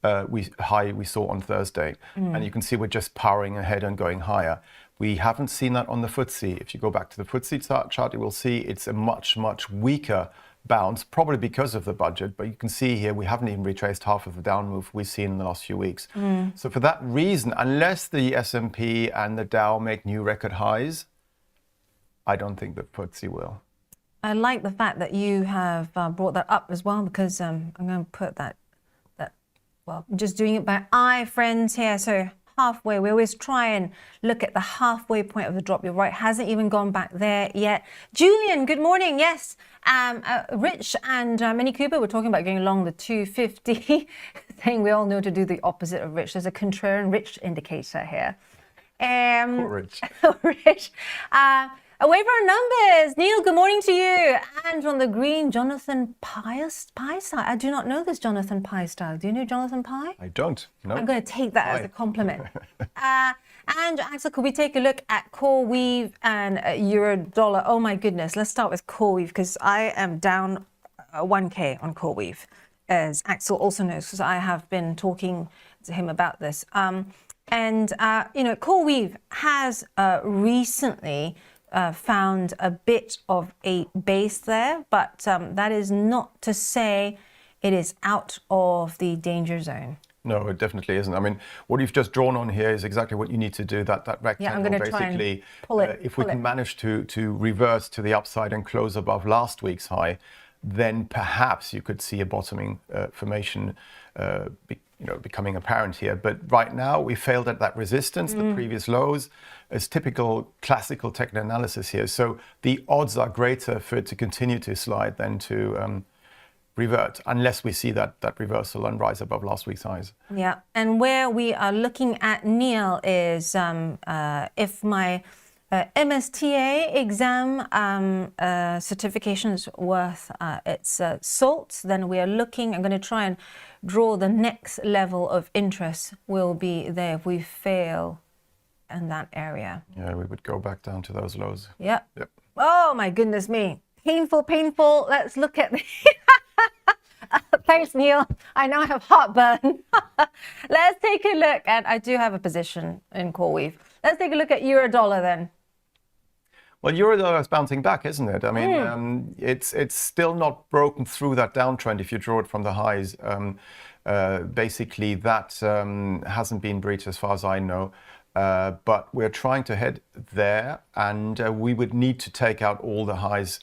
high we saw on Thursday. And you can see we're just powering ahead and going higher. We haven't seen that on the FTSE. If you go back to the FTSE chart, you will see it's a much, much weaker bounce, probably because of the budget. But you can see here, we haven't even retraced half of the down move we've seen in the last few weeks. So for that reason, unless the S&P and the Dow make new record highs, I don't think the FTSE will. I like the fact that you have brought that up as well, because I'm going to put that, well, I'm just doing it by eye, friends, here. So halfway, we always try and look at the halfway point of the drop. You're right, hasn't even gone back there yet. Julian, good morning. Yes, Rich and Minnie Cooper were talking about going along the 250, saying we all know to do the opposite of Rich. There's a contrarian Rich indicator here. Poor Rich. Rich. Away for our numbers. Neil, good morning to you. And on the green, Jonathan Pye style. I do not know this Jonathan Pye style. Do you know Jonathan Pye? I don't. No. I'm going to take that as a compliment. And Axel, could we take a look at core weave and euro dollar? Oh my goodness. Let's start with core weave, because I am down 1K on core weave, as Axel also knows, because I have been talking to him about this. Core weave has recently found a bit of a base there, but that is not to say it is out of the danger zone. No, it definitely isn't. I mean, what you've just drawn on here is exactly what you need to do. That rectangle, yeah, I'm going to try and pull it. If we can manage to reverse to the upside and close above last week's high, then perhaps you could see a bottoming formation becoming apparent here. But right now, we failed at that resistance, the previous lows. It's typical classical technical analysis here. So the odds are greater for it to continue to slide than to revert unless we see that reversal and rise above last week's highs. Yeah, and where we are looking at, Neil, is if my MSTA exam certification is worth its salt, then we are looking, I'm going to try and draw the next level of interest will be there if we fail in that area. Yeah, we would go back down to those lows. Yep. Yep. Oh my goodness me. Painful. Let's look at the... Thanks, Neil. I now have heartburn. Let's take a look at, I do have a position in CoreWeave. Let's take a look at euro dollar then. Well, euro dollar is bouncing back, isn't it? I mean, it's still not broken through that downtrend if you draw it from the highs. Basically, that hasn't been breached as far as I know. But we're trying to head there, and we would need to take out all the highs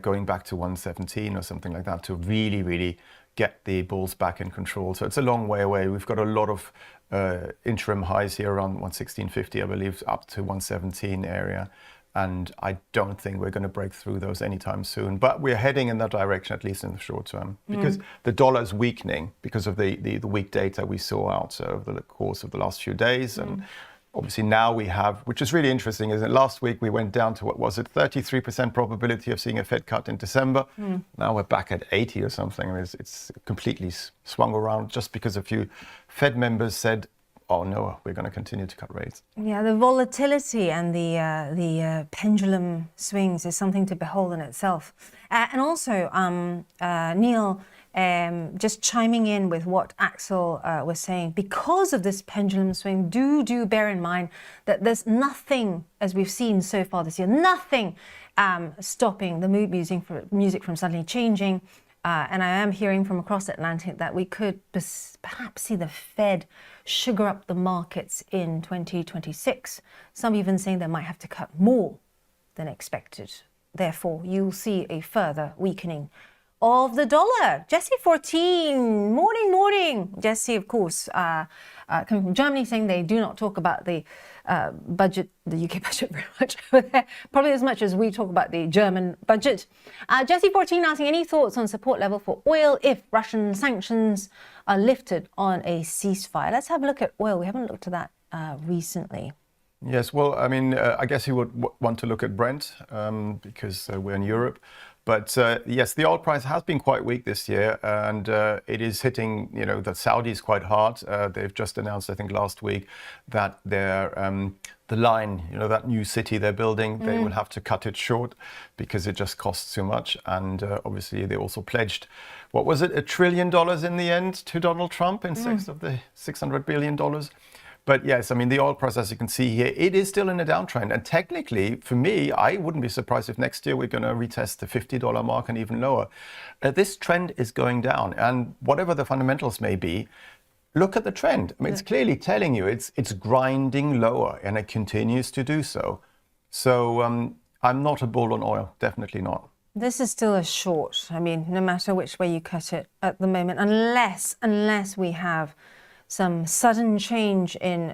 going back to 117 or something like that to really get the bulls back in control. So it's a long way away. We've got a lot of interim highs here around 116.50, I believe, up to 117 area. And I don't think we're going to break through those anytime soon. But we're heading in that direction, at least in the short term, because the dollar is weakening because of the weak data we saw out over the course of the last few days. And obviously now we have, which is really interesting, is that last week we went down to, what was it, 33% probability of seeing a Fed cut in December. Now we're back at 80 or something. I mean, it's completely swung around just because a few Fed members said, oh no, we're going to continue to cut rates. Yeah, the volatility and the pendulum swings is something to behold in itself. And also, Neil, just chiming in with what Axel was saying, because of this pendulum swing, do bear in mind that there's nothing, as we've seen so far this year, nothing stopping the mood music from suddenly changing. And I am hearing from across the Atlantic that we could perhaps see the Fed sugar up the markets in 2026. Some even saying they might have to cut more than expected. Therefore, you'll see a further weakening of the dollar. Jesse 14, morning. Jesse, of course, coming from Germany, saying they do not talk about the budget, the UK budget very much over there, probably as much as we talk about the German budget. Jesse 14 asking, any thoughts on support level for oil if Russian sanctions are lifted on a ceasefire? Let's have a look at oil. We haven't looked at that recently. Yes, well, I mean, I guess you would want to look at Brent because we're in Europe. But yes, the oil price has been quite weak this year, and it is hitting, the Saudis quite hard. They've just announced, I think, last week that the line, that new city they're building, they will have to cut it short because it just costs too much. And obviously, they also pledged, what was it, $1 trillion in the end to Donald Trump in six of the $600 billion. But yes, I mean, the oil price, as you can see here, it is still in a downtrend. And technically, for me, I wouldn't be surprised if next year we're going to retest the $50 mark and even lower. This trend is going down. And whatever the fundamentals may be, look at the trend. I mean, it's clearly telling you it's grinding lower, and it continues to do so. So I'm not a bull on oil, definitely not. This is still a short. I mean, no matter which way you cut it at the moment, unless we have some sudden change in,